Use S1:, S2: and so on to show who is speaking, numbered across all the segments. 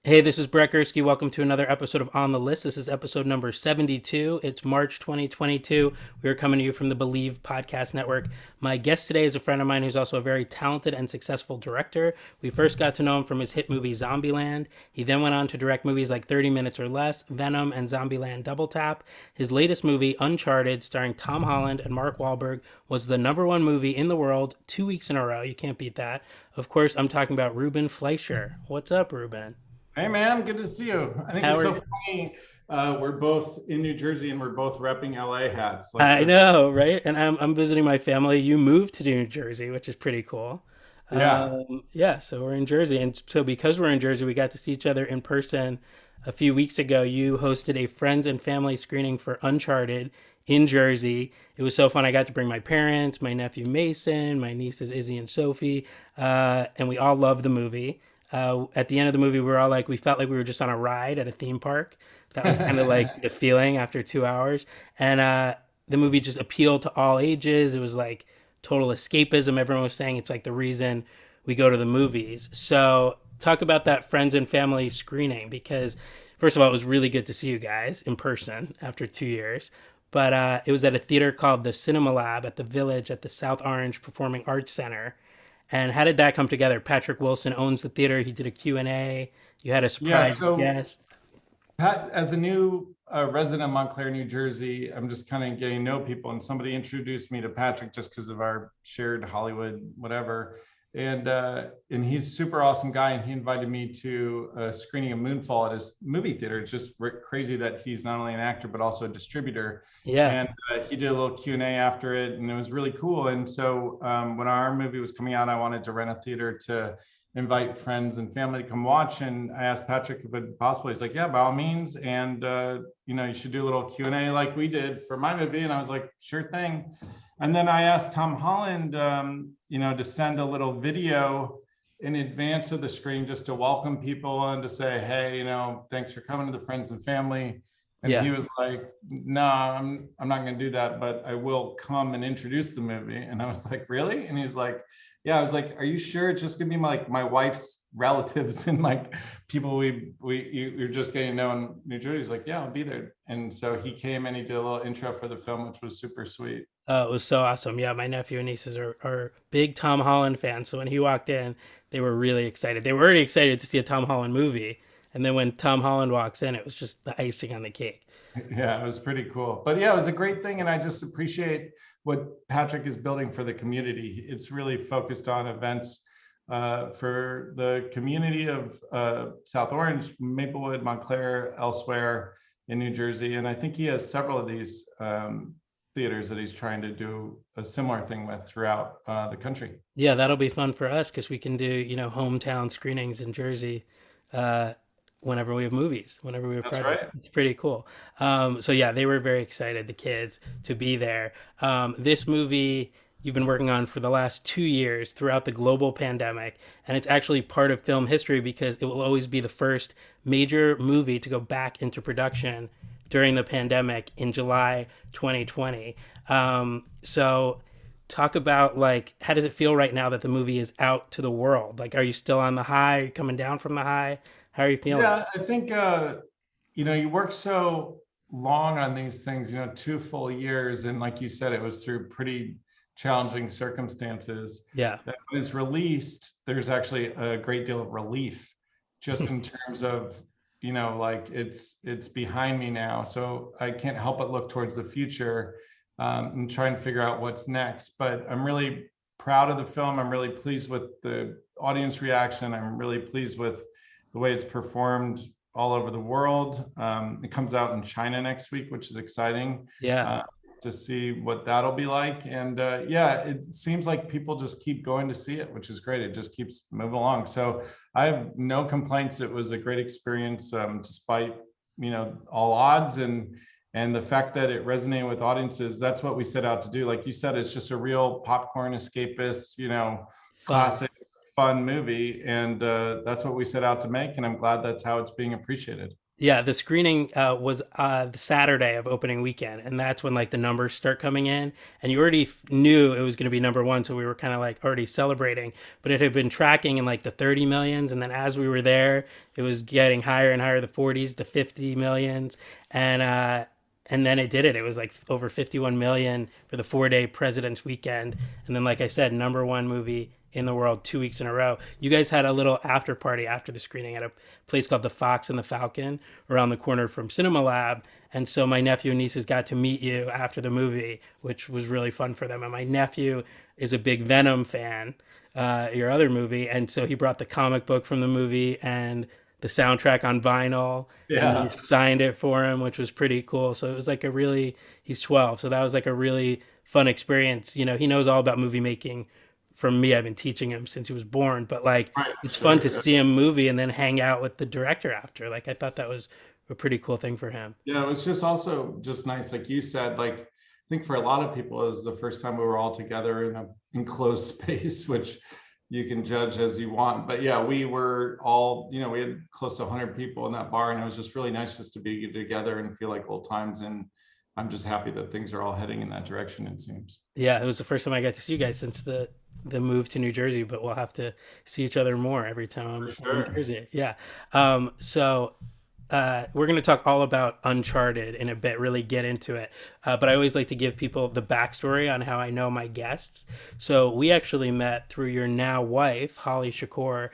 S1: Hey, this is Brett Gursky. Welcome to another episode of On the List. This is episode number 72. It's March 2022. We are coming to you from the BLEAV podcast network. My guest today is a friend of mine who's also a very talented and successful director. We first got to know him from his hit movie Zombieland. He then went on to direct movies like 30 Minutes or Less, Venom, and Zombieland Double Tap. His latest movie, Uncharted, starring Tom Holland and Mark Wahlberg, was the number one movie in the world 2 weeks in a row. You can't beat that. Of course, I'm talking about Ruben Fleischer. What's up, Ruben?
S2: Hey man, good to see you. I think
S1: How
S2: it's
S1: are
S2: so
S1: you?
S2: funny. We're both in New Jersey and we're both repping LA hats. Like
S1: I
S2: that's
S1: know, right? And I'm visiting my family. You moved to New Jersey, which is pretty cool.
S2: yeah.
S1: Yeah, so we're in Jersey, and so because we're in Jersey, we got to see each other in person a few weeks ago. You hosted a friends and family screening for Uncharted in Jersey. It was so fun. I got to bring my parents, my nephew Mason, my nieces Izzy and Sophie, and we all loved the movie. At the end of the movie, we were all like, we felt like we were just on a ride at a theme park. That was kind of like the feeling after 2 hours. And the movie just appealed to all ages. It was like total escapism. Everyone was saying it's like the reason we go to the movies. So, talk about that friends and family screening because, first of all, it was really good to see you guys in person after 2 years. But it was at a theater called the Cinema Lab at the Village at the South Orange Performing Arts Center. And how did that come together? Patrick Wilson owns the theater. He did a Q&A. You had a
S2: Yeah.
S1: surprise
S2: So
S1: guest.
S2: Pat, as a new resident of Montclair, New Jersey, I'm just kind of getting to know people. And somebody introduced me to Patrick just because of our shared Hollywood, whatever. And he's a super awesome guy. And he invited me to a screening of Moonfall at his movie theater. It's just crazy that he's not only an actor but also a distributor.
S1: Yeah.
S2: And he did a little Q&A after it, and it was really cool. And so when our movie was coming out, I wanted to rent a theater to invite friends and family to come watch. And I asked Patrick if it possible. He's like, yeah, by all means. And, you should do a little Q&A like we did for my movie. And I was like, sure thing. And then I asked Tom Holland, to send a little video in advance of the screening just to welcome people and to say, hey, thanks for coming to the friends and family. And
S1: Yeah.
S2: he was like, no, I'm not going to do that, but I will come and introduce the movie. And I was like, really? And he's like, yeah. I was like, are you sure it's just gonna be my wife's relatives and like people you're just getting to know in New Jersey? He's like, yeah, I'll be there. And so he came and he did a little intro for the film, which was super sweet.
S1: It was so awesome. Yeah, my nephew and nieces are big Tom Holland fans. So when he walked in, they were really excited. They were already excited to see a Tom Holland movie. And then when Tom Holland walks in, it was just the icing on the cake.
S2: Yeah, it was pretty cool. But yeah, it was a great thing. And I just appreciate what Patrick is building for the community. It's really focused on events for the community of South Orange, Maplewood, Montclair, elsewhere in New Jersey. And I think he has several of these theaters that he's trying to do a similar thing with throughout the country.
S1: Yeah, that'll be fun for us because we can do, hometown screenings in Jersey uh, whenever we have movies, whenever we have
S2: That's
S1: projects.
S2: right.
S1: It's pretty cool. So yeah, they were very excited, the kids, to be there. This movie you've been working on for the last 2 years throughout the global pandemic, and it's actually part of film history because it will always be the first major movie to go back into production during the pandemic in July 2020. So talk about like how does it feel right now that the movie is out to the world? Like, are you still on the high? Are you coming down from the high? How are you feeling?
S2: Yeah, I think you work so long on these things, 2 full years, and like you said, it was through pretty challenging circumstances.
S1: Yeah.
S2: That when it's released, there's actually a great deal of relief, just in terms of, like it's behind me now, so I can't help but look towards the future and try and figure out what's next. But I'm really proud of the film. I'm really pleased with the audience reaction. I'm really pleased with the way it's performed all over the world. It comes out in China next week, which is exciting
S1: Yeah.
S2: uh, to see what that'll be like. And yeah, it seems like people just keep going to see it, which is great. It just keeps moving along. So I have no complaints. It was a great experience, despite all odds, and the fact that it resonated with audiences. That's what we set out to do. Like you said, it's just a real popcorn escapist,
S1: Fun.
S2: classic fun movie, and that's what we set out to make, and I'm glad that's how it's being appreciated.
S1: Yeah, the screening was the Saturday of opening weekend, and that's when like the numbers start coming in, and you already knew it was going to be number one, so we were kind of like already celebrating. But it had been tracking in like the 30 millions, and then as we were there, it was getting higher and higher, the 40s, the 50 millions, and then it did it. It was like over 51 million for the 4 day President's Weekend, and then like I said, number one movie in the world 2 weeks in a row. You guys had a little after party after the screening at a place called the Fox and the Falcon around the corner from Cinema Lab. And so my nephew and nieces got to meet you after the movie, which was really fun for them. And my nephew is a big Venom fan, your other movie. And so he brought the comic book from the movie and the soundtrack on vinyl, and you
S2: Yeah.
S1: signed it for him, which was pretty cool. So it was like a really, he's 12. So that was like a really fun experience. You know, he knows all about movie making from me. I've been teaching him since he was born, but like
S2: Right.
S1: it's fun to
S2: Sure.
S1: see him movie and then hang out with the director after. Like I thought that was a pretty cool thing for him.
S2: Yeah, it was just also just nice, like you said, like I think for a lot of people, it was the first time we were all together in a enclosed space, which you can judge as you want. But yeah, we were all, we had close to 100 people in that bar, and it was just really nice just to be together and feel like old times. And I'm just happy that things are all heading in that direction, it seems.
S1: Yeah, it was the first time I got to see you guys since the move to New Jersey, but we'll have to see each other more every time
S2: For
S1: I'm in
S2: sure.
S1: Jersey. Yeah. So we're going to talk all about Uncharted in a bit, really get into it. But I always like to give people the backstory on how I know my guests. So we actually met through your now wife, Holly Shakur.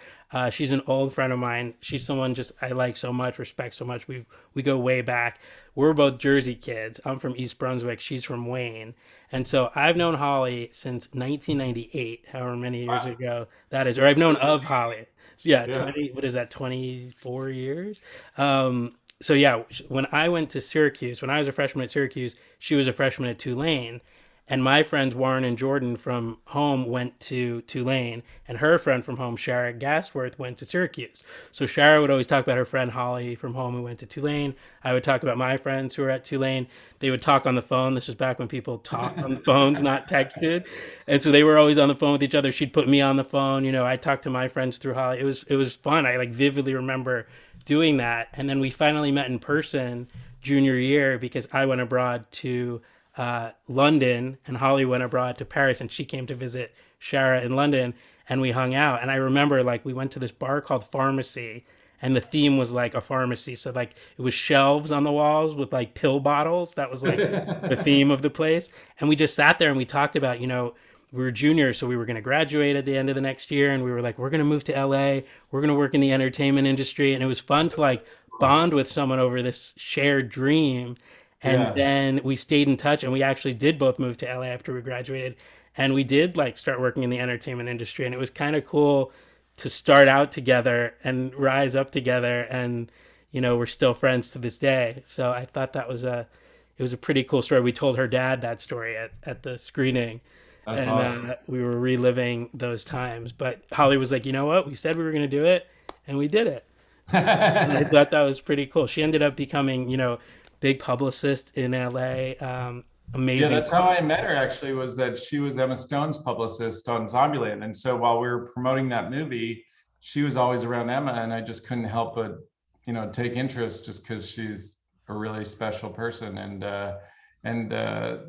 S1: She's an old friend of mine. She's someone just I like so much, respect so much. We go way back. We're both Jersey kids. I'm from East Brunswick. She's from Wayne. And so I've known Holly since 1998, however many years
S2: Wow.
S1: ago that is. Or I've known of Holly. Yeah,
S2: Yeah.
S1: 20, what is that, 24 years? So yeah, when I went to Syracuse, when I was a freshman at Syracuse, she was a freshman at Tulane. And my friends Warren and Jordan from home went to Tulane, and her friend from home, Shara Gasworth, went to Syracuse. So Shara would always talk about her friend Holly from home who went to Tulane. I would talk about my friends who were at Tulane. They would talk on the phone. This was back when people talked on the phones, not texted. And so they were always on the phone with each other. She'd put me on the phone. You know, I talked to my friends through Holly. It was fun. I like vividly remember doing that. And then we finally met in person junior year because I went abroad to London, and Holly went abroad to Paris, and she came to visit Shara in London, and we hung out. And I remember like we went to this bar called Pharmacy, and the theme was like a pharmacy. So like it was shelves on the walls with like pill bottles. That was like the theme of the place. And we just sat there and we talked about, we were juniors, so we were going to graduate at the end of the next year, and we were like, we're going to move to LA. We're going to work in the entertainment industry, and it was fun to like bond with someone over this shared dream. And
S2: Yeah.
S1: then we stayed in touch, and we actually did both move to LA after we graduated, and we did like start working in the entertainment industry, and it was kind of cool to start out together and rise up together, and we're still friends to this day. So I thought that was a it was a pretty cool story. We told her dad that story at the screening,
S2: That's
S1: and
S2: awesome.
S1: we were reliving those times. But Holly was like, you know what? We said we were going to do it, and we did it. And I thought that was pretty cool. She ended up becoming, big publicist in LA.
S2: Yeah,
S1: Amazing.
S2: that's how I met her actually, was that she was Emma Stone's publicist on Zombieland. And so while we were promoting that movie, she was always around Emma, and I just couldn't help but, take interest just because she's a really special person. And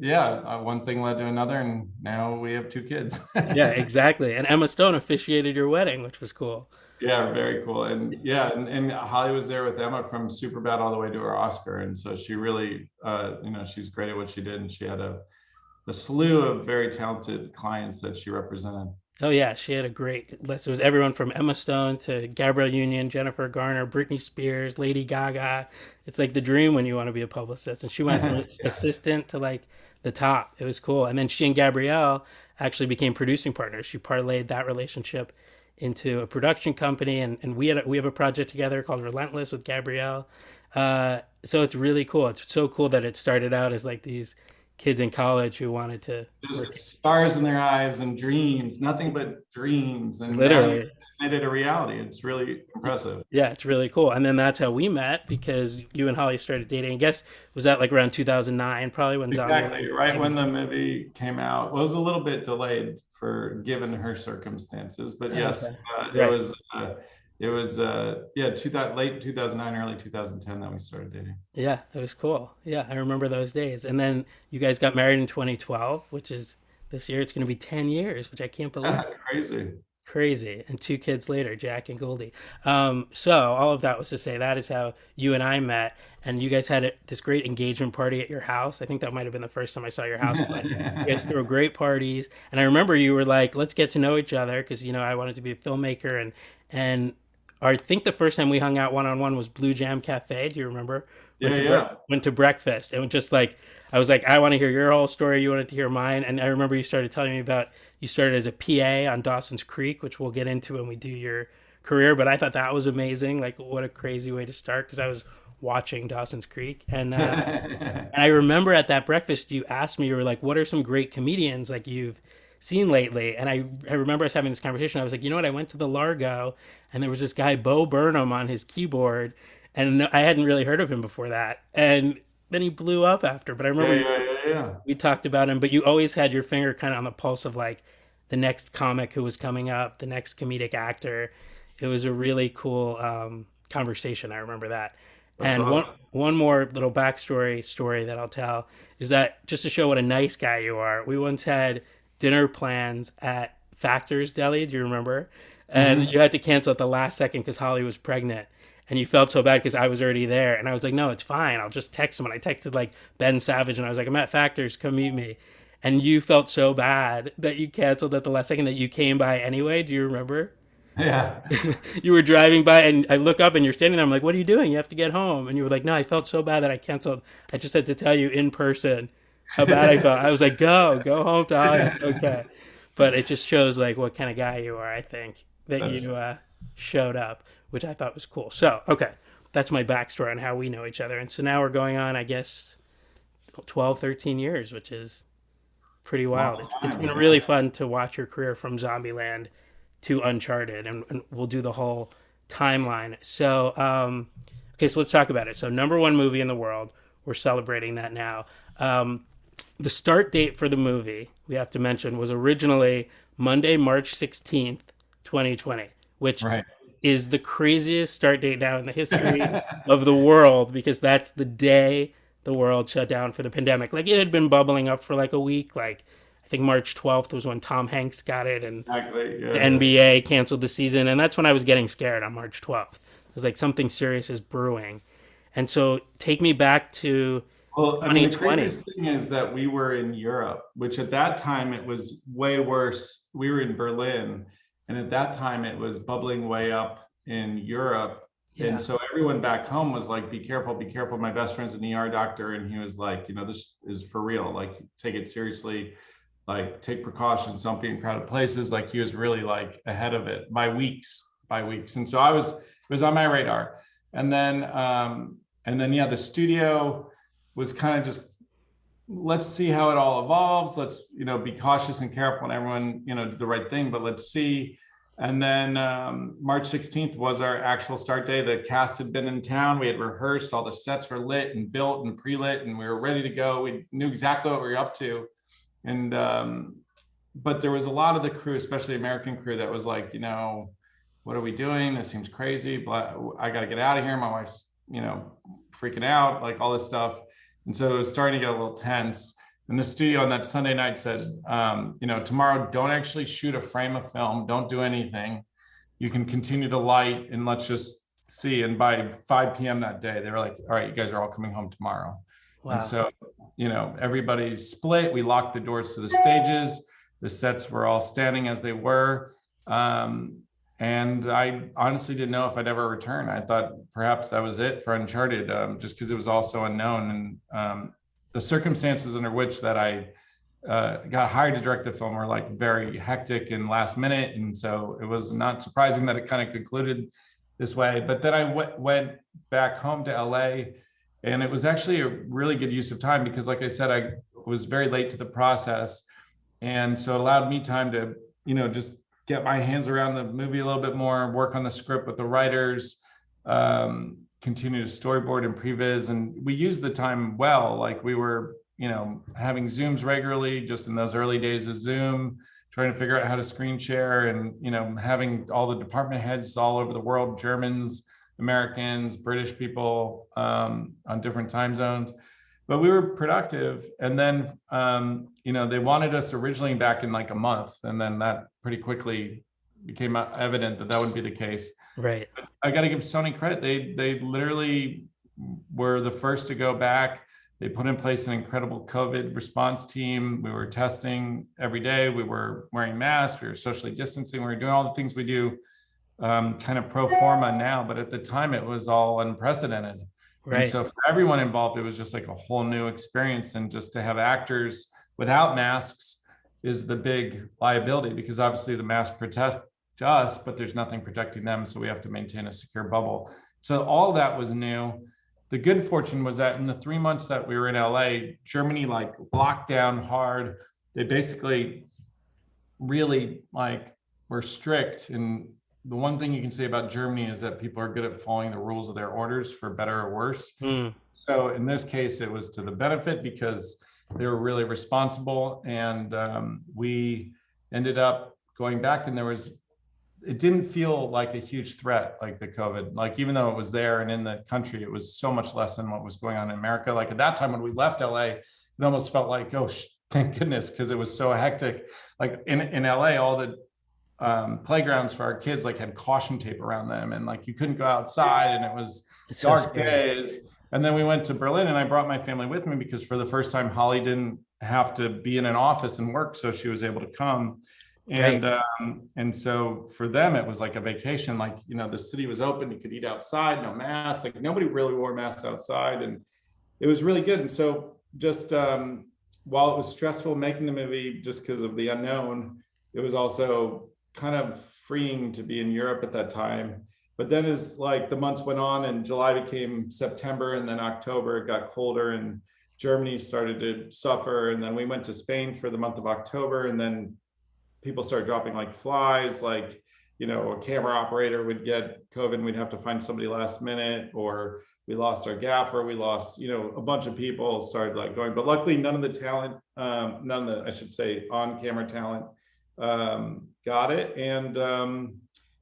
S2: yeah, one thing led to another, and now we have two kids.
S1: Yeah, exactly. And Emma Stone officiated your wedding, which was cool.
S2: Yeah, very cool. And yeah, and Holly was there with Emma from Superbad all the way to her Oscar. And so she really, she's great at what she did. And she had a slew of very talented clients that she represented.
S1: Oh yeah, she had a great list. It was everyone from Emma Stone to Gabrielle Union, Jennifer Garner, Britney Spears, Lady Gaga. It's like the dream when you want to be a publicist. And she went from
S2: Yeah.
S1: assistant to like the top. It was cool. And then she and Gabrielle actually became producing partners. She parlayed that relationship into a production company, and we have a project together called Relentless with Gabrielle. So it's really cool. It's so cool that it started out as like these kids in college who wanted to work.
S2: Just stars in their eyes and dreams, nothing but dreams. And now you
S1: Literally.
S2: made it a reality. It's really impressive.
S1: Yeah, it's really cool. And then that's how we met because you and Holly started dating. I guess was that like around 2009, probably when
S2: Exactly.
S1: Zombieland
S2: Right
S1: came
S2: when
S1: out.
S2: the movie came out, well, it was a little bit delayed for given her circumstances, but yes,
S1: Okay.
S2: it
S1: Right.
S2: was. it was yeah, 2000, late 2009, early 2010 that we started dating.
S1: Yeah, it was cool. Yeah, I remember those days. And then you guys got married in 2012, which is this year. It's going to be 10 years, which I can't believe.
S2: Crazy.
S1: Crazy. And two kids later, Jack and Goldie. So all of that was to say that is how you and I met. And you guys had this great engagement party at your house. I think that might have been the first time I saw your house, but you guys threw great parties. And I remember you were like, let's get to know each other because, you know, I wanted to be a filmmaker. And I think the first time we hung out one on one was Blue Jam Cafe. Do you remember?
S2: Yeah, yeah.
S1: Went to breakfast. And just like, I was like, I want to hear your whole story. You wanted to hear mine. And I remember you started telling me about you started as a PA on Dawson's Creek, which we'll get into when we do your career. But I thought that was amazing. Like, what a crazy way to start because I was watching Dawson's Creek. And I remember at that breakfast, you asked me, you were like, what are some great comedians like you've seen lately? And I remember us having this conversation. I was like, you know what? I went to the Largo and there was this guy, Bo Burnham, on his keyboard. And I hadn't really heard of him before that. And then he blew up after. But I
S2: Yeah,
S1: remember
S2: yeah, yeah, yeah.
S1: we talked about him, but you always had your finger kind of on the pulse of like the next comic who was coming up, the next comedic actor. It was a really cool conversation. I remember that.
S2: That's
S1: And
S2: awesome.
S1: one more little backstory story that I'll tell is that just to show what a nice guy you are, we once had dinner plans at Factor's Deli. Do you remember? And
S2: Mhm.
S1: you had to cancel at the last second because Holly was pregnant. And you felt so bad because I was already there. And I was like, no, it's fine. I'll just text him. And I texted like Ben Savage and I was like, I'm at Factor's. Come meet me. And you felt so bad that you canceled at the last second that you came by anyway. Do you remember?
S2: Yeah.
S1: You were driving by and I look up and you're standing there. I'm like, what are you doing? You have to get home. And you were like, no, I felt so bad that I canceled. I just had to tell you in person how bad I felt. I was like, go home to Holly. It's okay. But it just shows like what kind of guy you are, I think, that
S2: That's
S1: you showed up, which I thought was cool. So, okay, that's my backstory on how we know each other. And so now we're going on, I guess, 12, 13 years, which is pretty
S2: a long
S1: wild. It's
S2: time.
S1: been
S2: Yeah.
S1: really fun to watch your career from Zombieland to Uncharted, and we'll do the whole timeline. So, okay, so let's talk about it. So, number one movie in the world, we're celebrating that now. The start date for the movie, we have to mention, was originally Monday, March 16th, 2020, which
S2: Right.
S1: is the craziest start date now in the history of the world because that's the day the world shut down for the pandemic. Like it had been bubbling up for like a week. Like I think March 12th was when Tom Hanks got it and
S2: Exactly.
S1: the
S2: Yeah.
S1: NBA canceled the season. And that's when I was getting scared on March 12th. It was like something serious is brewing. And so take me back to
S2: Well, I mean, the
S1: 2020.
S2: craziest thing is that we were in Europe, which at that time it was way worse. We were in Berlin, and at that time it was bubbling way up in Europe. And
S1: Yeah.
S2: so everyone back home was like, be careful, be careful. My best friend's an ER doctor, and he was like, you know, this is for real. Like, take it seriously, like, take precautions, don't be in crowded places. Like, he was really like ahead of it by weeks, by weeks. And so it was on my radar. And then, yeah, the studio was kind of just let's see how it all evolves. Let's, you know, be cautious and careful and everyone, you know, do the right thing, but let's see. And then March 16th was our actual start day. The cast had been in town. We had rehearsed. All the sets were lit and built and pre-lit, and we were ready to go. We knew exactly what we were up to. And but there was a lot of the crew, especially American crew, that was like, you know, what are we doing? This seems crazy. But I got to get out of here. My wife's, you know, freaking out, like all this stuff. And so it was starting to get a little tense. And the studio on that Sunday night said, you know, tomorrow, don't actually shoot a frame of film. Don't do anything. You can continue to light and let's just see. And by 5 p.m. that day, they were like, all right, you guys are all coming home tomorrow. And
S1: Wow.
S2: so, you know, everybody split. We locked the doors to the stages. The sets were all standing as they were. And I honestly didn't know if I'd ever return. I thought perhaps that was it for Uncharted, just because it was all so unknown. And the circumstances under which that I got hired to direct the film were like very hectic and last minute. And so it was not surprising that it kind of concluded this way. But then I went back home to LA, and it was actually a really good use of time because, like I said, I was very late to the process. And so it allowed me time to, you know, just get my hands around the movie a little bit more, work on the script with the writers, continue to storyboard and previs. And we used the time well. Like we were, you know, having Zooms regularly just in those early days of Zoom. trying to figure out how to screen share, and having all the department heads all over the world, Germans, Americans, British people, on different time zones. But we were productive. And then they wanted us originally back in like a month, and then that pretty quickly became evident that that wouldn't be the case.
S1: Right.
S2: I got to give Sony credit. They literally were the first to go back. They put in place an incredible COVID response team. We were testing every day. We were wearing masks. We were socially distancing. We were doing all the things we do kind of pro forma now. But at the time, it was all unprecedented.
S1: Right.
S2: And so for everyone involved, it was just like a whole new experience. And just to have actors without masks is the big liability, because obviously the masks protect us, but there's nothing protecting them. So we have to maintain a secure bubble. So all that was new. The good fortune was that in the 3 months that we were in LA, Germany like locked down hard. They basically really like were strict. And the one thing you can say about Germany is that people are good at following the rules of their orders, for better or worse. So in this case, it was to the benefit, because they were really responsible. And we ended up going back, and it didn't feel like a huge threat, like the COVID. Like, even though it was there and in the country, it was so much less than what was going on in America. Like at that time when we left LA, it almost felt like, oh, thank goodness, because it was so hectic. Like in LA, all the playgrounds for our kids like had caution tape around them, and like you couldn't go outside, and it was dark days. And then we went to Berlin, and I brought my family with me, because for the first time, Holly didn't have to be in an office and work, so she was able to come. And so for them, it was like a vacation. Like, the city was open, you could eat outside, no masks. Like nobody really wore masks outside, and it was really good. And so just while it was stressful making the movie, just because of the unknown, it was also kind of freeing to be in Europe at that time. But then as like the months went on, and July became September, and then October, it got colder, and Germany started to suffer. And then we went to Spain for the month of October, and then people started dropping like flies. Like, a camera operator would get COVID, and we'd have to find somebody last minute, or we lost our gaffer. We lost, a bunch of people started like going, but luckily none of the talent, none of the, I should say, on camera talent got it. And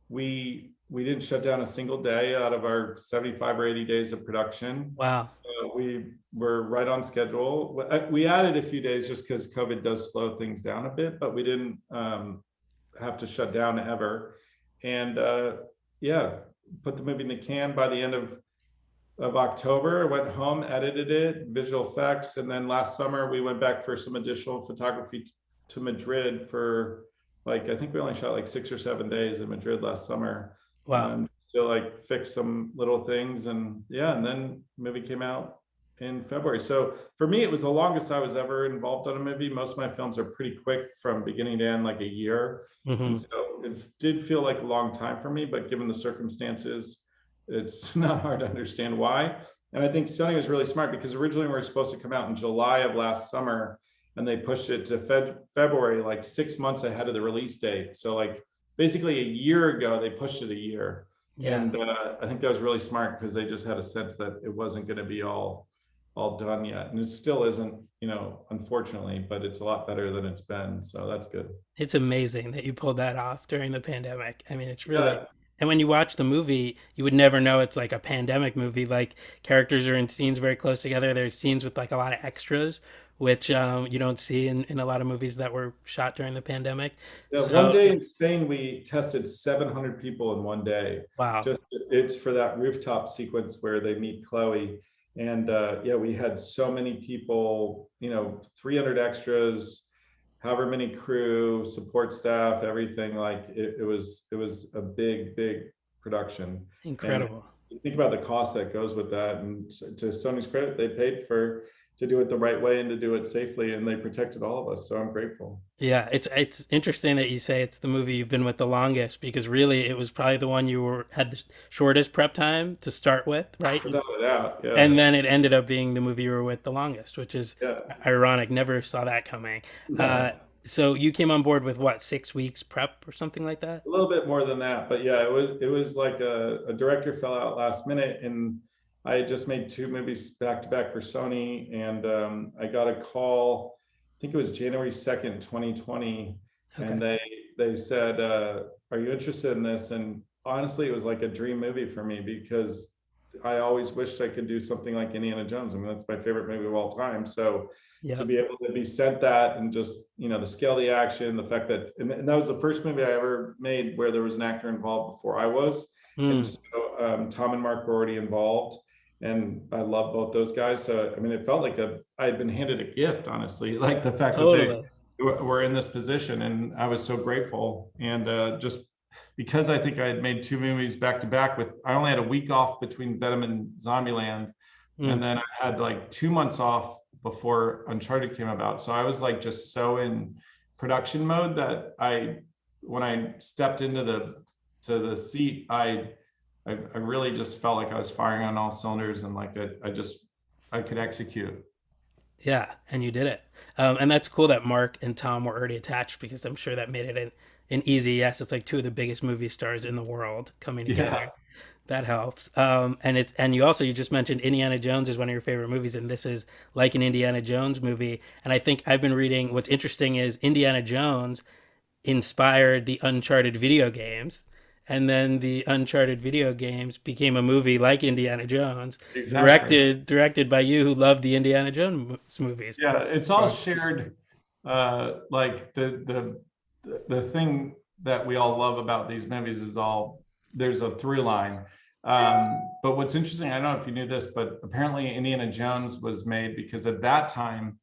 S2: we didn't shut down a single day out of our 75 or 80 days of production.
S1: Wow.
S2: We were right on schedule. We added a few days just because COVID does slow things down a bit, but we didn't have to shut down ever. And put the movie in the can by the end of October. Went home, edited it, visual effects, and then last summer we went back for some additional photography to Madrid for I think we only shot like 6 or 7 days in Madrid last summer.
S1: Wow.
S2: To fix some little things, and and then the movie came out in February. So for me, it was the longest I was ever involved on a movie. Most of my films are pretty quick from beginning to end, like a year. And so it did feel like a long time for me, but given the circumstances, it's not hard to understand why. And I think Sony was really smart, because originally we were supposed to come out in July of last summer, and they pushed it to February, like 6 months ahead of the release date. So basically a year ago, they pushed it a year.
S1: Yeah.
S2: And I think that was really smart, because they just had a sense that it wasn't going to be all done yet. And it still isn't, unfortunately, but it's a lot better than it's been. So that's good.
S1: It's amazing that you pulled that off during the pandemic. I mean, it's really, and when you watch the movie, you would never know it's like a pandemic movie. Like, characters are in scenes very close together. There's scenes with like a lot of extras, which you don't see in a lot of movies that were shot during the pandemic.
S2: Yeah,
S1: So,
S2: one day in Spain, we tested 700 people in one day.
S1: wow.
S2: It's for that rooftop sequence where they meet Chloe. And we had so many people, 300 extras, however many crew, support staff, everything. Like it was a big production.
S1: Incredible.
S2: And you think about the cost that goes with that. And to Sony's credit, they paid to do it the right way and to do it safely, and they protected all of us. So I'm grateful.
S1: Yeah, it's interesting that you say it's the movie you've been with the longest, because really it was probably the one had the shortest prep time to start with, right?
S2: Without a doubt, yeah.
S1: And then it ended up being the movie you were with the longest, which is ironic. Never saw that coming. So you came on board with what, 6 weeks prep or something like that?
S2: A little bit more than that, but yeah, it was like a director fell out last minute, and I had just made 2 movies back to back for Sony, and I got a call, I think it was January 2nd, 2020.
S1: Okay.
S2: and they said, "Are you interested in this?" And honestly, it was like a dream movie for me because I always wished I could do something like Indiana Jones. I mean, that's my favorite movie of all time. So to
S1: Yep.
S2: be able to be sent that and just the scale of the action, the fact that and that was the first movie I ever made where there was an actor involved before I was, and
S1: Mm,
S2: so Tom and Mark were already involved, and I love both those guys. So I mean, it felt like I had been handed a gift, honestly, like the fact that they
S1: totally.
S2: were in this position, and I was so grateful. And just because I think I had made two movies back to back with, I only had a week off between Venom and Zombieland, and
S1: Mm.
S2: then I had like 2 months off before Uncharted came about. So I was like just so in production mode that when I stepped into the seat, I really just felt like I was firing on all cylinders, and like I could execute.
S1: Yeah, and you did it. And that's cool that Mark and Tom were already attached because I'm sure that made it an easy yes. It's like two of the biggest movie stars in the world coming
S2: Yeah.
S1: together. That helps. And you just mentioned Indiana Jones is one of your favorite movies, and this is like an Indiana Jones movie. And I think I've been reading. What's interesting is Indiana Jones inspired the Uncharted video games, and then the Uncharted video games became a movie like Indiana Jones,
S2: Exactly.
S1: directed by you who loved the Indiana Jones movies.
S2: Yeah, it's all shared. Like the thing that we all love about these movies is all there's a through line. But what's interesting, I don't know if you knew this, but apparently Indiana Jones was made because at that time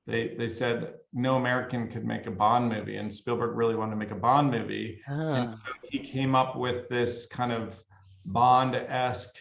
S2: they said no American could make a Bond movie, and Spielberg really wanted to make a Bond movie, and
S1: Ah,
S2: so he came up with this kind of Bond-esque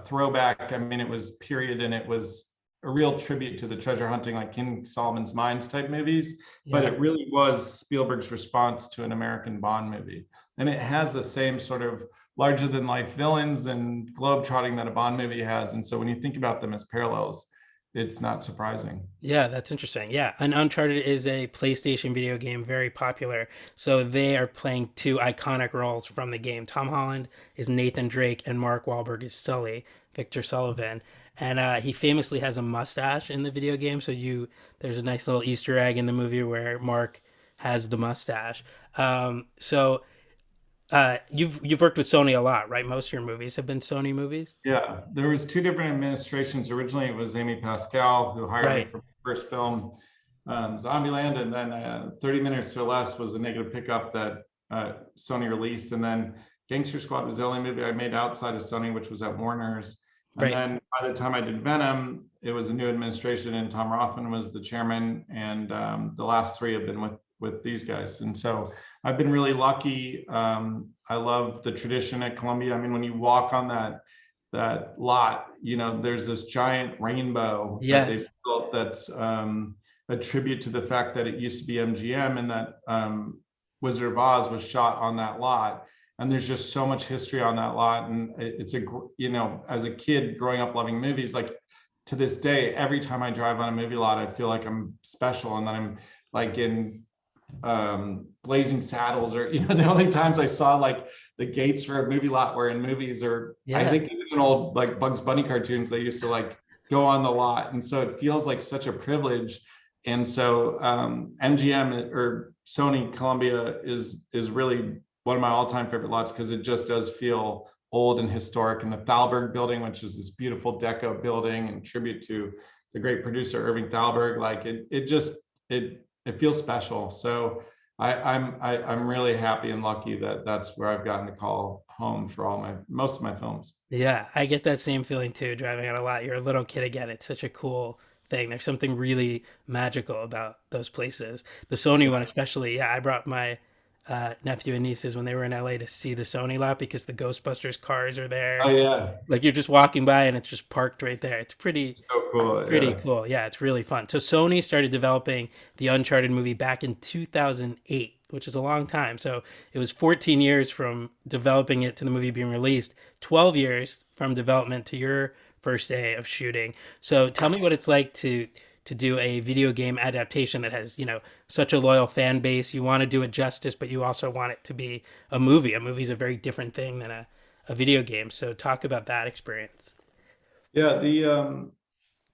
S2: throwback. I mean, it was period, and it was a real tribute to the treasure hunting, like King Solomon's Mines type movies, but
S1: yeah.
S2: it really was Spielberg's response to an American Bond movie. And it has the same sort of larger than life villains and globetrotting that a Bond movie has. And so when you think about them as parallels, it's not surprising.
S1: Yeah, that's interesting. Yeah, and Uncharted is a PlayStation video game, very popular. So they are playing two iconic roles from the game. Tom Holland is Nathan Drake, and Mark Wahlberg is Sully, Victor Sullivan. And he famously has a mustache in the video game. There's a nice little Easter egg in the movie where Mark has the mustache. You've worked with Sony a lot, right? Most of your movies have been Sony movies,
S2: Yeah, there was two different administrations. Originally, it was Amy Pascal who hired me
S1: right?
S2: for my first film, Zombieland, and then 30 Minutes or Less was a negative pickup that Sony released. And then Gangster Squad was the only movie I made outside of Sony, which was at Warner's. And
S1: Right.
S2: then by the time I did Venom, it was a new administration, and Tom Rothman was the chairman. And the last three have been with these guys. And so I've been really lucky. I love the tradition at Columbia. I mean, when you walk on that lot, there's this giant rainbow that they've
S1: Yes.
S2: built that's a tribute to the fact that it used to be MGM, and that Wizard of Oz was shot on that lot. And there's just so much history on that lot. And it's as a kid growing up loving movies, like to this day, every time I drive on a movie lot, I feel like I'm special, and that I'm like in Blazing Saddles, or the only times I saw like the gates for a movie lot were in movies, or I
S1: Yeah.
S2: think even old like Bugs Bunny cartoons, they used to like go on the lot. And so it feels like such a privilege. And so MGM or Sony Columbia is really one of my all-time favorite lots, because it just does feel old and historic. And the Thalberg building, which is this beautiful deco building and tribute to the great producer Irving Thalberg, like it feels special. So I'm really happy and lucky that that's where I've gotten to call home for most of my films.
S1: Yeah, I get that same feeling too, driving on a lot. You're a little kid again. It's such a cool thing. There's something really magical about those places. The Sony one, especially. Yeah, I brought my nephew and nieces when they were in LA to see the Sony lot because the Ghostbusters cars are
S2: Oh
S1: there.
S2: yeah,
S1: Like you're just walking by and it's just parked right there. It's
S2: so cool.
S1: pretty
S2: Yeah.
S1: cool. Yeah, it's really fun. So Sony started developing the Uncharted movie back in 2008, which is a long time. So it was 14 years from developing it to the movie being released, 12 years from development to your first day of shooting. So tell me what it's like to do a video game adaptation that has, such a loyal fan base. You want to do it justice, but you also want it to be a movie. A movie is a very different thing than a video game. So talk about that experience.
S2: Yeah,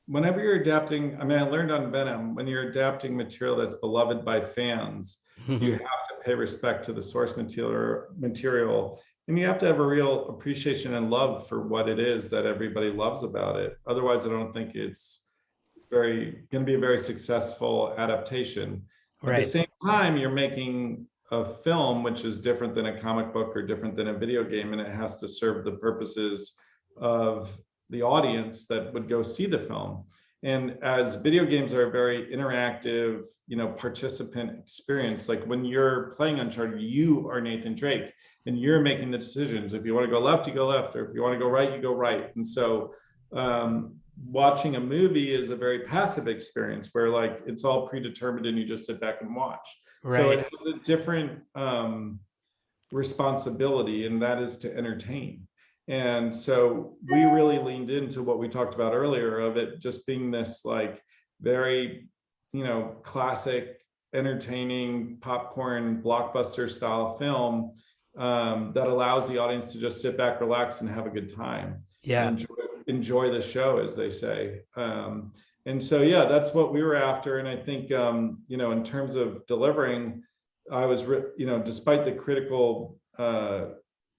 S2: whenever you're adapting, I mean, I learned on Venom, when you're adapting material that's beloved by fans, you have to pay respect to the source material, and you have to have a real appreciation and love for what it is that everybody loves about it. Otherwise, I don't think it's very going to be a very successful adaptation. At the
S1: Right.
S2: same time, you're making a film which is different than a comic book or different than a video game, and it has to serve the purposes of the audience that would go see the film. And as video games are a very interactive, participant experience, like when you're playing Uncharted, you are Nathan Drake and you're making the decisions. If you want to go left, you go left, or if you want to go right, you go right. And so watching a movie is a very passive experience where like it's all predetermined and you just sit back and watch. So
S1: Right.
S2: it has a different responsibility, and that is to entertain. And so we really leaned into what we talked about earlier of it just being this like very, classic, entertaining popcorn blockbuster style film that allows the audience to just sit back, relax, and have a good time and
S1: Yeah.
S2: enjoy the show, as they say. And so, yeah, that's what we were after. And I think, in terms of delivering, I was, despite the critical,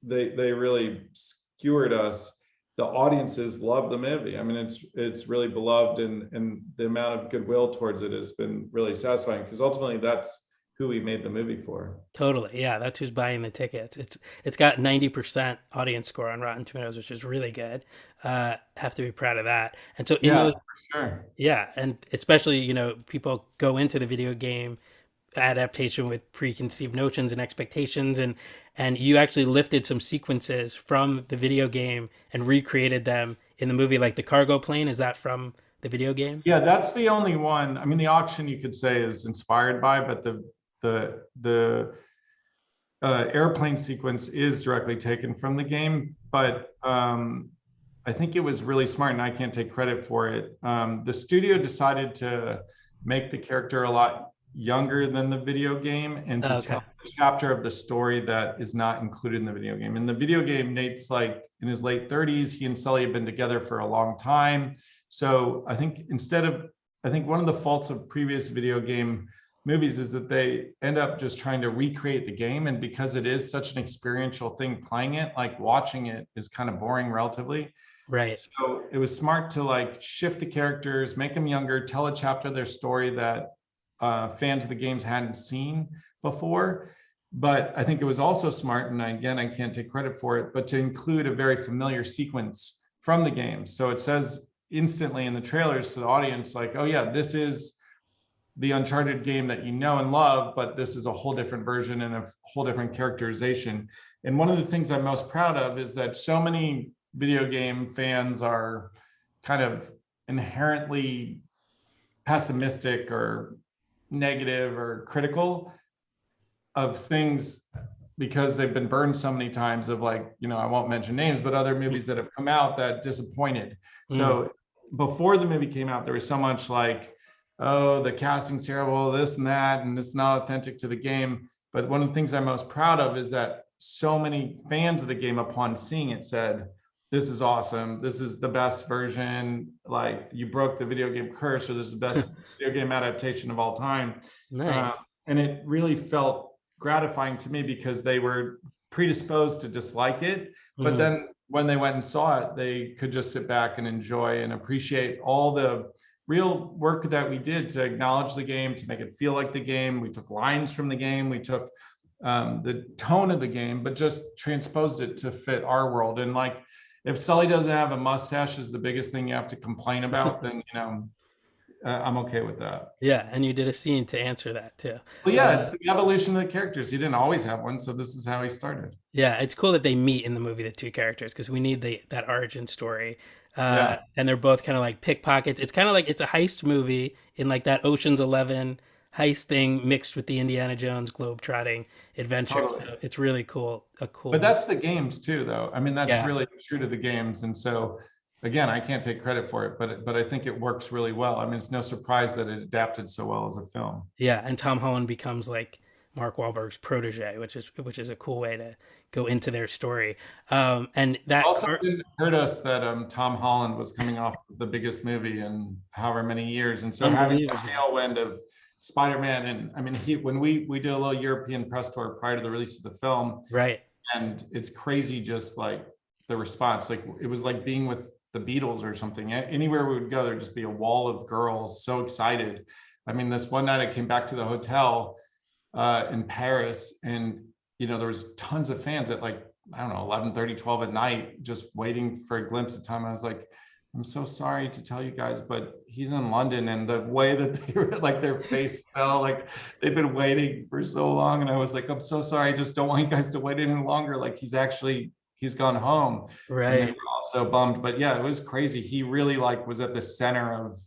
S2: they really skewered us. The audiences love the movie. I mean, it's really beloved, and the amount of goodwill towards it has been really satisfying because ultimately that's who we made the movie for.
S1: Totally. Yeah, that's who's buying the tickets. It's got 90% audience score on Rotten Tomatoes, which is really good. Have to be proud of that. And so in
S2: Yeah,
S1: those,
S2: for sure.
S1: yeah, and especially, people go into the video game adaptation with preconceived notions and expectations, and you actually lifted some sequences from the video game and recreated them in the movie, like the cargo plane. Is that from the video game?
S2: Yeah, that's the only one. I mean, the auction you could say is inspired by, but the airplane sequence is directly taken from the game. But I think it was really smart, and I can't take credit for it. The studio decided to make the character a lot younger than the video game and to
S1: Okay.
S2: tell a chapter of the story that is not included in the video game. In the video game, Nate's like in his late 30s. He and Sully have been together for a long time. So I think one of the faults of previous video game movies is that they end up just trying to recreate the game. And because it is such an experiential thing, playing it, like watching it is kind of boring relatively.
S1: Right.
S2: So it was smart to like shift the characters, make them younger, tell a chapter of their story that fans of the games hadn't seen before. But I think it was also smart, and I can't take credit for it, but to include a very familiar sequence from the game. So it says instantly in the trailers to the audience, like, oh yeah, this is the Uncharted game that you know and love, but this is a whole different version and a whole different characterization. And one of the things I'm most proud of is that so many video game fans are kind of inherently pessimistic or negative or critical of things because they've been burned so many times of like, I won't mention names, but other movies that have come out that disappointed.
S1: Mm.
S2: So before the movie came out, there was so much like, oh, the casting's terrible, this and that, and it's not authentic to the game. But one of the things I'm most proud of is that so many fans of the game, upon seeing it, said, this is awesome. This is the best version. Like, you broke the video game curse, or this is the best video game adaptation of all time.
S1: Nice.
S2: And it really felt gratifying to me because they were predisposed to dislike it. But
S1: Mhm.
S2: then when they went and saw it, they could just sit back and enjoy and appreciate all the real work that we did to acknowledge the game, to make it feel like the game. We took lines from the game. We took the tone of the game, but just transposed it to fit our world. And like, if Sully doesn't have a mustache is the biggest thing you have to complain about, then, I'm okay with that.
S1: Yeah, and you did a scene to answer that too.
S2: Well, yeah,
S1: Uh,
S2: it's the evolution of the characters. He didn't always have one, so this is how he started.
S1: yeah, it's cool that they meet in the movie, the two characters, because we need that origin story.
S2: Yeah,
S1: And they're both kind of like pickpockets. It's kind of like it's a heist movie in like that Ocean's 11 heist thing mixed with the Indiana Jones globe-trotting adventure.
S2: totally.
S1: So it's really cool, a cool
S2: But
S1: movie.
S2: that's the games too, though. I mean, that's
S1: Yeah.
S2: really true to the games. And so, again, I can't take credit for it, but I think it works really well. I mean, it's no surprise that it adapted so well as a film.
S1: Yeah, and Tom Holland becomes like Mark Wahlberg's protege, which is a cool way to go into their story. And that
S2: Also,
S1: car,
S2: didn't hurt us that Tom Holland was coming off the biggest movie in however many years, and so having the
S1: unbelievable,
S2: tailwind of Spider-Man, and I mean, when we did a little European press tour prior to the release of the film,
S1: right?
S2: and it's crazy, just like the response. Like it was like being with the Beatles or something. Anywhere we would go, there'd just be a wall of girls so excited. I mean, this one night I came back to the hotel in Paris, and there was tons of fans at like, I don't know, 11:30, 12 at night, just waiting for a glimpse of Tom. I was like, I'm so sorry to tell you guys, but he's in London. And the way that they were, like, their face fell, like they've been waiting for so long. And I was like, I'm so sorry. I just don't want you guys to wait any longer. Like he's gone home. And they were
S1: Right.
S2: all so bummed. But yeah, it was crazy. He really like was at the center of,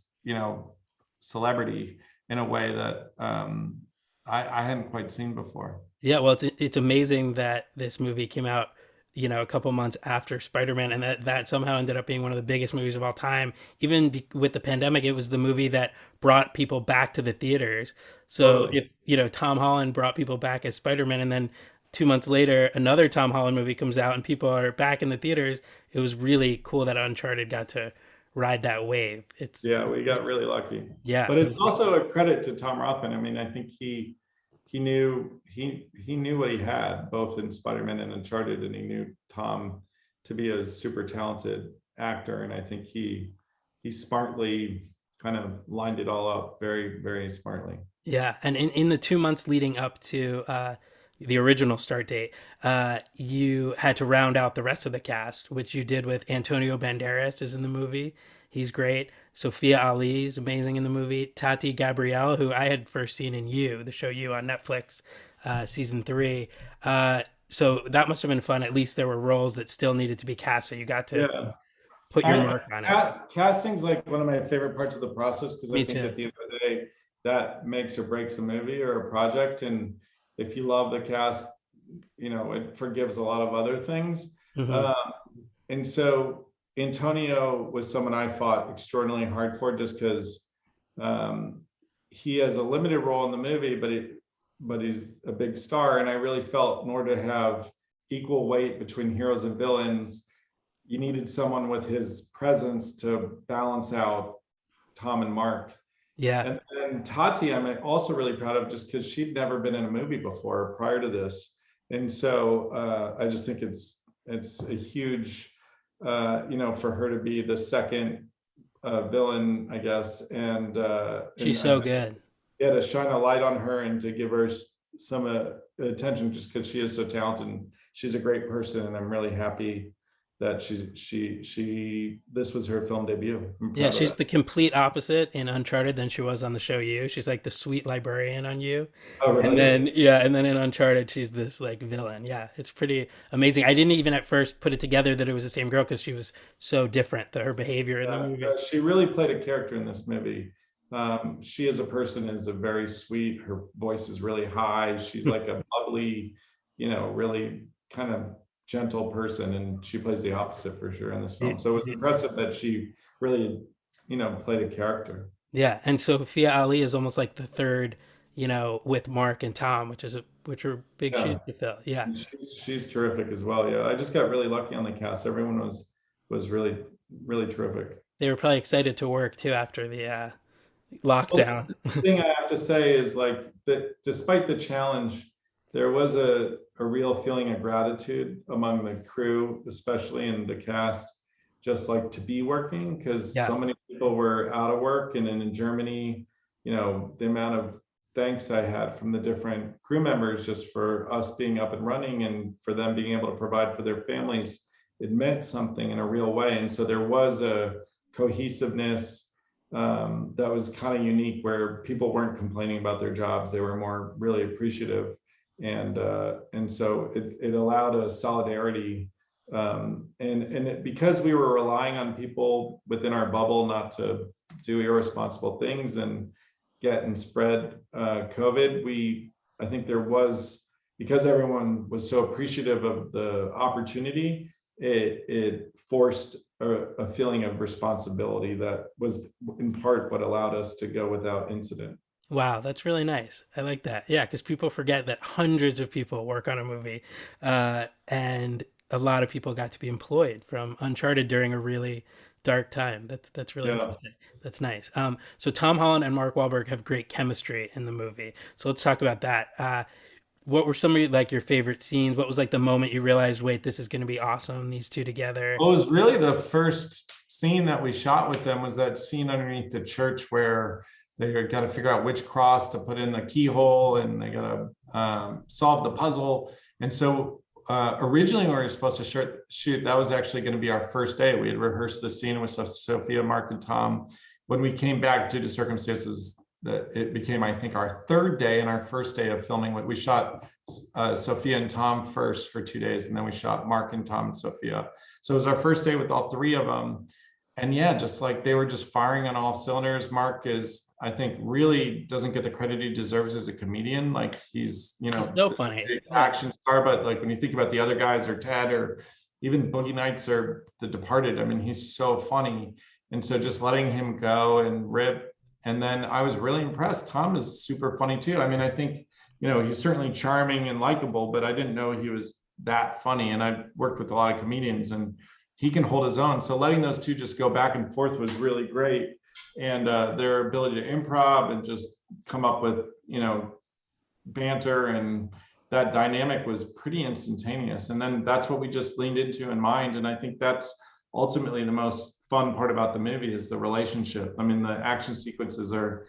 S2: celebrity in a way that I hadn't quite seen before.
S1: Yeah, well, it's amazing that this movie came out, a couple months after Spider-Man, and that somehow ended up being one of the biggest movies of all time. Even with the pandemic, it was the movie that brought people back to the theaters. So
S2: Totally.
S1: if, Tom Holland brought people back as Spider-Man, and then 2 months later, another Tom Holland movie comes out and people are back in the theaters, it was really cool that Uncharted got to ride that wave.
S2: Yeah, we got really lucky.
S1: Yeah,
S2: But
S1: it
S2: it's
S1: was,
S2: also a credit to Tom Rothman. I mean, I think he knew what he had both in Spider-Man and Uncharted, and he knew Tom to be a super talented actor. And I think he smartly kind of lined it all up very, very smartly.
S1: yeah, and in the 2 months leading up to the original start date, you had to round out the rest of the cast, which you did with Antonio Banderas is in the movie. He's great. Sophia Ali is amazing in the movie. Tati Gabrielle, who I had first seen in You, the show You on Netflix, season 3. So that must have been fun. At least there were roles that still needed to be cast, so you got to
S2: Yeah.
S1: put your mark on it.
S2: Casting's like one of my favorite parts of the process, because I
S1: Me
S2: think
S1: too.
S2: at the end of the day, that makes or breaks a movie or a project. And if you love the cast, it forgives a lot of other things.
S1: Hmm.
S2: Um, and so Antonio was someone I fought extraordinarily hard for, just because um, he has a limited role in the movie, but he's a big star. And I really felt in order to have equal weight between heroes and villains, you needed someone with his presence to balance out Tom and Mark.
S1: Yeah.
S2: And Tati, I'm also really proud of, just because she'd never been in a movie before prior to this. And so I just think it's a huge, for her to be the second villain, I guess. And
S1: She's
S2: I,
S1: so good.
S2: yeah, to shine a light on her and to give her some attention, just because she is so talented. And she's a great person, and I'm really happy that this was her film debut. I'm
S1: Yeah,
S2: proud of
S1: she's
S2: that.
S1: the complete opposite in Uncharted than she was on the show You. She's like the sweet librarian on You.
S2: Oh,
S1: And
S2: really?
S1: then yeah, and then in Uncharted she's this like villain. Yeah, it's pretty amazing. I didn't even at first put it together that it was the same girl because she was so different, her behavior in the movie.
S2: She really played a character in this movie. She as a person is a very sweet. Her voice is really high. She's like a bubbly, really kind of gentle person, and she plays the opposite for sure in this film. So it was impressive that she really, played a character.
S1: Yeah, and Sophia Ali is almost like the third, with Mark and Tom, which are big shoes
S2: Yeah,
S1: to fill. Yeah.
S2: and she's terrific as well. Yeah, I just got really lucky on the cast. Everyone was really, really terrific.
S1: They were probably excited to work too after the
S2: Well,
S1: lockdown.
S2: the thing I have to say is, like, that despite the challenge, there was a real feeling of gratitude among the crew, especially in the cast, just like to be working, because
S1: Yeah.
S2: so many people were out of work. And then in Germany, the amount of thanks I had from the different crew members just for us being up and running and for them being able to provide for their families, it meant something in a real way. And so there was a cohesiveness that was kind of unique, where people weren't complaining about their jobs. They were more really appreciative. And so it allowed a solidarity. Because we were relying on people within our bubble not to do irresponsible things and get and spread COVID, I think there was, because everyone was so appreciative of the opportunity, it forced a feeling of responsibility that was in part what allowed us to go without incident.
S1: Wow, that's really nice. I like that. Yeah, because people forget that hundreds of people work on a movie, and a lot of people got to be employed from Uncharted during a really dark time. That's really
S2: Yeah.
S1: interesting. That's nice. So Tom Holland and Mark Wahlberg have great chemistry in the movie. So let's talk about that. What were some of like your favorite scenes? What was like the moment you realized, wait, this is going to be awesome, these two together?
S2: Well, it was really the first scene that we shot with them was that scene underneath the church where they got to figure out which cross to put in the keyhole and they got to solve the puzzle. And so originally when we were supposed to shoot, that was actually going to be our first day. We had rehearsed the scene with Sophia, Mark, and Tom. When we came back due to circumstances, that it became, I think, our third day and our first day of filming. We shot Sophia and Tom first for 2 days, and then we shot Mark and Tom and Sophia. So it was our first day with all three of them. And yeah, just like they were just firing on all cylinders. Mark is, I think, really doesn't get the credit he deserves as a comedian. Like he's,
S1: He's so funny.
S2: big
S1: Yeah.
S2: action star, but like when you think about the other guys or Ted or even Boogie Nights or The Departed, I mean, he's so funny. And so just letting him go and rip. And then I was really impressed. Tom is super funny too. I mean, I think, he's certainly charming and likable, but I didn't know he was that funny. And I've worked with a lot of comedians and he can hold his own. So letting those two just go back and forth was really great. And their ability to improv and just come up with, banter and that dynamic was pretty instantaneous. And then that's what we just leaned into in mind. And I think that's ultimately the most fun part about the movie is the relationship. I mean, the action sequences are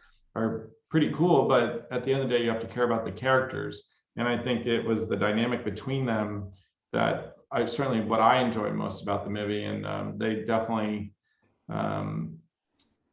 S2: pretty cool, but at the end of the day, you have to care about the characters. And I think it was the dynamic between them that I certainly what I enjoyed most about the movie. And they definitely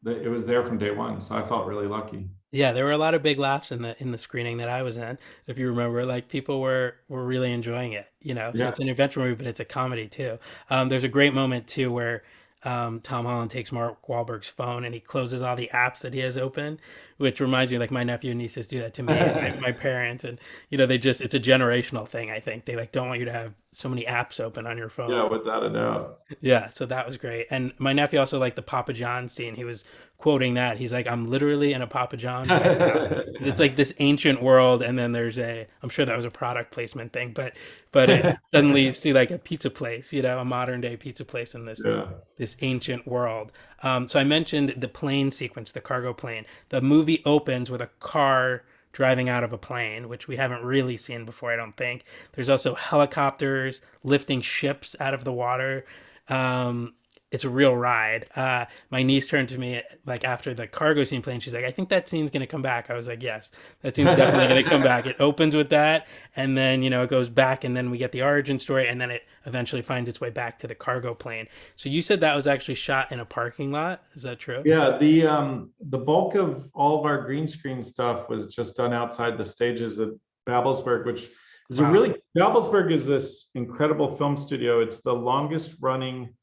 S2: it was there from day one. So I felt really lucky.
S1: Yeah, there were a lot of big laughs in the screening that I was in. If you remember, like people were really enjoying it, you know. So
S2: Yeah.
S1: it's an adventure movie, but it's a comedy too. There's a great moment too where Tom Holland takes Mark Wahlberg's phone and he closes all the apps that he has open, which reminds me like my nephew and nieces do that to me and my parents, and they just it's a generational thing. I think they like don't want you to have so many apps open on your phone.
S2: Yeah, without a doubt.
S1: Yeah, so that was great. And my nephew also liked the Papa John scene. He was quoting that. He's like, I'm literally in a Papa John's right now. 'Cause it's like this ancient world, and then I'm sure that was a product placement thing, but it suddenly you see like a pizza place, a modern day pizza place in
S2: Yeah.
S1: this ancient world. So I mentioned the plane sequence, the cargo plane. The movie opens with a car driving out of a plane, which we haven't really seen before, I don't think. There's also helicopters lifting ships out of the water. Um, it's a real ride. My niece turned to me like after the cargo scene playing. She's like, "I think that scene's gonna come back." I was like, "Yes, that scene's definitely gonna come back." It opens with that, and then it goes back, and then we get the origin story, and then it eventually finds its way back to the cargo plane. So you said that was actually shot in a parking lot. Is that true?
S2: Yeah, the bulk of all of our green screen stuff was just done outside the stages at Babelsberg, which is
S1: Wow.
S2: Babelsberg is this incredible film studio. It's the longest running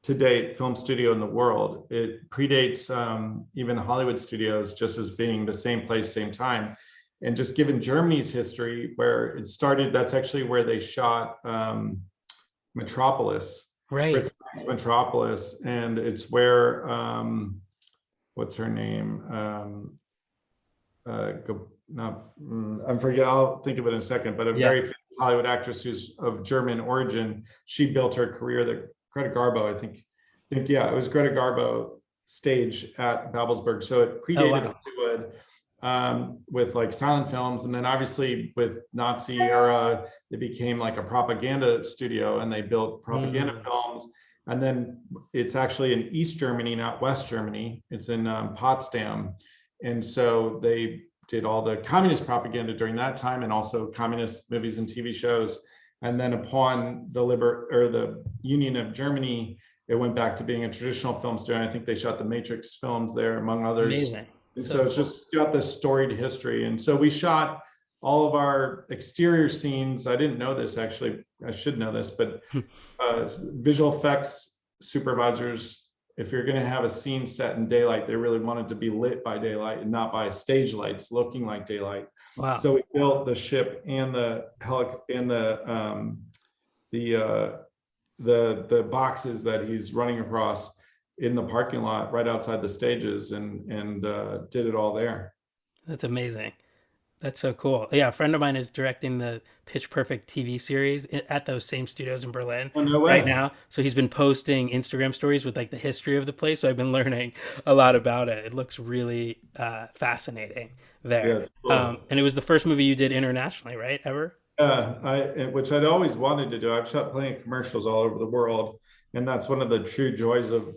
S2: to date film studio in the world. It predates even Hollywood studios, just as being the same place, same time. And just given Germany's history, where it started, that's actually where they shot Metropolis,
S1: Right.
S2: Fritz Lang's Metropolis, and it's where what's her name? I'm forget. I'll think of it in a second. But a
S1: Yeah.
S2: very famous Hollywood actress who's of German origin. She built her career. That Greta Garbo, I think yeah, it was Greta Garbo stage at Babelsberg. So it
S1: Oh
S2: predated
S1: wow.
S2: Hollywood with like silent films, and then obviously with Nazi era, it became like a propaganda studio, and they built propaganda
S1: Mm,
S2: films. And then it's actually in East Germany, not West Germany. It's in Potsdam, and so they did all the communist propaganda during that time, and also communist movies and TV shows. And then upon the Union of Germany, it went back to being a traditional film studio. And I think they shot the Matrix films there, among others.
S1: amazing.
S2: And
S1: So
S2: so it's
S1: cool.
S2: just got this storied history. And so we shot all of our exterior scenes. I didn't know this actually. I should know this, but visual effects supervisors, if you're going to have a scene set in daylight, they really want it to be lit by daylight and not by stage lights looking like daylight.
S1: Wow.
S2: So we built the ship and the the boxes that he's running across in the parking lot right outside the stages, and did it all there.
S1: That's amazing. That's so cool. Yeah, a friend of mine is directing the Pitch Perfect TV series at those same studios in Berlin
S2: Oh, no
S1: right
S2: way.
S1: now. So he's been posting Instagram stories with like the history of the place. So I've been learning a lot about it. It looks really fascinating there.
S2: Yeah, it's cool.
S1: And it was the first movie you did internationally, right? Ever?
S2: Which I'd always wanted to do. I've shot plenty of commercials all over the world, and that's one of the true joys of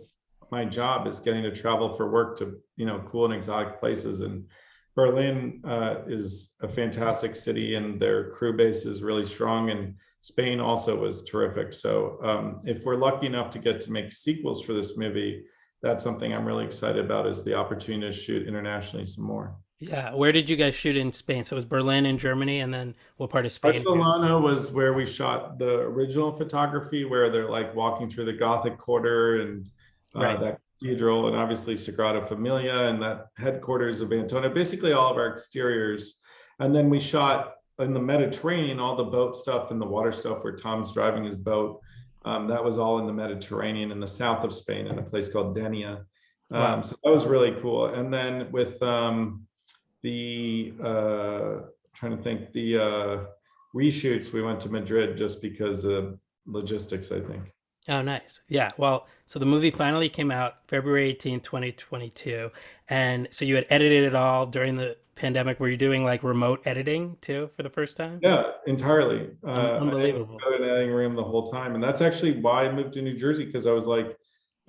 S2: my job is getting to travel for work to, cool and exotic places. And Berlin is a fantastic city, and their crew base is really strong. And Spain also was terrific. So if we're lucky enough to get to make sequels for this movie, that's something I'm really excited about is the opportunity to shoot internationally some more.
S1: Yeah. Where did you guys shoot in Spain? So it was Berlin in Germany, and then what part of Spain?
S2: Barcelona was where we shot the original photography, where they're like walking through the Gothic Quarter and
S1: Right.
S2: that cathedral, and obviously Sagrada Familia and that headquarters of Antonio, basically all of our exteriors. And then we shot in the Mediterranean, all the boat stuff and the water stuff where Tom's driving his boat. That was all in the Mediterranean in the south of Spain in a place called Denia.
S1: Wow.
S2: So that was really cool. And then with the trying to think the reshoots, we went to Madrid just because of logistics, I think.
S1: Oh, nice. Yeah. Well, so the movie finally came out February 18th, 2022. And so you had edited it all during the pandemic. Were you doing like remote editing too for the first time?
S2: Yeah, entirely. I didn't
S1: Unbelievable.
S2: go to an editing room the whole time, and that's actually why I moved to New Jersey, because I was like,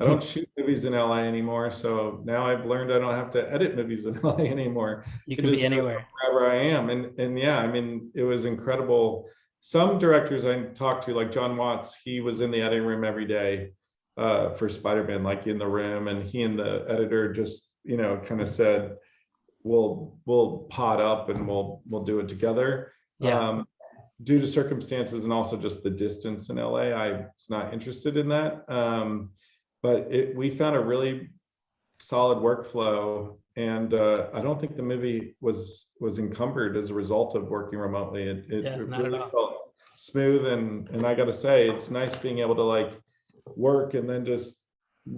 S2: I don't shoot movies in LA anymore. So now I've learned I don't have to edit movies in LA anymore.
S1: You
S2: I can
S1: can be
S2: just do it
S1: anywhere.
S2: wherever I am. And yeah, I mean, it was incredible. Some directors I talked to, like John Watts, he was in the editing room every day for Spider-Man, like in the room, and he and the editor just, kind of said, we'll pot up and we'll do it together.
S1: Yeah.
S2: Due to circumstances and also just the distance in LA, I was not interested in that. But we found a really solid workflow, and I don't think the movie was encumbered as a result of working remotely. It
S1: Yeah. Not at
S2: really
S1: all.
S2: felt smooth, and I got to say, it's nice being able to like work and then just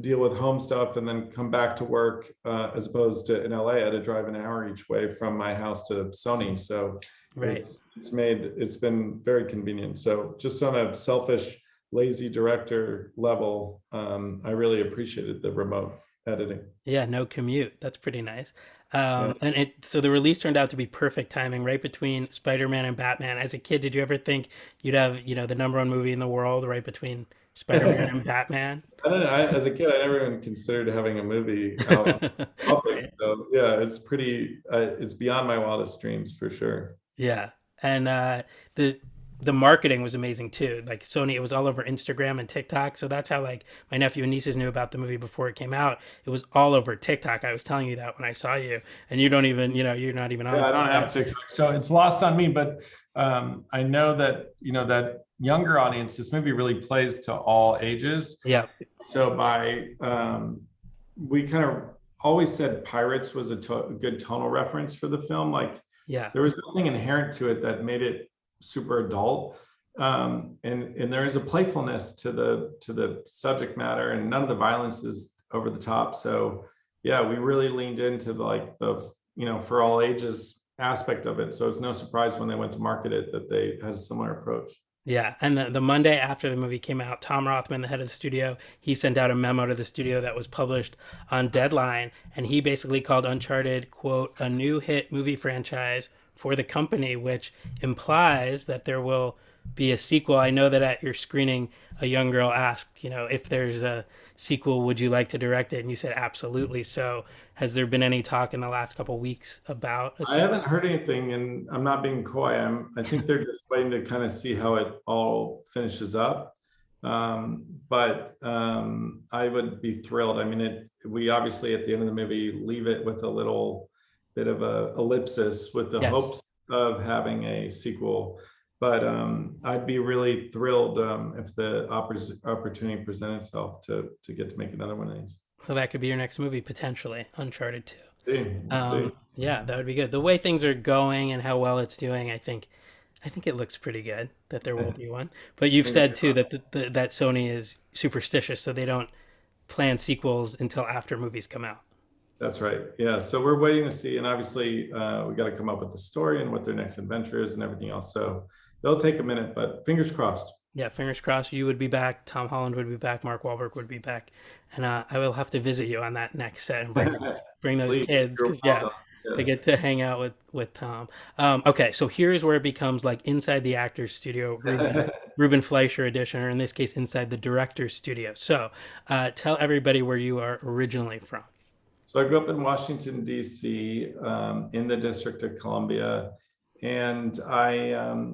S2: deal with home stuff and then come back to work, as opposed to in LA, I had to drive an hour each way from my house to Sony. So
S1: Right.
S2: it's been very convenient. So just on a selfish, lazy director level, I really appreciated the remote editing.
S1: Yeah. No commute. That's pretty nice.
S2: Yeah.
S1: And so the release turned out to be perfect timing, right between Spider-Man and Batman. As a kid, did you ever think you'd have, the number one movie in the world right between Spider-Man and Batman?
S2: I don't know. As a kid, I never even considered having a movie out in public.
S1: Right.
S2: So yeah, it's pretty. It's beyond my wildest dreams for sure.
S1: Yeah, and the the marketing was amazing too. Like Sony, it was all over Instagram and TikTok. So that's how like my nephew and nieces knew about the movie before it came out. It was all over TikTok. I was telling you that when I saw you, and you don't even, you're not even on
S2: Yeah, I don't have
S1: TikTok.
S2: TikTok, so it's lost on me. But I know that that younger audience, this movie really plays to all ages.
S1: Yeah,
S2: So we kind of always said Pirates was a good tonal reference for the film. Like
S1: yeah,
S2: there was something inherent to it that made it super adult. And there is a playfulness to the subject matter, and none of the violence is over the top. So yeah, we really leaned into the for all ages aspect of it. So it's no surprise when they went to market it that they had a similar approach.
S1: yeah. And the Monday after the movie came out, Tom Rothman, the head of the studio, he sent out a memo to the studio that was published on Deadline, and he basically called Uncharted, quote, a new hit movie franchise for the company, which implies that there will be a sequel. I know that at your screening, a young girl asked, if there's a sequel, would you like to direct it? And you said absolutely. So, has there been any talk in the last couple of weeks about a
S2: I
S1: sequel?
S2: haven't heard anything, and I'm not being coy. I think they're just waiting to kind of see how it all finishes up. But I would be thrilled. I mean, we obviously at the end of the movie leave it with a little bit of a ellipsis with the
S1: Yes.
S2: hopes of having a sequel. But I'd be really thrilled if the opportunity presented itself to get to make another one of these.
S1: So that could be your next movie potentially, Uncharted 2.
S2: See, see.
S1: Yeah, that would be good. The way things are going and how well it's doing, I think it looks pretty good that there will be one. But you've said too that that Sony is superstitious, so they don't plan sequels until after movies come out.
S2: That's right. Yeah. So we're waiting to see, and obviously we got to come up with the story and what their next adventure is and everything else. So it'll take a minute, but fingers crossed.
S1: Yeah, fingers crossed you would be back, Tom Holland would be back, Mark Wahlberg would be back, and I will have to visit you on that next set and bring those
S2: Please,
S1: kids
S2: you're
S1: because yeah,
S2: welcome.
S1: they
S2: Yeah.
S1: get to hang out with Tom. Okay, so here's where it becomes like inside the actor's studio, Ruben Fleischer edition, or in this case, inside the director's studio. So tell everybody where you are originally from.
S2: So I grew up in Washington, D.C., in the District of Columbia. And I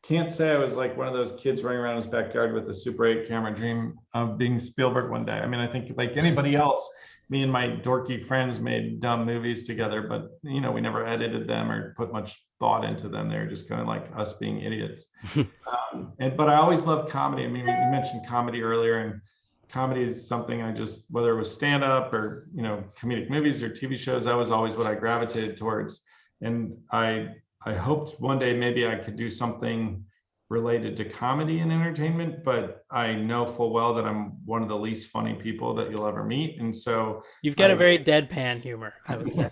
S2: can't say I was like one of those kids running around his backyard with a Super 8 camera dream of being Spielberg one day. I mean, I think like anybody else, me and my dorky friends made dumb movies together, but you know, we never edited them or put much thought into them. They were just kind of like us being idiots. But I always loved comedy. I mean, you mentioned comedy earlier, and comedy is something I just, whether it was stand up or, you know, comedic movies or TV shows, that was always what I gravitated towards. And I hoped one day maybe I could do something related to comedy and entertainment, but I know full well that I'm one of the least funny people that you'll ever meet. And so
S1: You've got a
S2: I,
S1: very deadpan humor, I would say.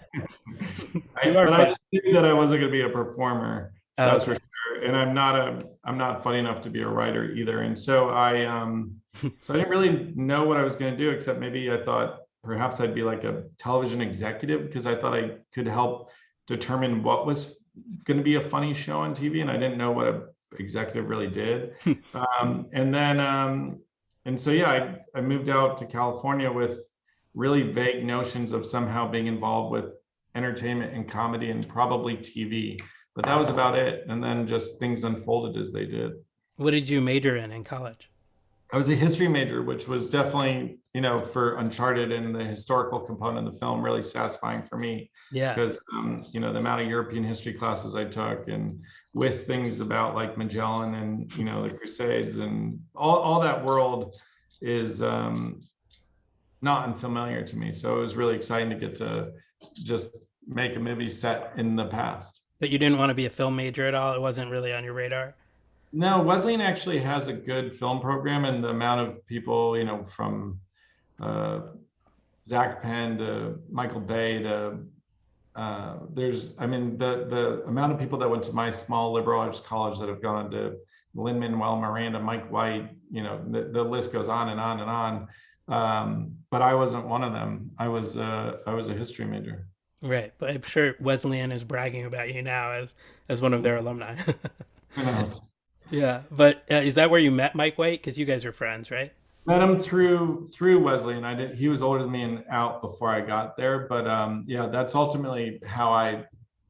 S1: You are
S2: but I
S1: funny.
S2: just knew that I wasn't going to be a performer.
S1: Oh,
S2: That's for
S1: okay.
S2: sure. And I'm not funny enough to be a writer either. And so so I didn't really know what I was going to do, except maybe I thought perhaps I'd be like a television executive because I thought I could help determine what was going to be a funny show on TV. And I didn't know what a executive really did. And so, yeah, I moved out to California with really vague notions of somehow being involved with entertainment and comedy and probably TV. But that was about it. And then just things unfolded as they did.
S1: What did you major in college?
S2: I was a history major, which was definitely, you know, for Uncharted and the historical component of the film, really satisfying for me
S1: Yeah.
S2: because, you know, the amount of European history classes I took and with things about like Magellan and, you know, the Crusades and all that world is not unfamiliar to me. So it was really exciting to get to just make a movie set in the past.
S1: But you didn't want to be a film major at all? It wasn't really on your radar?
S2: No, Wesleyan actually has a good film program, and the amount of people, you know, from uh, Zach Penn to Michael Bay to I mean, the amount of people that went to my small liberal arts college that have gone to Lin-Manuel Miranda, Mike White, you know, the list goes on and on and on. But I wasn't one of them. I was a history major.
S1: Right. But I'm sure Wesleyan is bragging about you now as one of their alumni.
S2: Who knows?
S1: Yeah. But is that where you met Mike White? Because you guys are friends, right?
S2: Met him through Wesley, and I did. He was older than me and out before I got there. But yeah, that's ultimately how I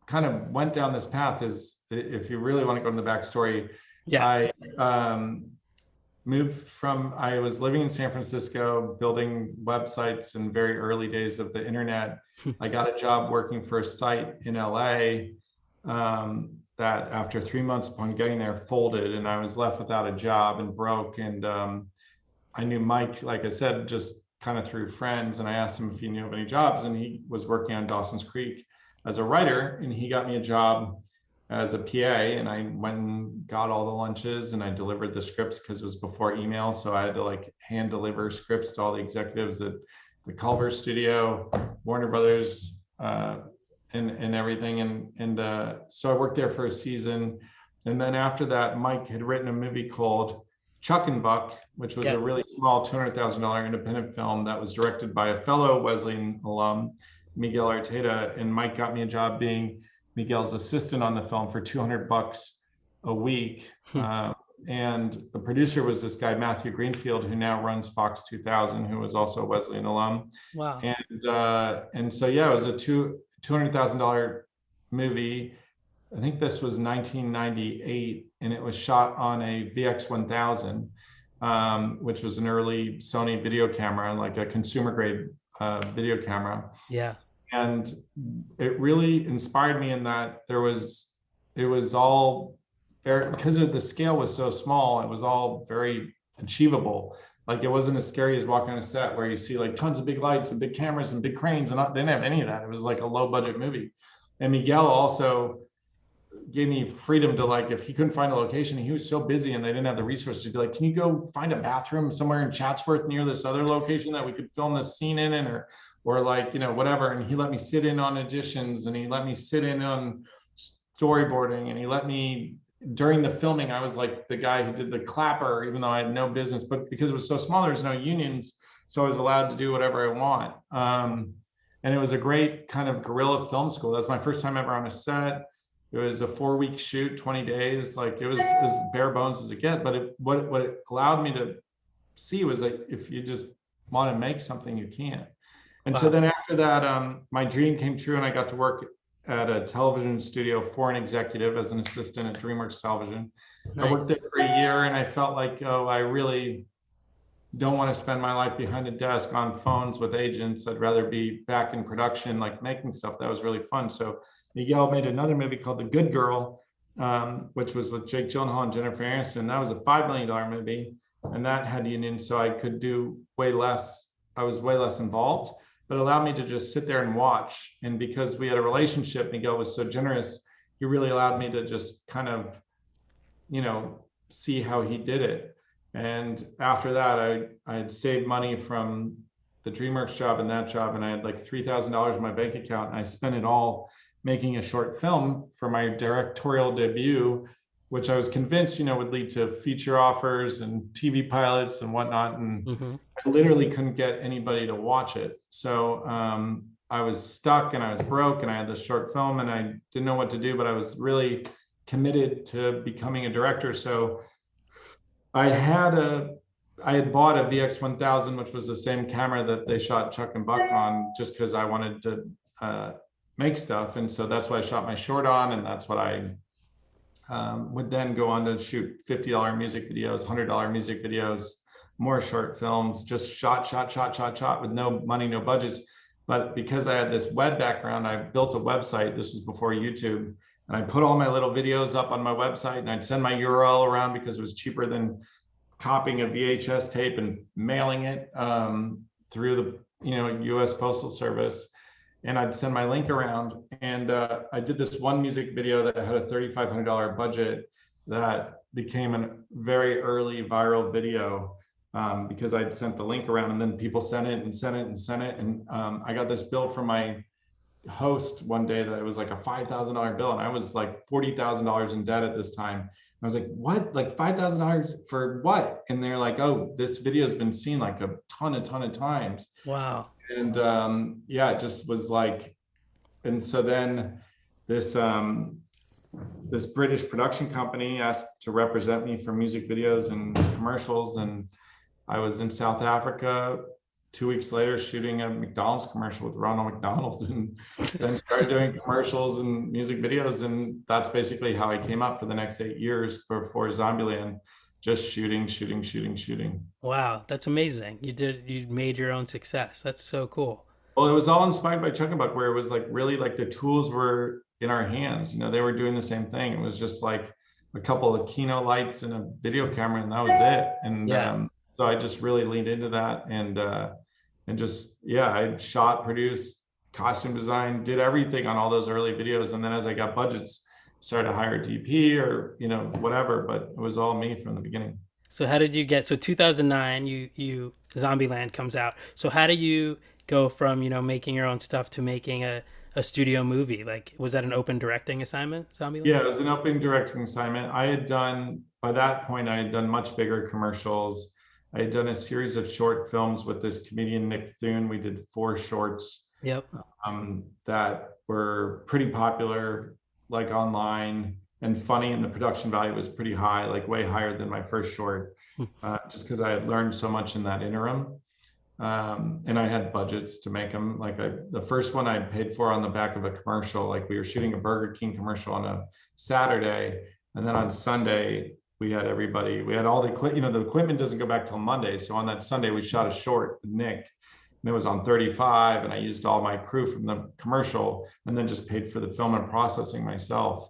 S2: kind of went down this path. Is if you really want to go into the backstory,
S1: Yeah.
S2: I moved from. I was living in San Francisco, building websites in very early days of the internet. I got a job working for a site in LA. That after 3 months upon getting there folded, and I was left without a job and broke. And I knew Mike, like I said, just kind of through friends. And I asked him if he knew of any jobs, and he was working on Dawson's Creek as a writer. And he got me a job as a PA. And I went and got all the lunches and I delivered the scripts because it was before email. So I had to like hand deliver scripts to all the executives at the Culver studio, Warner Brothers, and everything. So I worked there for a season. And then after that, Mike had written a movie called Chuck and Buck, which was
S1: Yeah.
S2: a really small $200,000 independent film that was directed by a fellow Wesleyan alum, Miguel Arteta. And Mike got me a job being Miguel's assistant on the film for $200 a week. And the producer was this guy, Matthew Greenfield, who now runs Fox 2000, who was also a Wesleyan alum.
S1: Wow.
S2: And so, yeah, it was a $200,000 movie. I think this was 1998, and it was shot on a VX1000, which was an early Sony video camera, like a consumer grade video camera.
S1: Yeah.
S2: And it really inspired me in that it was all very, because the scale was so small, it was all very achievable. Like it wasn't as scary as walking on a set where you see like tons of big lights and big cameras and big cranes, and they didn't have any of that. It was like a low budget movie. And Miguel also gave me freedom to, like, if he couldn't find a location, he was so busy and they didn't have the resources to be like, can you go find a bathroom somewhere in Chatsworth near this other location that we could film this scene in, and or like, you know, whatever. And he let me sit in on auditions, and he let me sit in on storyboarding, and he let me, during the filming, I was like the guy who did the clapper, even though I had no business, but because it was so small, there's no unions. So I was allowed to do whatever I want. And it was a great kind of guerrilla film school. That was my first time ever on a set. It was a 4-week shoot, 20 days. Like, it was as bare bones as it get. But what it allowed me to see was like, if you just want to make something, you can. And so then after that, my dream came true, and I got to work at a television studio for an executive as an assistant at DreamWorks Television.
S1: Nice.
S2: I worked there for a year, and I felt like, oh, I really don't want to spend my life behind a desk on phones with agents. I'd rather be back in production, like making stuff that was really fun. So Miguel made another movie called The Good Girl, which was with Jake Gyllenhaal and Jennifer Aniston. That was a $5 million movie, and that had unions, so I could do way less. I was way less involved, but allowed me to just sit there and watch. And because we had a relationship, Miguel was so generous, he really allowed me to just kind of, you know, see how he did it. And after that, I had saved money from the DreamWorks job and that job, and I had like $3,000 in my bank account, and I spent it all making a short film for my directorial debut, which I was convinced, you know, would lead to feature offers and TV pilots and whatnot. And I literally couldn't get anybody to watch it. So I was stuck, and I was broke, and I had this short film, and I didn't know what to do, but I was really committed to becoming a director. So I had bought a VX1000, which was the same camera that they shot Chuck and Buck on, just because I wanted to make stuff. And so that's what I shot my short on, and that's what I would then go on to shoot $50 music videos, $100 music videos, more short films, just shot with no money, no budgets. But because I had this web background, I built a website. This was before YouTube. And I put all my little videos up on my website, and I'd send my URL around because it was cheaper than copying a VHS tape and mailing it through the, you know, US Postal Service. And I'd send my link around. And I did this one music video that had a $3,500 budget that became a very early viral video because I'd sent the link around, and then people sent it and sent it and sent it. And I got this bill from my host one day that it was like a $5,000 bill, and I was like $40,000 in debt at this time. I was like, what? Like $5,000 for what? And they're like, oh, this video has been seen like a ton of times.
S1: Wow.
S2: And yeah, it just was like, and so then this this British production company asked to represent me for music videos and commercials, and I was in South Africa 2 weeks later shooting a McDonald's commercial with Ronald McDonald, and then started doing commercials and music videos. And that's basically how I came up for the next 8 years before Zombieland, just shooting.
S1: Wow, that's amazing. You made your own success. That's so cool.
S2: Well, it was all inspired by Chuck and Buck, where it was like really like the tools were in our hands. You know, they were doing the same thing. It was just like a couple of Kino lights and a video camera, and that was it. And so I just really leaned into that, and just, yeah, I shot, produced, costume design, did everything on all those early videos. And then as I got budgets, started to hire a DP or, you know, whatever, but it was all me from the beginning.
S1: So how did you get, so 2009, you Zombieland comes out. So how do you go from, you know, making your own stuff to making a studio movie? Like, was that an open directing assignment, Zombieland?
S2: Yeah, it was an open directing assignment. By that point, I had done much bigger commercials. I had done a series of short films with this comedian, Nick Thune. We did 4 shorts that were pretty popular, like online, and funny, and the production value was pretty high, like way higher than my first short, just because I had learned so much in that interim. And I had budgets to make them. Like the first one I paid for on the back of a commercial. Like, we were shooting a Burger King commercial on a Saturday, and then on Sunday, we had all the equipment. You know, the equipment doesn't go back till Monday. So on that Sunday, we shot a short with Nick, and it was on 35, and I used all my crew from the commercial, and then just paid for the film and processing myself.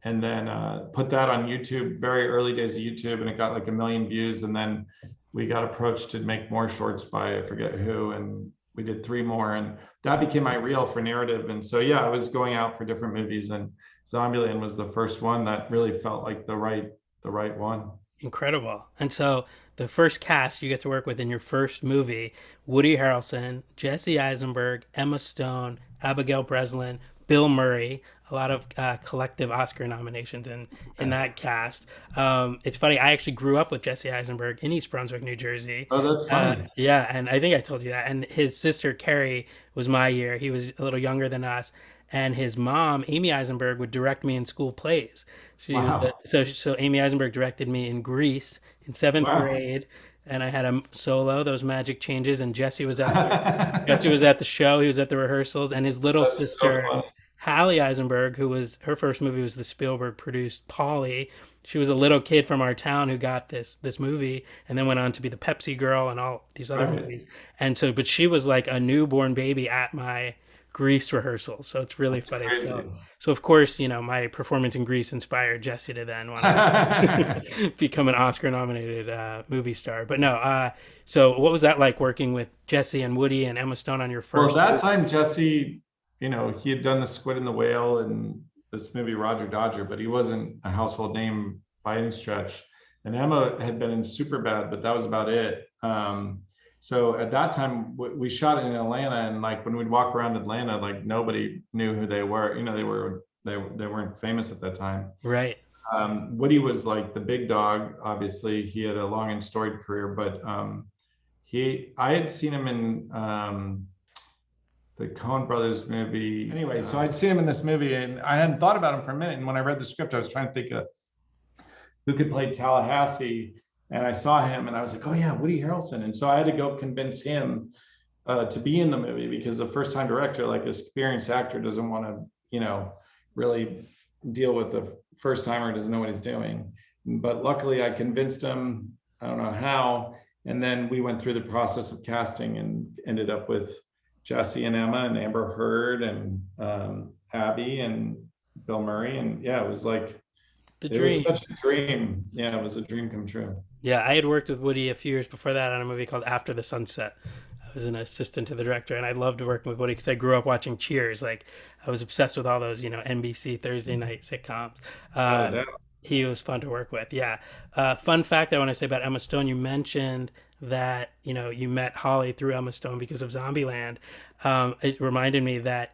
S2: And then put that on YouTube, very early days of YouTube, and it got like 1 million views. And then we got approached to make more shorts by I forget who, and we did 3 more, and that became my reel for narrative. And so, yeah, I was going out for different movies, and Zombieland was the first one that really felt like the right one.
S1: Incredible. And so the first cast you get to work with in your first movie, Woody Harrelson, Jesse Eisenberg, Emma Stone, Abigail Breslin, Bill Murray, a lot of collective Oscar nominations in that cast. It's funny, I actually grew up with Jesse Eisenberg in East Brunswick, New Jersey.
S2: Oh, that's funny.
S1: Yeah, and I think I told you that. And his sister Carrie was my year. He was a little younger than us. And his mom, Amy Eisenberg, would direct me in school plays.
S2: Wow.
S1: So Amy Eisenberg directed me in Grease in seventh
S2: Wow.
S1: grade, and I had a solo, those magic changes, and Jesse was at the show, he was at the rehearsals, and his little
S2: That's so
S1: sister,
S2: funny.
S1: Hallie Eisenberg, who was her first movie was the Spielberg produced Polly. She was a little kid from our town who got this movie and then went on to be the Pepsi girl and all these other
S2: Right.
S1: movies. And so, but she was like a newborn baby at my Grease rehearsal. So it's really
S2: That's
S1: funny.
S2: crazy.
S1: So of course, my performance in Grease inspired Jesse to then want to become an Oscar nominated movie star. But no, so what was that like working with Jesse and Woody and Emma Stone on your
S2: Well,
S1: first
S2: that
S1: movie?
S2: time Jesse, he had done the Squid and the Whale and this movie Roger Dodger, but he wasn't a household name by any stretch. And Emma had been in Superbad, but that was about it. So at that time, we shot it in Atlanta, and like when we'd walk around Atlanta, like nobody knew who they were. They weren't famous at that time.
S1: Right.
S2: Woody was like the big dog. Obviously, he had a long and storied career, but I had seen him in the Coen Brothers movie. Anyway, so I'd seen him in this movie, and I hadn't thought about him for a minute. And when I read the script, I was trying to think of who could play Tallahassee, and I saw him, and I was like, oh yeah, Woody Harrelson. And so I had to go convince him to be in the movie, because the first time director, like an experienced actor, doesn't want to, really deal with the first timer, doesn't know what he's doing. But luckily, I convinced him. I don't know how. And then we went through the process of casting and ended up with Jesse and Emma and Amber Heard and Abby and Bill Murray. And yeah,
S1: The
S2: it was
S1: dream.
S2: such a dream. Yeah, it was a dream come true.
S1: Yeah, I had worked with Woody a few years before that on a movie called After the Sunset. I was an assistant to the director, and I loved working with Woody because I grew up watching Cheers. Like, I was obsessed with all those, NBC Thursday night sitcoms.
S2: No
S1: Uh,
S2: doubt.
S1: he was fun to work with. Yeah. Fun fact I want to say about Emma Stone: you mentioned that you met Holly through Emma Stone because of Zombieland. It reminded me that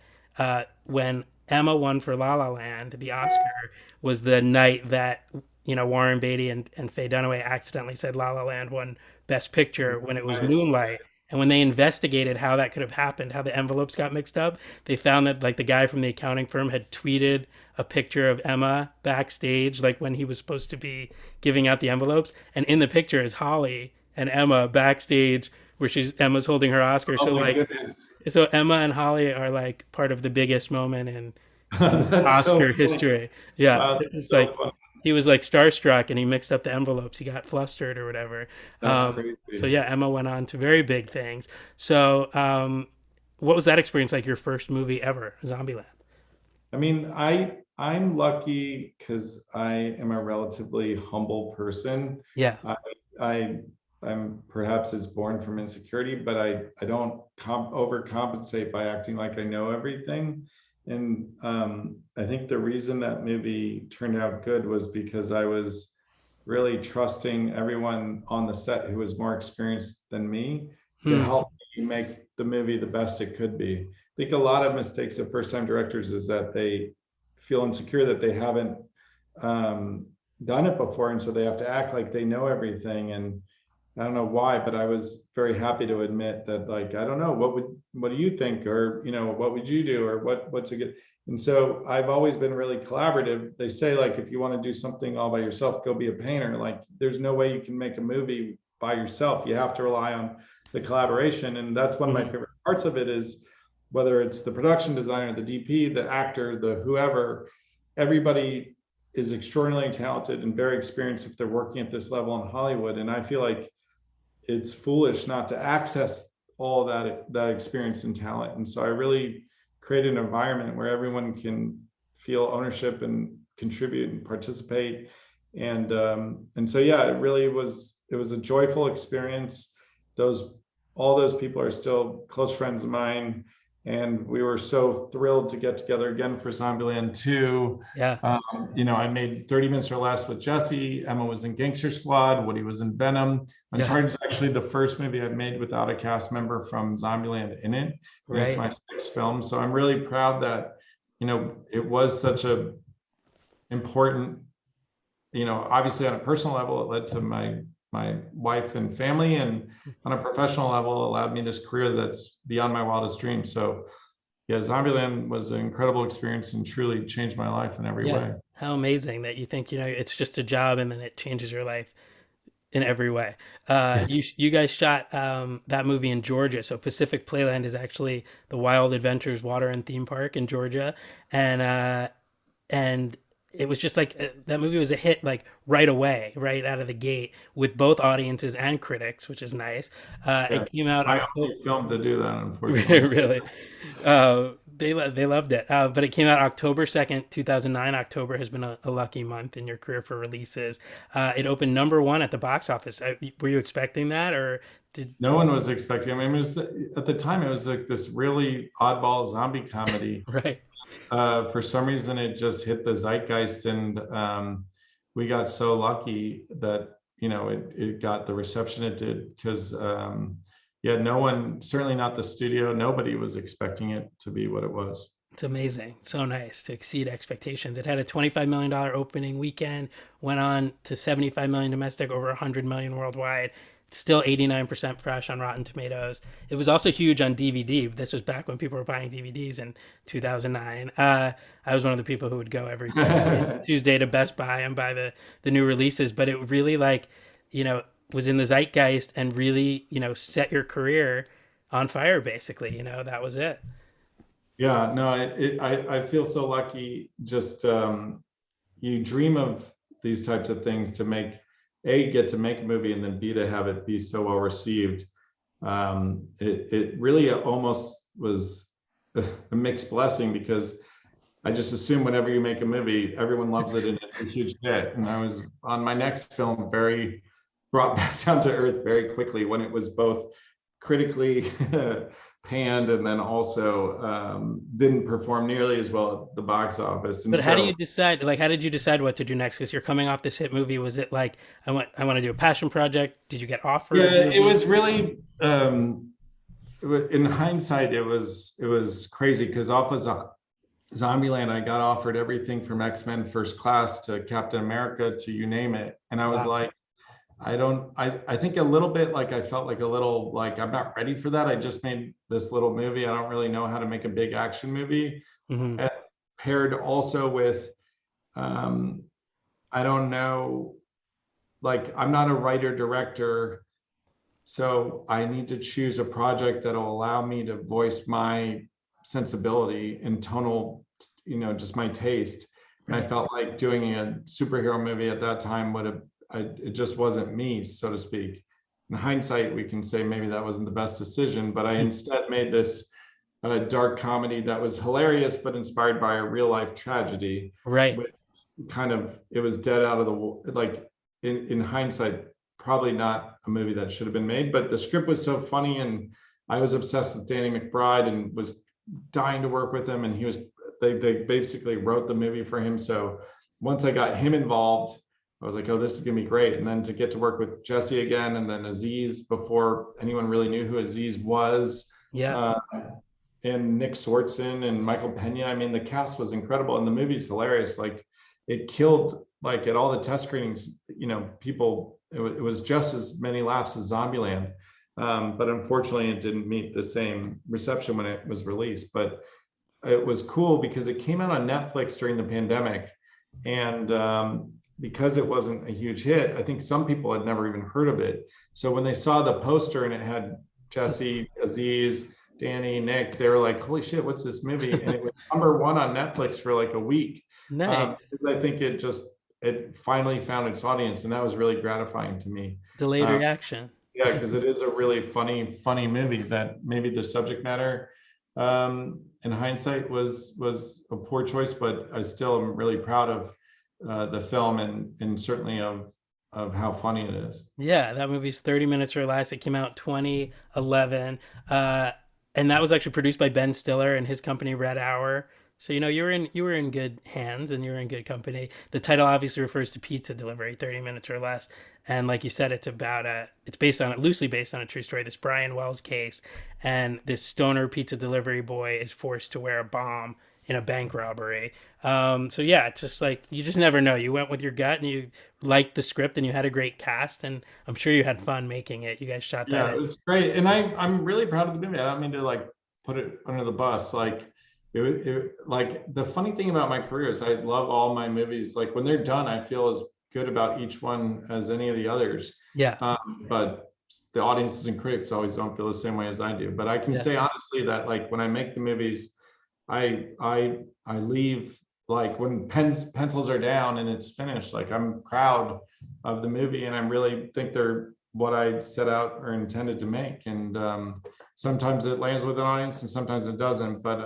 S1: when Emma won for La La Land, the Oscar was the night that Warren Beatty and Faye Dunaway accidentally said La La Land won Best Picture when it was
S2: Right.
S1: Moonlight. And when they investigated how that could have happened, how the envelopes got mixed up, they found that like the guy from the accounting firm had tweeted a picture of Emma backstage, like when he was supposed to be giving out the envelopes, and in the picture is Holly and Emma backstage where Emma's holding her Oscar.
S2: Oh
S1: So
S2: my
S1: like,
S2: goodness.
S1: so Emma and Holly are like part of the biggest moment in
S2: That's so
S1: Oscar
S2: funny.
S1: history. Yeah,
S2: Wow,
S1: it's
S2: that's so
S1: like
S2: fun.
S1: he was like starstruck and he mixed up the envelopes. He got flustered or whatever.
S2: That's
S1: So
S2: crazy.
S1: yeah, Emma went on to very big things. So what was that experience like? Your first movie ever, Zombieland?
S2: I mean, I'm lucky because I am a relatively humble person.
S1: Yeah.
S2: I, I I'm perhaps is born from insecurity, but I don't overcompensate by acting like I know everything. And I think the reason that movie turned out good was because I was really trusting everyone on the set who was more experienced than me to
S1: Hmm.
S2: help me make the movie the best it could be. I think a lot of mistakes of first time directors is that they feel insecure that they haven't um, done it before. And so they have to act like they know everything. And I don't know why, but I was very happy to admit that, like, I don't know, what do you think? Or, what would you do? Or what's a good, and so I've always been really collaborative. They say, like, if you want to do something all by yourself, go be a painter. Like, there's no way you can make a movie by yourself. You have to rely on the collaboration. And that's one of my
S1: Hmm.
S2: favorite parts of it is whether it's the production designer, the DP, the actor, the whoever, everybody is extraordinarily talented and very experienced if they're working at this level in Hollywood. And I feel like it's foolish not to access all that experience and talent. And so I really create an environment where everyone can feel ownership and contribute and participate. And so yeah, it was a joyful experience. Those all those people are still close friends of mine. And we were so thrilled to get together again for Zombieland 2.
S1: Yeah.
S2: I made 30 Minutes or Less with Jesse. Emma was in Gangster Squad. Woody was in Venom.
S1: Yeah.
S2: Uncharted is actually the first movie I've made without a cast member from Zombieland in it. And it's
S1: Right.
S2: my sixth film. So I'm really proud that, it was such a important, obviously on a personal level, it led to my wife and family, and on a professional level, allowed me this career that's beyond my wildest dreams. So yeah, Zombieland was an incredible experience and truly changed my life in every
S1: Yeah.
S2: way.
S1: How amazing that you think, it's just a job and then it changes your life in every way. You guys shot that movie in Georgia. So Pacific Playland is actually the Wild Adventures water and theme park in Georgia. And it was just like that movie was a hit like right away, right out of the gate with both audiences and critics, which is nice.
S2: Yeah,
S1: It came out
S2: my
S1: October.
S2: only film to do that, unfortunately.
S1: Really, they loved it. But it came out October 2nd, 2009. October has been a lucky month in your career for releases. It opened number one at the box office. Were you expecting that, or did
S2: No one was expecting. I mean, it was at the time it was like this really oddball zombie comedy.
S1: right?
S2: For some reason, it just hit the zeitgeist, and we got so lucky that it got the reception it did, because yeah, no one, certainly not the studio, nobody was expecting it to be what it was.
S1: It's amazing. So nice to exceed expectations. It had a $25 million opening weekend, went on to 75 million domestic, over 100 million worldwide. Still 89% fresh on Rotten Tomatoes. It was also huge on DVD. This was back when people were buying DVDs in 2009. I was one of the people who would go every Tuesday to Best Buy and buy the new releases. But it really was in the zeitgeist and really set your career on fire. Basically, that was it.
S2: Yeah, no, I feel so lucky. Just you dream of these types of things, to get to make a movie, and then B, to have it be so well received. It really almost was a mixed blessing, because I just assume whenever you make a movie, everyone loves it and it's a huge hit. And I was on my next film very brought back down to earth very quickly, when it was both critically panned and then also didn't perform nearly as well at the box office. And
S1: But how do
S2: so
S1: you decide? Like, how did you decide what to do next? Because you're coming off this hit movie. Was it like I want to do a passion project? Did you get offered
S2: yeah, it
S1: movies?
S2: was really in hindsight, it was crazy, because off of Zombieland, I got offered everything from X-Men First Class to Captain America to you name it. And I was
S1: Wow.
S2: like, I think a little bit like I felt like a little like I'm not ready for that. I just made this little movie. I don't really know how to make a big action movie.
S1: Hmm.
S2: And paired also with I don't know, like I'm not a writer director, so I need to choose a project that'll allow me to voice my sensibility and tonal, just my taste. And I
S1: Right.
S2: felt like doing a superhero movie at that time it just wasn't me, so to speak. In hindsight, we can say maybe that wasn't the best decision, but I instead made this dark comedy that was hilarious, but inspired by a real life tragedy.
S1: Right.
S2: Which it was dead out of the, like, in hindsight, probably not a movie that should have been made, but the script was so funny, and I was obsessed with Danny McBride and was dying to work with him. And they basically wrote the movie for him. So once I got him involved, I was like, oh, this is gonna be great. And then to get to work with Jesse again, and then Aziz, before anyone really knew who Aziz was,
S1: Yeah.
S2: uh, and Nick Swartzen and Michael Pena. I mean, the cast was incredible, and the movie's hilarious. Like, it killed, like, at all the test screenings, people, it was just as many laughs as Zombieland. But unfortunately, it didn't meet the same reception when it was released. But it was cool because it came out on Netflix during the pandemic. And because it wasn't a huge hit, I think some people had never even heard of it. So when they saw the poster and it had Jesse, Aziz, Danny, Nick, they were like, holy shit, what's this movie? And it was number one on Netflix for like a week.
S1: Nice.
S2: Because I think it finally found its audience, and that was really gratifying to me.
S1: Delayed reaction.
S2: Yeah, because it is a really funny movie that maybe the subject matter in hindsight was a poor choice, but I still am really proud of the film, and certainly of how funny it is.
S1: Yeah, that movie's 30 minutes or less. It came out 2011. Uh, and that was actually produced by Ben Stiller and his company Red Hour. So you were in good hands and you were in good company. The title obviously refers to pizza delivery, 30 minutes or less. And like you said, it's based on loosely based on a true story, this Brian Wells case, and this stoner pizza delivery boy is forced to wear a bomb in a bank robbery. So yeah, it's just like you just never know. You went with your gut and you liked the script and you had a great cast, and I'm sure you had fun making it. You guys shot that
S2: Yeah,
S1: in.
S2: it was great, and I'm really proud of the movie. I don't mean to like put it under the bus. Like like the funny thing about my career is I love all my movies. Like when they're done, I feel as good about each one as any of the others.
S1: Yeah,
S2: But the audiences and critics always don't feel the same way as I do. But I can
S1: yeah,
S2: say honestly that like when I make the movies, I leave like when pencils are down and it's finished. Like I'm proud of the movie, and I really think they're what I set out or intended to make. And sometimes it lands with an audience, and sometimes it doesn't. But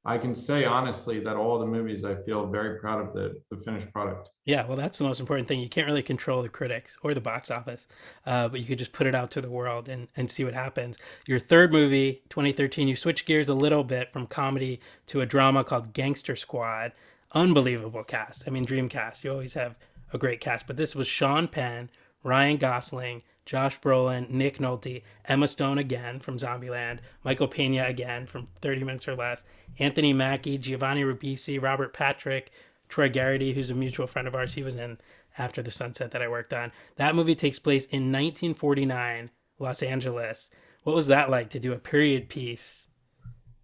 S2: I can say honestly that all the movies I feel very proud of the finished product.
S1: yeah. Well, that's the most important thing. You can't really control the critics or the box office, but you could just put it out to the world and see what happens. Your third movie, 2013, you switch gears a little bit from comedy to a drama called Gangster Squad. Unbelievable cast. I mean, dream cast. You always have a great cast, but this was Sean Penn, Ryan Gosling, Josh Brolin, Nick Nolte, Emma Stone again from Zombieland, Michael Pena again from 30 Minutes or Less, Anthony Mackie, Giovanni Ribisi, Robert Patrick, Troy Garrity, who's a mutual friend of ours. He was in After the Sunset that I worked on. That movie takes place in 1949, Los Angeles. What was that like to do a period piece?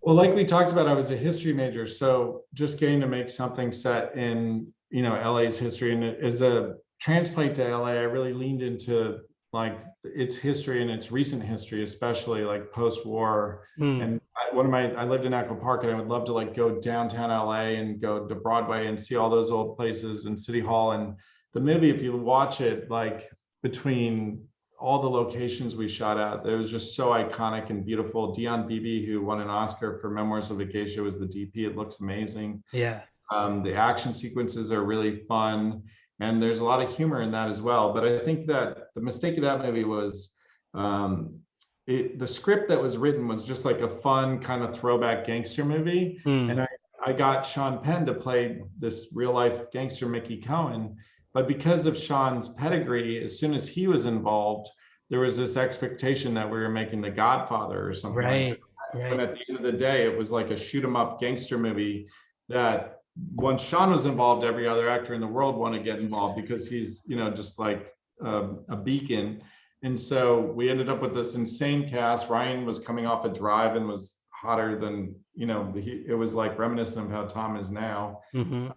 S2: Well, like we talked about, I was a history major, so just getting to make something set in, LA's history, and as a transplant to LA, I really leaned into like its history and its recent history, especially like post-war.
S1: Hmm,
S2: And I lived in Echo Park, and I would love to like go downtown LA and go to Broadway and see all those old places and City Hall. And the movie, if you watch it, like between all the locations we shot at, it was just so iconic and beautiful. Dion Beebe, who won an Oscar for Memoirs of a Geisha, was the DP. It looks amazing.
S1: yeah,
S2: The action sequences are really fun, and there's a lot of humor in that as well. But I think that the mistake of that movie was um, the script that was written was just like a fun kind of throwback gangster movie.
S1: hmm,
S2: And I got Sean Penn to play this real life gangster, Mickey Cohen. But because of Sean's pedigree, as soon as he was involved, there was this expectation that we were making The Godfather or something like that.
S1: right,
S2: When
S1: right.
S2: at the end of the day, it was like a shoot 'em up gangster movie that once Sean was involved, every other actor in the world wanted to get involved because he's, just like a beacon. And so we ended up with this insane cast. Ryan was coming off a drive and was hotter than, it was like reminiscent of how Tom is now.
S1: Hmm.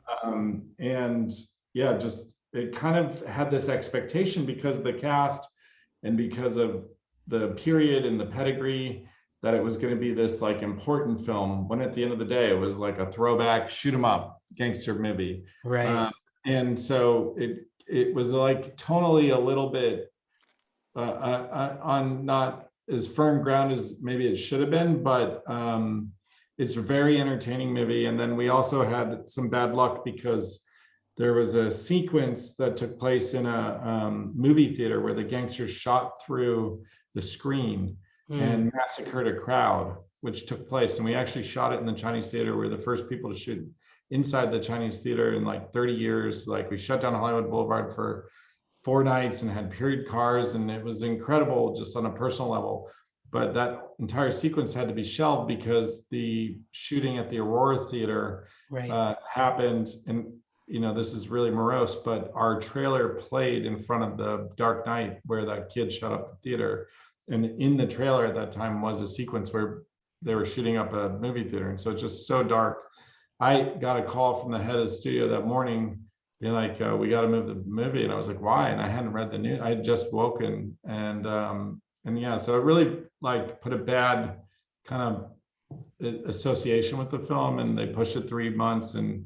S2: And yeah, just it kind of had this expectation because of the cast and because of the period and the pedigree that it was going to be this like important film, when at the end of the day it was like a throwback shoot 'em up gangster movie.
S1: Right.
S2: um, and so it was like tonally a little bit on not as firm ground as maybe it should have been, but it's a very entertaining movie. And then we also had some bad luck because there was a sequence that took place in a movie theater where the gangsters shot through the screen
S1: Hmm,
S2: and massacred a crowd, which took place. And we actually shot it in the Chinese theater. We were the first people to shoot inside the Chinese theater in like 30 years. Like we shut down Hollywood Boulevard for 4 nights and had period cars, and it was incredible just on a personal level. But that entire sequence had to be shelved because the shooting at the Aurora Theater
S1: right.
S2: happened. And this is really morose, but our trailer played in front of the Dark Knight where that kid shut up the theater. And in the trailer at that time was a sequence where they were shooting up a movie theater. And so it's just so dark. I got a call from the head of the studio that morning being like, we got to move the movie. And I was like, why? And I hadn't read the news. I had just woken. And yeah, so it really like put a bad kind of association with the film, and they pushed it 3 months and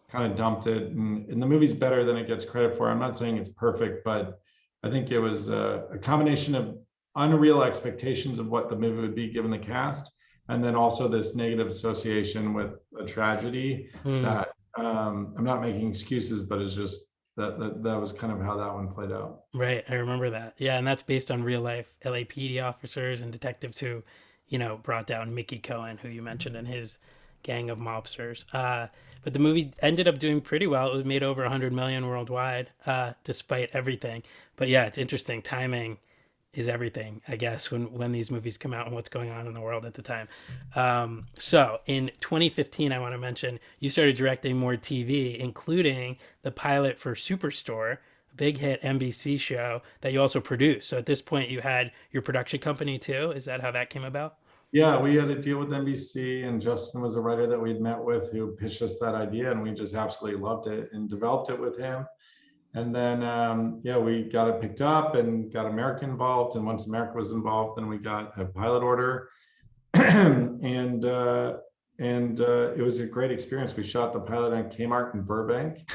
S2: kind of dumped it. And the movie's better than it gets credit for. I'm not saying it's perfect, but I think it was a combination of unreal expectations of what the movie would be given the cast, and then also this negative association with a tragedy
S1: Hmm.
S2: that I'm not making excuses, but it's just that was kind of how that one played out.
S1: Right, I remember that. Yeah, and that's based on real life LAPD officers and detectives who, brought down Mickey Cohen, who you mentioned, and his gang of mobsters. But the movie ended up doing pretty well. It was made over 100 million worldwide, despite everything. But yeah, it's interesting. Timing is everything, I guess, when these movies come out and what's going on in the world at the time. So in 2015, I want to mention you started directing more TV, including the pilot for Superstore, a big hit NBC show that you also produced. So at this point, you had your production company too. Is that how that came about?
S2: Yeah, we had a deal with NBC, and Justin was a writer that we'd met with who pitched us that idea, and we just absolutely loved it and developed it with him. And then, yeah, we got it picked up and got America involved. And once America was involved, then we got a pilot order, and it was a great experience. We shot the pilot on Kmart in Burbank.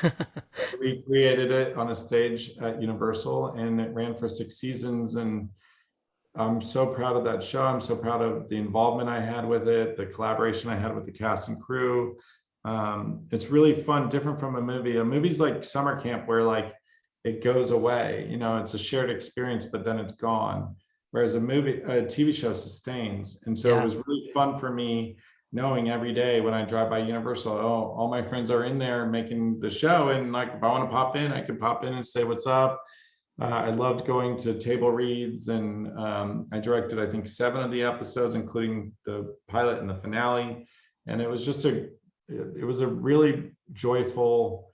S2: We created it on a stage at Universal, and it ran for 6 seasons. And I'm so proud of that show. I'm so proud of the involvement I had with it, the collaboration I had with the cast and crew. It's really fun, different from a movie. A movie's like summer camp where like it goes away, it's a shared experience, but then it's gone. Whereas a TV show sustains. And so it
S1: Yeah.
S2: was really fun for me knowing every day when I drive by Universal, oh, all my friends are in there making the show. And like, if I want to pop in, I can pop in and say, what's up? I loved going to table reads, and I directed, I think, 7 of the episodes, including the pilot and the finale. And it was just it was a really joyful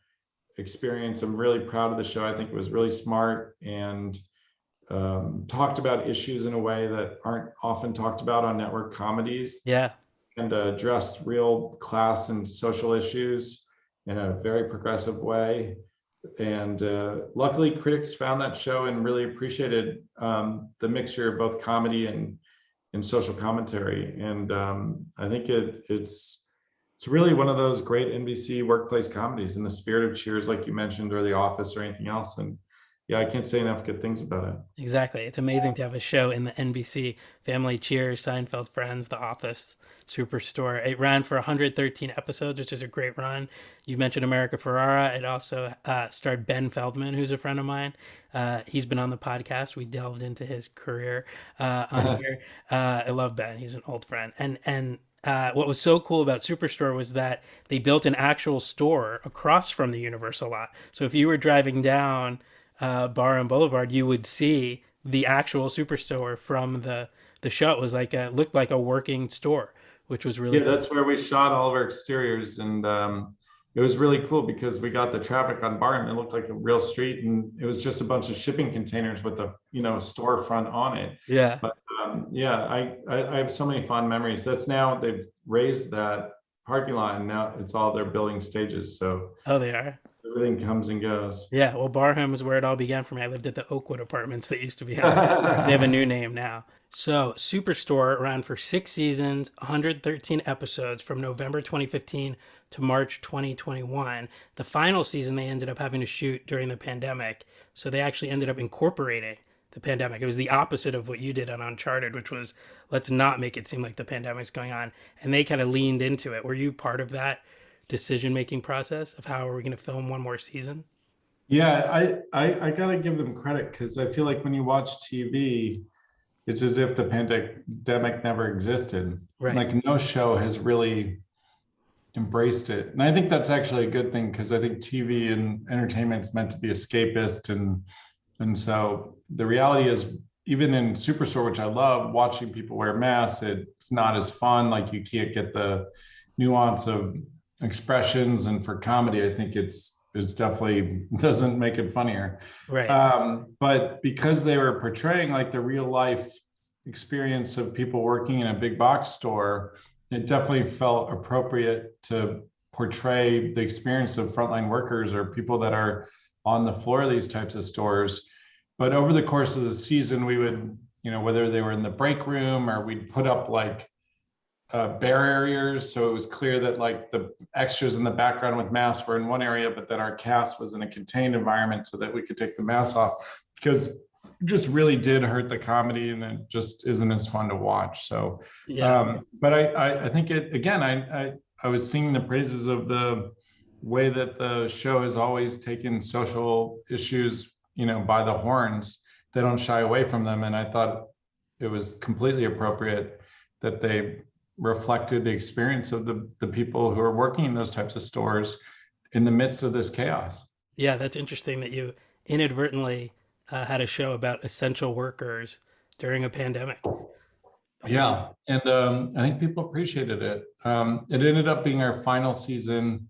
S2: experience. I'm really proud of the show. I think it was really smart and talked about issues in a way that aren't often talked about on network comedies,
S1: Yeah.
S2: and addressed real class and social issues in a very progressive way. And luckily critics found that show and really appreciated the mixture of both comedy and social commentary. And I think it's really one of those great NBC workplace comedies in the spirit of Cheers, like you mentioned, or The Office, or anything else. And yeah, I can't say enough good things about it.
S1: Exactly. It's amazing to have a show in the NBC family. Cheers, Seinfeld, Friends, The Office, Superstore. It ran for 113 episodes, which is a great run. You mentioned America Ferrara. It also starred Ben Feldman, who's a friend of mine. He's been on the podcast. We delved into his career on here. I love Ben. He's an old friend. And what was so cool about Superstore was that they built an actual store across from the Universal lot. So if you were driving down Barham Boulevard, you would see the actual Superstore from the show. It was like looked like a working store, which was really
S2: Yeah,
S1: cool.
S2: that's where we shot all of our exteriors. And it was really cool because we got the traffic on Barham. It looked like a real street, and it was just a bunch of shipping containers with a storefront on it.
S1: Yeah.
S2: But yeah, I have so many fond memories. That's now they've raised that parking lot, and now it's all their building stages. So
S1: Oh, they are.
S2: everything comes and goes.
S1: Yeah. Well, Barham is where it all began for me. I lived at the Oakwood Apartments that used to be on. They have a new name now. So, Superstore ran for 6 seasons, 113 episodes from November 2015 to March 2021. The final season they ended up having to shoot during the pandemic. So, they actually ended up incorporating the pandemic. It was the opposite of what you did on Uncharted, which was let's not make it seem like the pandemic's going on. And they kind of leaned into it. Were you part of that decision making process of how are we going to film one more season?
S2: Yeah, I gotta give them credit, because I feel like when you watch TV, it's as if the pandemic never existed.
S1: Right.
S2: Like no show has really embraced it. And I think that's actually a good thing, because I think TV and entertainment is meant to be escapist. And so the reality is, even in Superstore, which I love, watching people wear masks, it's not as fun. Like you can't get the nuance of expressions. And for comedy, I think it's definitely doesn't make it funnier.
S1: Right.
S2: But because they were portraying like the real life experience of people working in a big box store, it definitely felt appropriate to portray the experience of frontline workers or people that are on the floor of these types of stores. But over the course of the season, we would, whether they were in the break room, or we'd put up like barriers, so it was clear that like the extras in the background with masks were in one area, but then our cast was in a contained environment so that we could take the masks off, because it just really did hurt the comedy, and it just isn't as fun to watch. So
S1: Yeah.
S2: but I think it again, I was singing the praises of the way that the show has always taken social issues, by the horns. They don't shy away from them. And I thought it was completely appropriate that they reflected the experience of the people who are working in those types of stores in the midst of this chaos.
S1: Yeah, that's interesting that you inadvertently had a show about essential workers during a pandemic.
S2: Yeah, and I think people appreciated it. It ended up being our final season,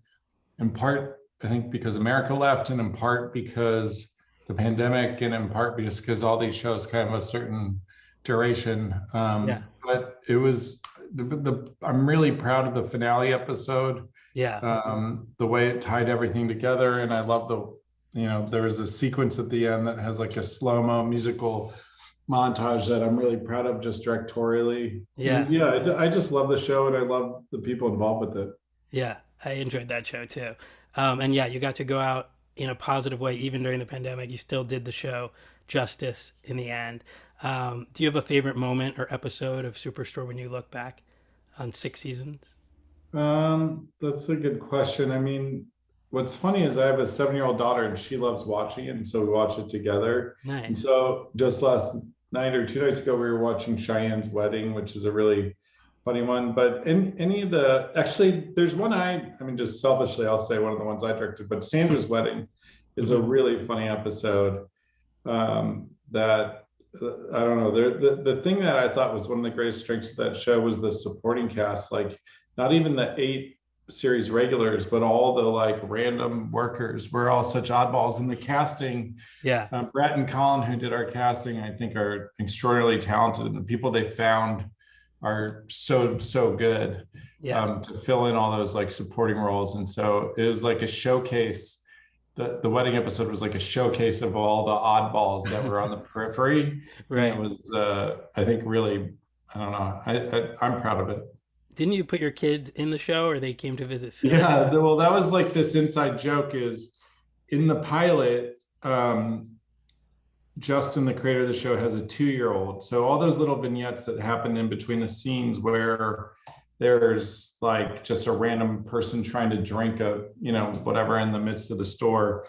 S2: in part, I think, because America left, and in part because the pandemic, and in part because all these shows kind of a certain duration.
S1: Yeah,
S2: But it was I'm really proud of the finale episode,
S1: yeah,
S2: the way it tied everything together, and I love there was a sequence at the end that has like a slow-mo musical montage that I'm really proud of, just directorially. And
S1: yeah,
S2: yeah, I just love the show, and I love the people involved with it.
S1: yeah. I enjoyed that show too. And yeah, you got to go out in a positive way even during the pandemic. You still did the show justice in the end. Do you have a favorite moment or episode of Superstore when you look back on 6 seasons?
S2: That's a good question. I mean, what's funny is I have a 7-year-old daughter, and she loves watching it, and so we watch it together. And
S1: Nice.
S2: so just last night or 2 nights ago, we were watching Cheyenne's Wedding, which is a really funny one. But in any of actually, there's one I mean, just selfishly, I'll say one of the ones I directed, but Sandra's Wedding is a
S1: Hmm.
S2: really funny episode. That I don't know. The thing that I thought was one of the greatest strengths of that show was the supporting cast. Like, not even the 8 series regulars, but all the like random workers. We're all such oddballs in the casting.
S1: Yeah,
S2: Brett and Colin, who did our casting, I think are extraordinarily talented, and the people they found are so good,
S1: yeah.
S2: to fill in all those like supporting roles. And so it was like a showcase. The wedding episode was like a showcase of all the oddballs that were on the periphery, and it
S1: Right.
S2: was I think really, I don't know, I'm proud of it.
S1: Didn't you put your kids in the show or they came to visit set?
S2: Yeah, well, that was like this inside joke is in the pilot. Justin, the creator of the show, has a 2-year-old. So all those little vignettes that happen in between the scenes where there's like just a random person trying to drink whatever in the midst of the store,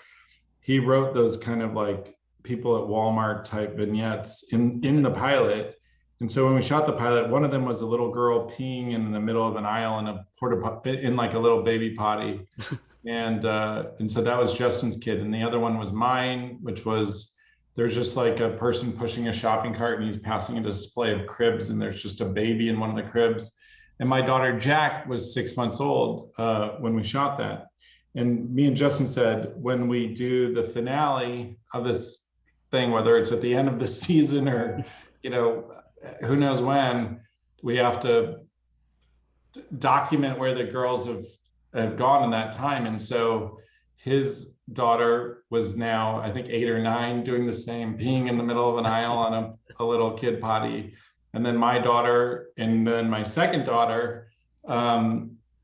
S2: he wrote those kind of like people at Walmart type vignettes in the pilot. And so when we shot the pilot, one of them was a little girl peeing in the middle of an aisle in a in like a little baby potty. And so that was Justin's kid. And the other one was mine, which was there's just like a person pushing a shopping cart, and he's passing a display of cribs, and there's just a baby in one of the cribs. And my daughter Jack was 6 months old when we shot that. And me and Justin said, when we do the finale of this thing, whether it's at the end of the season or, who knows when, we have to document where the girls have gone in that time. And so his daughter was now, I think, 8 or 9, doing the same, peeing in the middle of an aisle on a little kid potty. And then my daughter and then my second daughter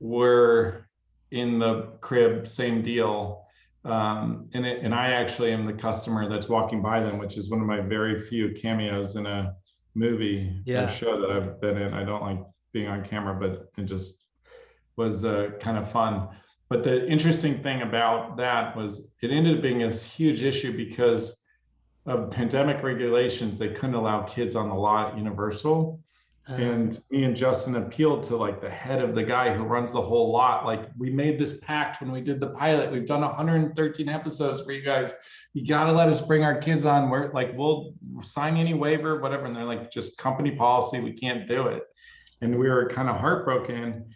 S2: were in the crib, same deal. And I actually am the customer that's walking by them, which is one of my very few cameos in a movie or
S1: Yeah.
S2: show that I've been in. I don't like being on camera, but it just was kind of fun. But the interesting thing about that was it ended up being this huge issue because of pandemic regulations. They couldn't allow kids on the lot at Universal.
S1: Uh,
S2: And me and Justin appealed to like the head of the guy who runs the whole lot. Like, we made this pact when we did the pilot. We've done 113 episodes for you guys. You got to let us bring our kids on. We're like, we'll sign any waiver, whatever. And they're like, just company policy. We can't do it. And we were kind of heartbroken.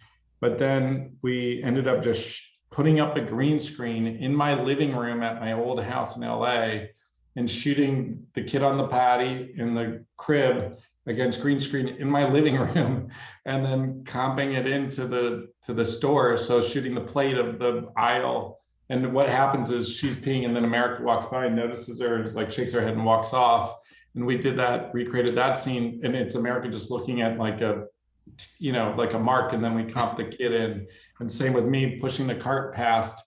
S2: But then we ended up just putting up a green screen in my living room at my old house in LA and shooting the kid on the patty in the crib against green screen in my living room, and then comping it into the store. So shooting the plate of the aisle. And what happens is she's peeing, and then America walks by and notices her and just like shakes her head and walks off. And we did that, recreated that scene, and it's America just looking at like like a mark, and then we comp the kid in. And same with me pushing the cart past,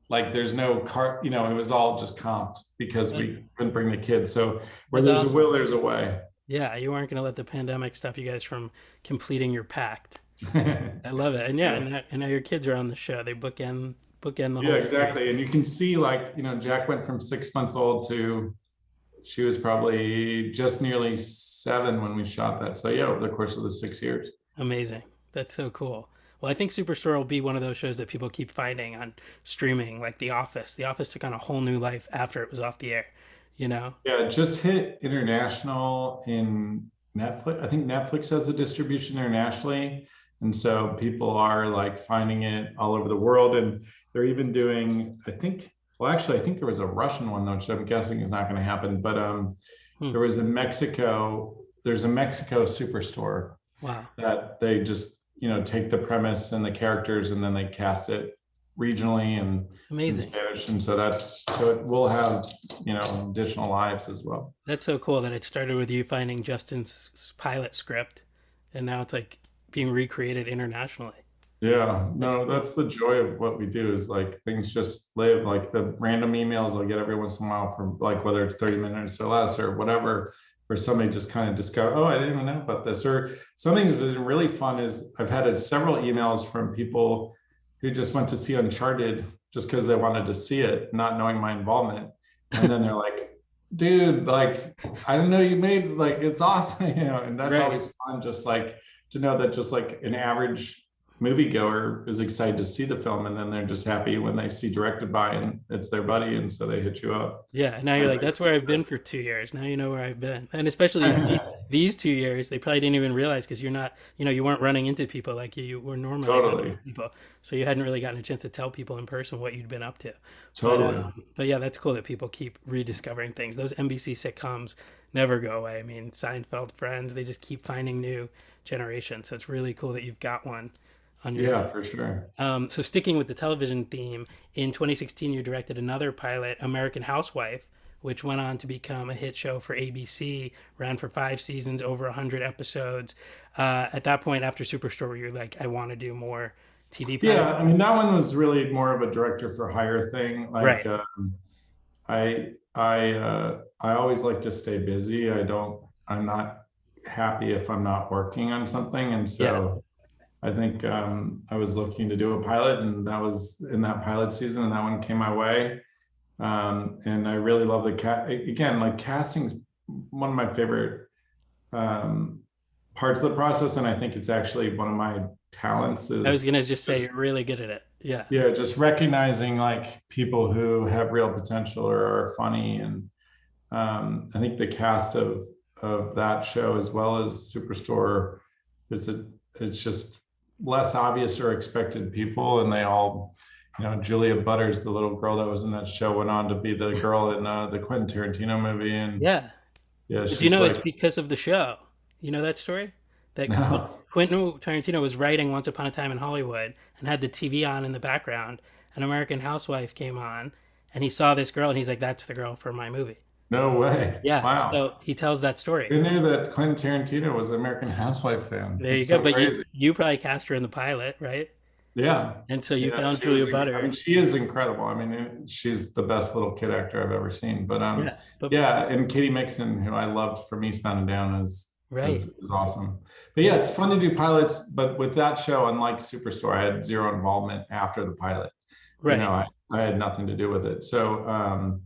S2: like there's no cart, it was all just comped because we couldn't bring the kid. So where
S1: that's
S2: there's a
S1: awesome.
S2: will, there's a way.
S1: Yeah, you weren't going to let the pandemic stop you guys from completing your pact. I love it. And yeah,
S2: Yeah.
S1: and now your kids are on the show. They bookend the
S2: Yeah,
S1: whole series.
S2: exactly. And you can see, like, Jack went from 6 months old to she was probably just nearly 7 when we shot that. So yeah, over the course of the 6 years.
S1: Amazing. That's so cool. Well, I think Superstore will be one of those shows that people keep finding on streaming, like The Office. The Office took on a whole new life after it was off the air, you know?
S2: Yeah, it just hit international in Netflix. I think Netflix has the distribution internationally. And so people are like finding it all over the world. And they're even doing, I think there was a Russian one, though, which I'm guessing is not going to happen. But
S1: Hmm.
S2: there was there's a Mexico Superstore
S1: Wow.
S2: that they just, take the premise and the characters and then they cast it regionally, and
S1: It's
S2: it's in
S1: amazing.
S2: Spanish. And so it will have, additional lives as well.
S1: That's so cool that it started with you finding Justin's pilot script and now it's like being recreated internationally.
S2: Yeah,
S1: That's
S2: no,
S1: cool.
S2: that's the joy of what we do, is like things just live, like the random emails I'll get every once in a while from, like, whether it's 30 minutes or less or whatever, where somebody just kind of discover, oh, I didn't even know about this. Or something that's been really fun is I've had several emails from people who just went to see Uncharted just because they wanted to see it, not knowing my involvement. And then they're like, dude, like, I didn't know you made, like, it's awesome, and that's
S1: Right.
S2: always fun, just like to know that just like an average moviegoer is excited to see the film, and then they're just happy when they see directed by and it's their buddy, and so they hit you up.
S1: Yeah. Now you're like, that's where I've been for 2 years. Now you know where I've been. And especially these 2 years, they probably didn't even realize because you're not, you weren't running into people like you were normally running
S2: Totally,
S1: into people. So you hadn't really gotten a chance to tell people in person what you'd been up to.
S2: totally.
S1: But yeah, that's cool that people keep rediscovering things. Those NBC sitcoms never go away. I mean, Seinfeld, Friends, they just keep finding new generations. So it's really cool that you've got one on your
S2: Yeah,
S1: list.
S2: for sure.
S1: So sticking with the television theme, in 2016 you directed another pilot, American Housewife, which went on to become a hit show for ABC. Ran for 5 seasons, over 100 episodes. At that point, after Superstore, you're like, I want to do more TV pilots.
S2: Yeah, I mean, that one was really more of a director for hire thing. Like,
S1: Right.
S2: I always like to stay busy. I'm not happy if I'm not working on something. And
S1: Yeah.
S2: so I think I was looking to do a pilot, and that was in that pilot season, and that one came my way. And I really love the again, like, casting's one of my favorite um, parts of the process, and I think it's actually one of my talents
S1: I was
S2: is
S1: gonna just say
S2: just,
S1: you're really good at it. Yeah.
S2: yeah, just recognizing like people who have real potential or are funny. And I think the cast of that show as well as Superstore is it's just less obvious or expected people, and they all, Julia Butters, the little girl that was in that show, went on to be the girl in the Quentin Tarantino movie, and
S1: Yeah.
S2: yeah,
S1: But you
S2: she's
S1: know it's
S2: like,
S1: because of the show. You know that story? That
S2: no,
S1: Quentin Tarantino was writing Once Upon a Time in Hollywood and had the TV on in the background. An American Housewife came on, and he saw this girl, and he's like, "That's the girl for my movie."
S2: no way,
S1: Yeah.
S2: wow.
S1: So he tells that story.
S2: Who knew that Quentin Tarantino was an American Housewife fan?
S1: There you
S2: That's
S1: go.
S2: so
S1: But you
S2: crazy.
S1: you probably cast her in the pilot, right?
S2: Yeah.
S1: And so you
S2: Yeah,
S1: found Julia
S2: I mean,
S1: Butters.
S2: she is incredible. I mean, she's the best little kid actor I've ever seen. But
S1: Yeah. But
S2: yeah, and Katie Mixon, who I loved from Eastbound and Down,
S1: right.
S2: is awesome. But yeah,
S1: Yeah.
S2: it's fun to do pilots. But with that show, unlike Superstore, I had zero involvement after the pilot.
S1: Right.
S2: I had nothing to do with it. So,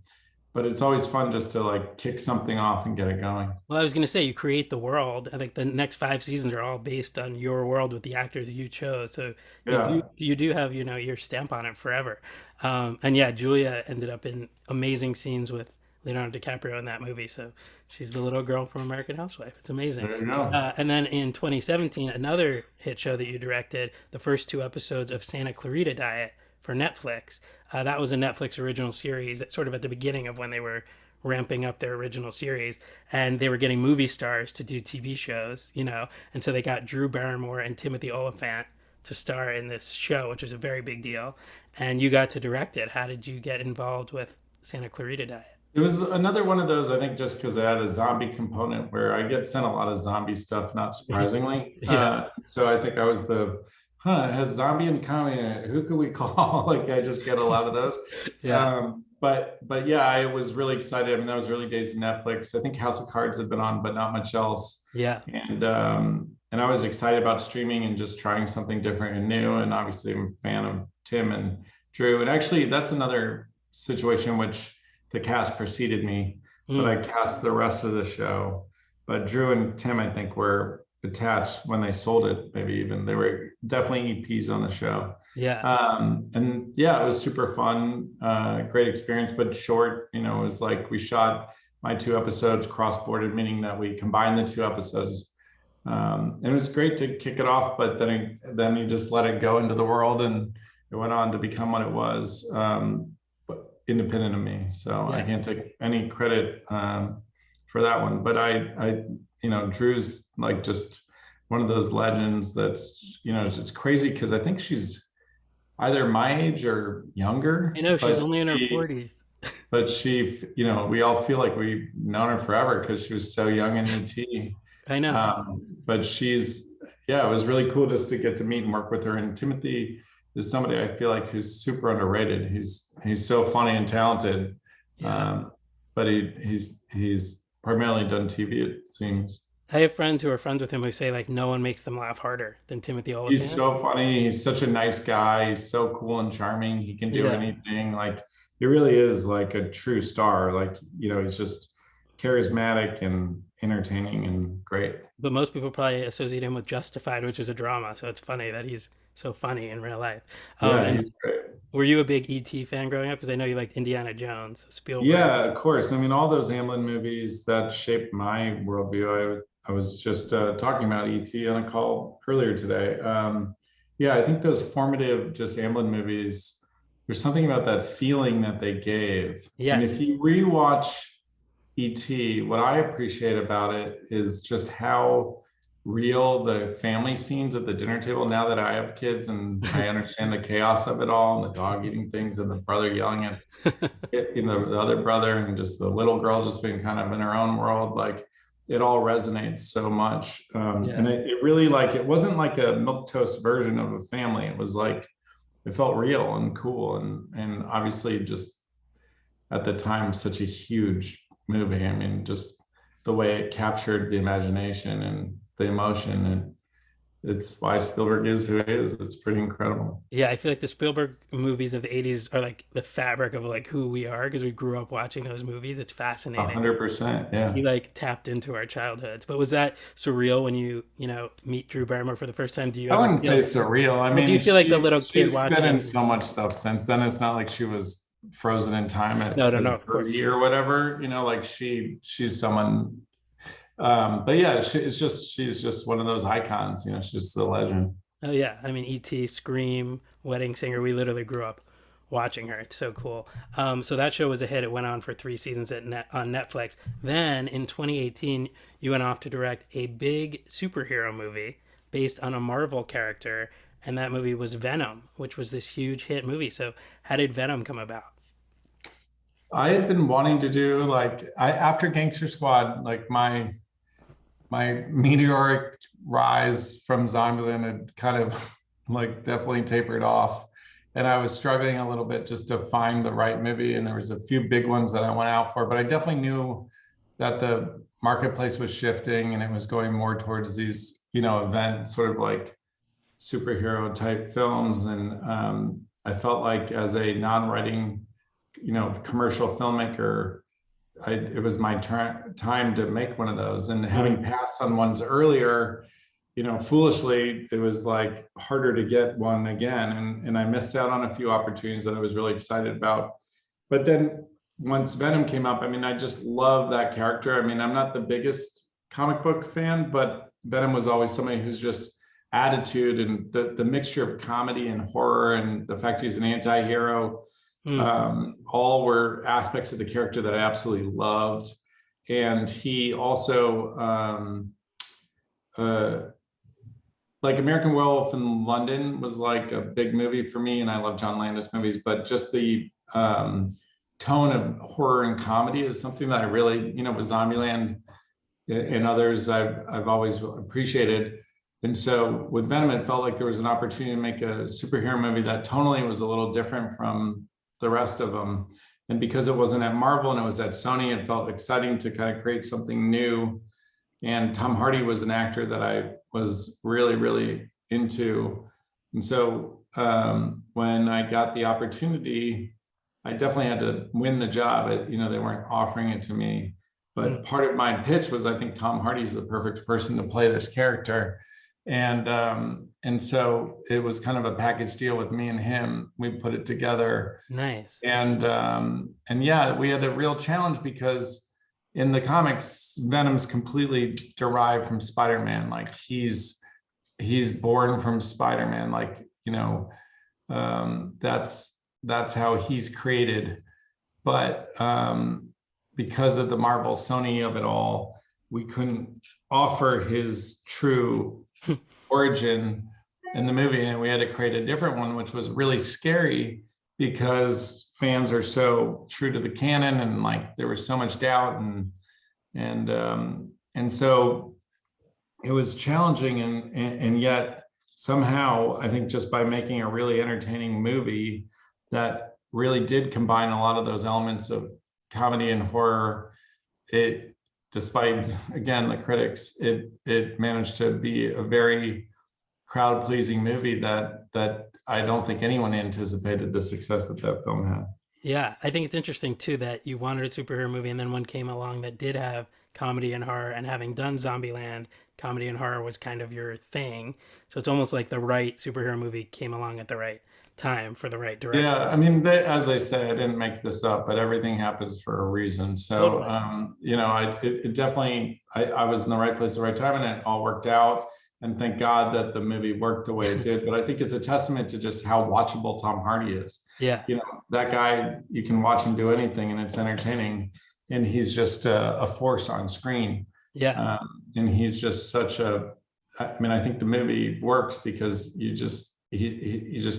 S2: but it's always fun just to like kick something off and get it going.
S1: Well, I was going to say you create the world. I think the next 5 seasons are all based on your world with the actors you chose. So
S2: Yeah.
S1: you do have your stamp on it forever. And yeah, Julia ended up in amazing scenes with Leonardo DiCaprio in that movie. So she's the little girl from American Housewife. It's amazing.
S2: There you go.
S1: And then in 2017, another hit show that you directed, the first 2 episodes of Santa Clarita Diet for Netflix. That was a Netflix original series, sort of at the beginning of when they were ramping up their original series, and they were getting movie stars to do TV shows, and so they got Drew Barrymore and Timothy Oliphant to star in this show, which was a very big deal. And you got to direct it. How did you get involved with Santa Clarita Diet?
S2: It was another one of those, I think, just because it had a zombie component where I get sent a lot of zombie stuff, not surprisingly.
S1: Yeah,
S2: So I think I was it has zombie and comedy in it. Who could we call? Like, I just get a lot of those.
S1: yeah,
S2: But yeah, I was really excited. I mean, that was early days of Netflix. I think House of Cards had been on, but not much else.
S1: yeah.
S2: And I was excited about streaming and just trying something different and new. And obviously, I'm a fan of Tim and Drew. And actually, that's another situation in which the cast preceded me, but
S1: Mm,
S2: I cast the rest of the show. But Drew and Tim, I think, were attached when they sold it. Maybe even they were definitely EPs on the show.
S1: yeah.
S2: And yeah, it was super fun, great experience, but short. You know, it was like we shot my 2 episodes cross-bordered, meaning that we combined the 2 episodes. And it was great to kick it off, but then you just let it go into the world, and it went on to become what it was, but independent of me. So I
S1: Yeah.
S2: can't take any credit for that one. But Drew's like just one of those legends. That's it's crazy because I think she's either my age or
S1: I
S2: younger,
S1: know she's
S2: but
S1: only in her
S2: she
S1: 40s.
S2: we all feel like we've known her forever because she was so young in ET.
S1: I know.
S2: But yeah, it was really cool just to get to meet and work with her. And Timothy is somebody I feel like who's super underrated. He's so funny and talented,
S1: Yeah.
S2: um, but he's primarily done TV, it seems.
S1: I have friends who are friends with him who say like no one makes them laugh harder than Timothy
S2: He's
S1: Oliphant.
S2: so funny. He's such a nice guy. He's so cool and charming. He can do
S1: Yeah.
S2: anything. Like he really is like a true star. Like, he's just charismatic and entertaining and great.
S1: But most people probably associate him with Justified, which is a drama. So it's funny that he's so funny in real life.
S2: Yeah,
S1: And
S2: he's great.
S1: were you a big ET fan growing up? Because I know you liked Indiana Jones, Spielberg.
S2: Yeah, of course. I mean, all those Amblin movies that shaped my worldview. I was just talking about ET on a call earlier today. Yeah, I think those formative, just Amblin movies, there's something about that feeling that they gave. And if
S1: Yes.
S2: you rewatch ET, what I appreciate about it is just how real the family scenes at the dinner table. Now that I have kids and I understand the chaos of it all, and the dog eating things and the brother yelling at the other brother, and just the little girl just being kind of in her own world, like it all resonates so much. And
S1: Yeah.
S2: it really, like, it wasn't like a milquetoast version of a family. It was like it felt real and cool, and obviously just at the time such a huge movie. I mean, just the way it captured the imagination and the emotion, and it's why Spielberg is who he is. It's pretty incredible.
S1: Yeah, I feel like the Spielberg movies of the 80s are like the fabric of like who we are because we grew up watching those movies. It's
S2: A
S1: fascinating.
S2: 100%.
S1: He
S2: Yeah.
S1: like tapped into our childhoods. But was that surreal when you meet Drew Barrymore for the first time? Do you
S2: I
S1: ever
S2: wouldn't say
S1: feel,
S2: surreal. I
S1: well, do you
S2: mean,
S1: feel like the little kid
S2: she's been in
S1: watching?
S2: so much stuff since then. It's not like she was frozen in time
S1: No, no,
S2: as
S1: no,
S2: a
S1: of course.
S2: birdie or whatever. Like she's someone. But yeah, she's just one of those icons. She's just a legend.
S1: Oh yeah, I mean E.T., Scream, Wedding Singer. We literally grew up watching her. It's so cool. So that show was a hit. It went on for 3 seasons on Netflix. Then in 2018, you went off to direct a big superhero movie based on a Marvel character, and that movie was Venom, which was this huge hit movie. So how did Venom come about?
S2: I had been wanting to do, like, after Gangster Squad, like my meteoric rise from Zombieland had kind of like definitely tapered off. And I was struggling a little bit just to find the right movie. And there was a few big ones that I went out for, but I definitely knew that the marketplace was shifting and it was going more towards these, event sort of like superhero type films. And I felt like as a non-writing, commercial filmmaker, it was my time to make one of those. And having
S1: Mm,
S2: passed on ones earlier, foolishly, it was like harder to get one again. And I missed out on a few opportunities that I was really excited about. But then once Venom came up, I mean, I just love that character. I mean, I'm not the biggest comic book fan, but Venom was always somebody who's just attitude and the mixture of comedy and horror and the fact he's an anti-hero,
S1: mm.
S2: all were aspects of the character that I absolutely loved. And he also, uh, like American Werewolf in London was like a big movie for me, and I love John Landis movies, but just the tone of horror and comedy is something that I really, with Zombieland and others, I've always appreciated. And so with Venom, it felt like there was an opportunity to make a superhero movie that tonally was a little different from the rest of them. And because it wasn't at Marvel and it was at Sony, it felt exciting to kind of create something new. And Tom Hardy was an actor that I was really, really into. And so when I got the opportunity, I definitely had to win the job. They weren't offering it to me. But part of my pitch was, I think Tom Hardy's the perfect person to play this character. And so it was kind of a package deal with me and him. We put it together.
S1: Nice.
S2: And yeah, we had a real challenge because in the comics, Venom's completely derived from Spider-Man. Like he's born from Spider-Man. Like, that's how he's created. But because of the Marvel Sony of it all, we couldn't offer his true origin in the movie, and we had to create a different one, which was really scary because fans are so true to the canon, and like there was so much doubt, and so it was challenging, and yet somehow I think just by making a really entertaining movie that really did combine a lot of those elements of comedy and horror, it, despite again the critics, it managed to be a very crowd pleasing movie that I don't think anyone anticipated the success that film had.
S1: Yeah, I think it's interesting too that you wanted a superhero movie and then one came along that did have comedy and horror, and having done Zombieland, comedy and horror was kind of your thing. So it's almost like the right superhero movie came along at the right time for the right director.
S2: Yeah, I mean, as I say, I didn't make this up, but everything happens for a reason. So, totally. It definitely, I was in the right place at the right time, and it all worked out. And thank God that the movie worked the way it did. But I think it's a testament to just how watchable Tom Hardy is.
S1: Yeah.
S2: That guy, you can watch him do anything and it's entertaining. And he's just a force on screen.
S1: Yeah.
S2: And he's just such I think the movie works because you just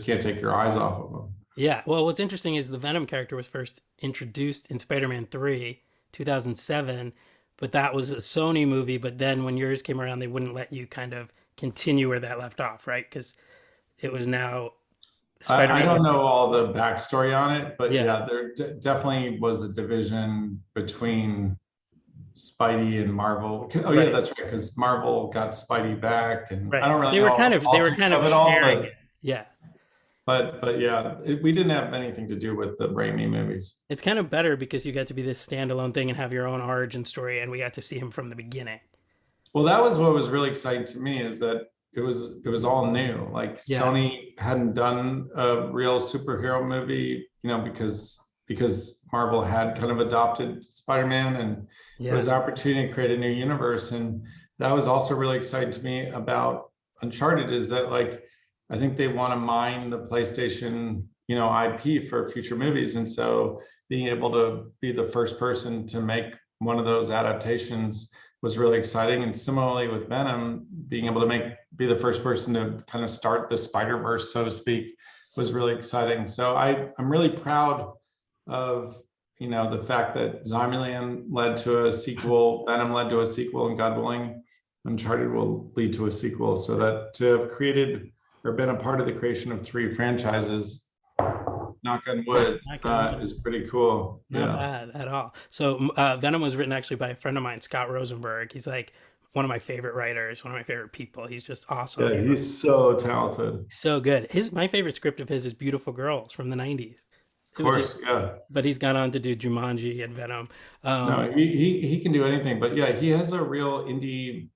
S2: can't take your eyes off of him.
S1: Yeah. Well, what's interesting is the Venom character was first introduced in Spider-Man 3, 2007. But that was a Sony movie. But then when yours came around, they wouldn't let you kind of continue where that left off, right? Because it was now
S2: Spider-Man. I don't know all the backstory on it, but yeah there definitely was a division between Spidey and Marvel. Oh yeah, that's right, because Marvel got Spidey back, and I don't really. They were kind of it all, but,
S1: yeah.
S2: But yeah, we didn't have anything to do with the Raimi movies.
S1: It's kind of better because you got to be this standalone thing and have your own origin story, and we got to see him from the beginning.
S2: Well, that was what was really exciting to me, is that it was all new. Like Sony hadn't done a real superhero movie, because Marvel had kind of adopted Spider-Man, and it was an opportunity to create a new universe. And that was also really exciting to me about Uncharted, is that like, I think they want to mine the PlayStation, IP for future movies. And so being able to be the first person to make one of those adaptations was really exciting. And similarly with Venom, being able to be the first person to kind of start the Spider-Verse, so to speak, was really exciting. So I'm really proud of, the fact that Zombieland led to a sequel, Venom led to a sequel, and God willing, Uncharted will lead to a sequel. So that to have created or been a part of the creation of 3 franchises, knock on wood, is pretty cool.
S1: Not bad at all. So Venom was written actually by a friend of mine, Scott Rosenberg. He's like one of my favorite writers, one of my favorite people. He's just awesome.
S2: Yeah, he's so talented.
S1: So good. My favorite script of his is Beautiful Girls from the 90s.
S2: Of course, yeah.
S1: But he's gone on to do Jumanji and Venom.
S2: No, he can do anything. But yeah, he has a real indie,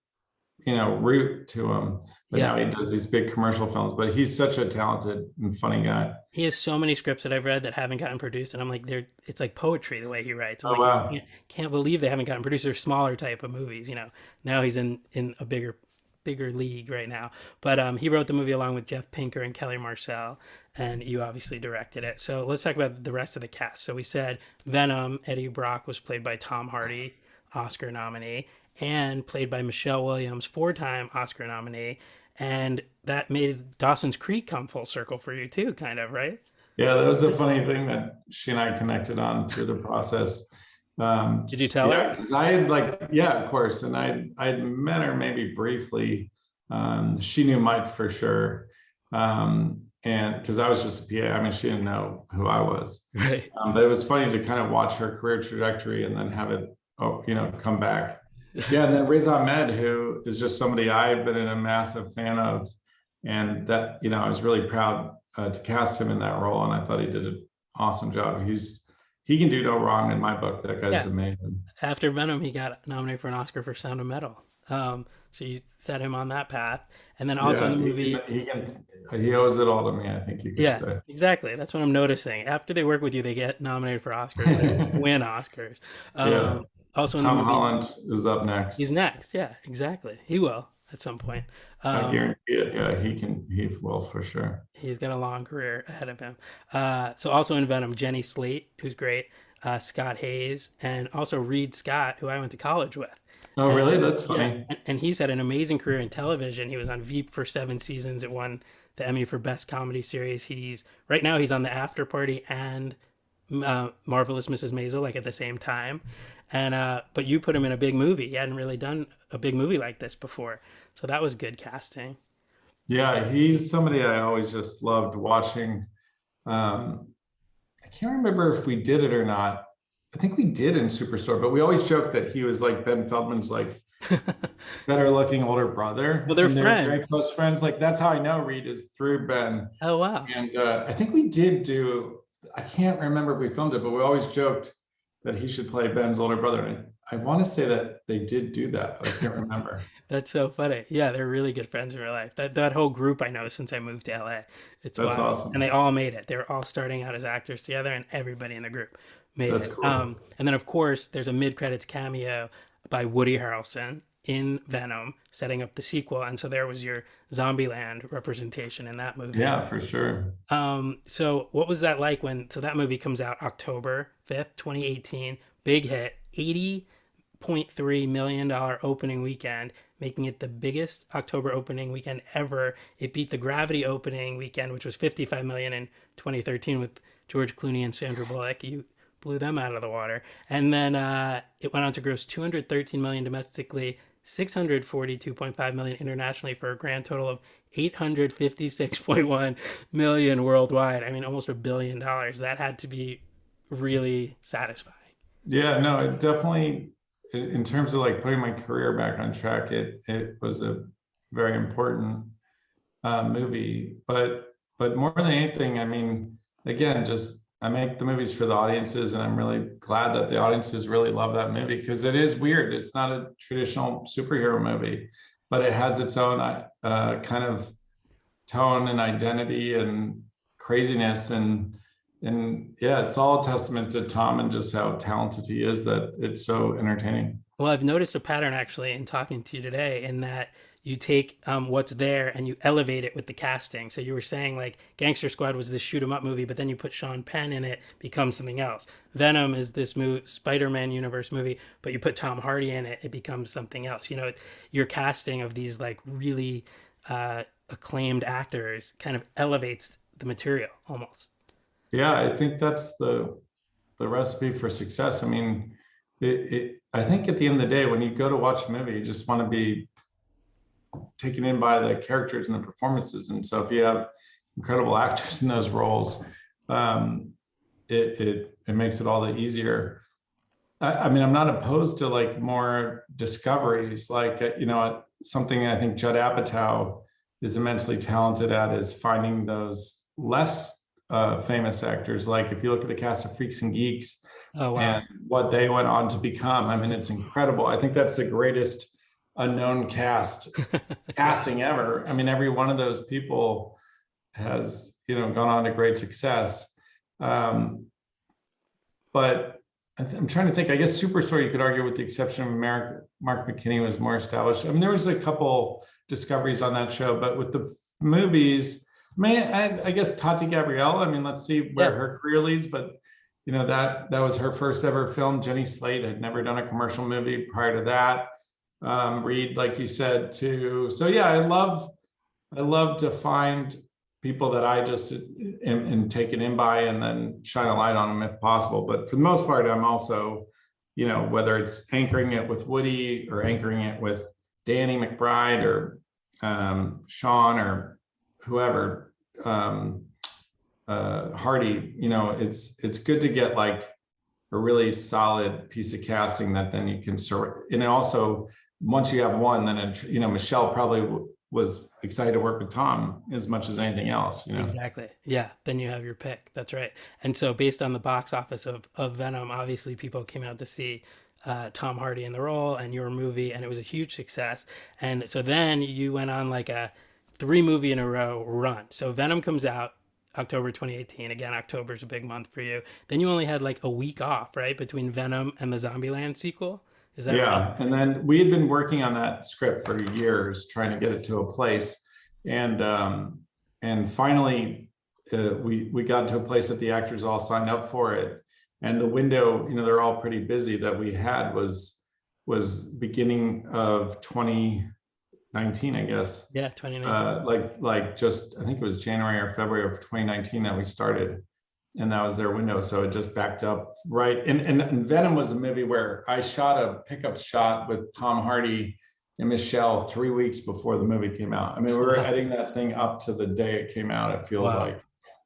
S2: root to him. But now he does these big commercial films. But he's such a talented and funny guy.
S1: He has so many scripts that I've read that haven't gotten produced, and I'm like, it's like poetry the way he writes. I'm
S2: wow.
S1: Can't believe they haven't gotten produced. They're smaller type of movies, Now he's in a bigger league right now. But he wrote the movie along with Jeff Pinker and Kelly Marcel, and you obviously directed it. So let's talk about the rest of the cast. So we said Venom, Eddie Brock was played by Tom Hardy, Oscar nominee, and played by Michelle Williams, 4-time Oscar nominee. And that made Dawson's Creek come full circle for you too, kind of, right?
S2: Yeah, that was a funny thing that she and I connected on through the process.
S1: Did you tell her?
S2: Because I had of course. And I'd met her maybe briefly. She knew Mike for sure. And because I was just a PA, I mean, she didn't know who I was.
S1: Right.
S2: But it was funny to kind of watch her career trajectory and then have it, come back. Yeah, and then Riz Ahmed, who is just somebody I've been a massive fan of, And that, I was really proud to cast him in that role, and I thought he did an awesome job. He can do no wrong in my book. That guy's
S1: Yeah.
S2: amazing.
S1: After Venom, he got nominated for an Oscar for Sound of Metal. So you set him on that path, and then also in the
S2: Yeah,
S1: movie,
S2: he owes it all to me, I think you could
S1: yeah,
S2: say.
S1: exactly. That's what I'm noticing. After they work with you, they get nominated for Oscars. They win Oscars.
S2: Yeah.
S1: Um, Also in the
S2: Tom
S1: movie,
S2: Holland is up
S1: he's
S2: next.
S1: next. Yeah, exactly. He will at some point.
S2: I
S1: Um,
S2: guarantee it. Yeah, he will for sure.
S1: he's got a long career ahead of him. So also in Venom, Jenny Slate, who's great, Scott Hayes, and also Reed Scott, who I went to college with.
S2: Oh,
S1: And
S2: really? That's
S1: yeah,
S2: funny.
S1: and he's had an amazing career in television. He was on Veep for 7 seasons. It won the Emmy for Best Comedy Series. He's right now he's on The After Party and Marvelous Mrs. Maisel, like at the same time. And but you put him in a big movie. He hadn't really done a big movie like this before, so that was good casting.
S2: Yeah, he's somebody I always just loved watching. Um, I can't remember if we did it or not. I think we did in Superstore, but we always joked that he was like Ben Feldman's like better looking older brother,
S1: Well, they're
S2: and they were
S1: friends.
S2: very close friends. Like that's how I know Reed is through Ben.
S1: Oh wow.
S2: And I think we did do, I can't remember if we filmed it, but we always joked that he should play Ben's older brother. And I want to say that they did do that, but I can't remember.
S1: That's so funny. Yeah, they're really good friends in real life. That whole group I know since I moved to LA. It's
S2: That's
S1: wild. And they
S2: awesome.
S1: all made it. They were all starting out as actors together and everybody in the group made
S2: That's
S1: it.
S2: cool.
S1: And then of course there's a mid-credits cameo by Woody Harrelson in Venom setting up the sequel. And so there was your Zombieland representation in that movie.
S2: Yeah, for sure.
S1: So what was that like when so that movie comes out October 5th, 2018, big hit, $80.3 million opening weekend, making it the biggest October opening weekend ever. It beat the Gravity opening weekend, which was 55 million in 2013 with George Clooney and Sandra Bullock. You blew them out of the water. And then it went on to gross 213 million domestically, 642.5 million internationally for a grand total of 856.1 million worldwide. I mean, almost $1 billion. That had to be really satisfying.
S2: Yeah, no, it definitely, in terms of like putting my career back on track, it was a very important movie. But more than anything, I mean, again, just I make the movies for the audiences, and I'm really glad that the audiences really love that movie because it is weird. It's not a traditional superhero movie, but it has its own kind of tone and identity and craziness, and yeah, it's all a testament to Tom and just how talented he is that it's so entertaining.
S1: Well, I've noticed a pattern actually in talking to you today in that you take what's there and you elevate it with the casting. So you were saying like Gangster Squad was this shoot 'em up movie, but then you put Sean Penn in it, becomes something else. Venom is this Spider-Man universe movie, but you put Tom Hardy in it, it becomes something else. You know, your casting of these like really acclaimed actors kind of elevates the material almost.
S2: Yeah, I think that's the recipe for success. I mean, I think at the end of the day, when you go to watch a movie, you just want to be taken in by the characters and the performances. And so if you have incredible actors in those roles, it makes it all the easier. I mean, I'm not opposed to like more discoveries, like something I think Judd Apatow is immensely talented at is finding those less famous actors. Like if you look at the cast of Freaks and Geeks
S1: Oh wow.
S2: and what they went on to become, I mean, it's incredible. I think that's the greatest unknown
S1: Yeah.
S2: casting ever. I mean, every one of those people has gone on to great success. But I'm trying to think. I guess Superstore, you could argue, with the exception of Mark McKinney, was more established. I mean, there was a couple discoveries on that show, but with the movies, I guess Tati Gabrielle. I mean, let's see where
S1: Yeah.
S2: her career leads. But that was her first ever film. Jenny Slate had never done a commercial movie prior to that. Reed, like you said, too. So yeah, I love to find people that I just am taken in by and then shine a light on them if possible. But for the most part, I'm also, whether it's anchoring it with Woody or anchoring it with Danny McBride or Sean or whoever, Hardy, it's good to get like a really solid piece of casting that then you can sort. And also, once you have one, then Michelle probably was excited to work with Tom as much as anything else, you know.
S1: Exactly. Yeah. Then you have your pick. That's right. And so, based on the box office of Venom, obviously people came out to see Tom Hardy in the role and your movie, and it was a huge success. And so then you went on like a 3 movie in a row run. So Venom comes out October 2018. Again, October's a big month for you. Then you only had like a week off, right, between Venom and the Zombieland sequel. Is that right?
S2: Yeah, and then we had been working on that script for years, trying to get it to a place, and finally, we got to a place that the actors all signed up for it, and the window, you know, they're all pretty busy, that we had was beginning of 2019, I guess.
S1: Yeah, 2019.
S2: Like just I think it was January or February of 2019 that we started, and that was their window. So it just backed up right. And Venom was a movie where I shot a pickup shot with Tom Hardy and Michelle 3 weeks before the movie came out. I mean, we were editing that thing up to the day it came out, it feels like.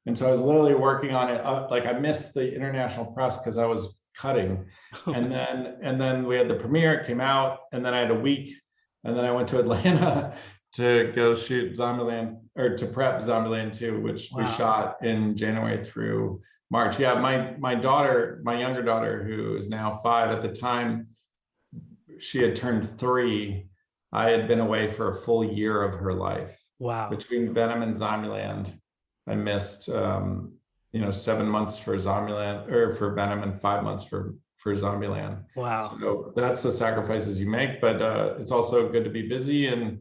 S2: And so I was literally working on it. Like I missed the international press because I was cutting. And then we had the premiere, it came out, and then I had a week. And then I went to Atlanta to go shoot Zombieland, or to prep Zombieland 2, which we shot in January through March. Yeah, my daughter, my younger daughter, who is now 5, at the time she had turned 3. I had been away for a full year of her life.
S1: Wow.
S2: Between Venom and Zombieland, I missed 7 months for Zombieland, or for Venom, and 5 months for Zombieland.
S1: Wow.
S2: So that's the sacrifices you make, but it's also good to be busy, and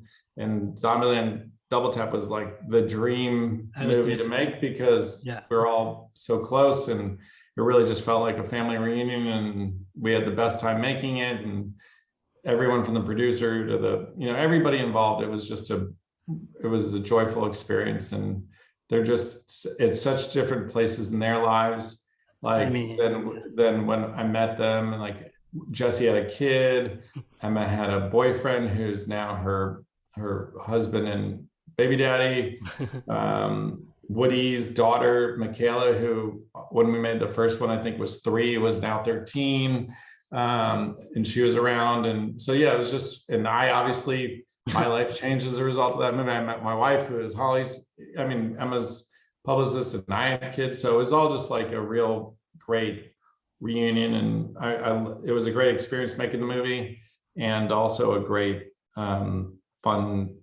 S2: Zombieland Double Tap was like the dream movie to make, because we're all so close, and it really just felt like a family reunion, and we had the best time making it, and everyone from the producer to the, you know, everybody involved, it was a joyful experience. And they're just at such different places in their lives, like than when I met them. And like Jessie had a kid, Emma had a boyfriend who's now her husband and baby daddy. Woody's daughter, Michaela, who when we made the first one, I think was 3, was now 13. And she was around. And so, yeah, it was just, and I obviously, my life changed as a result of that movie. I met my wife, who is Emma's publicist, and I had kids. So it was all just like a real great reunion. And it was a great experience making the movie, and also a great, fun,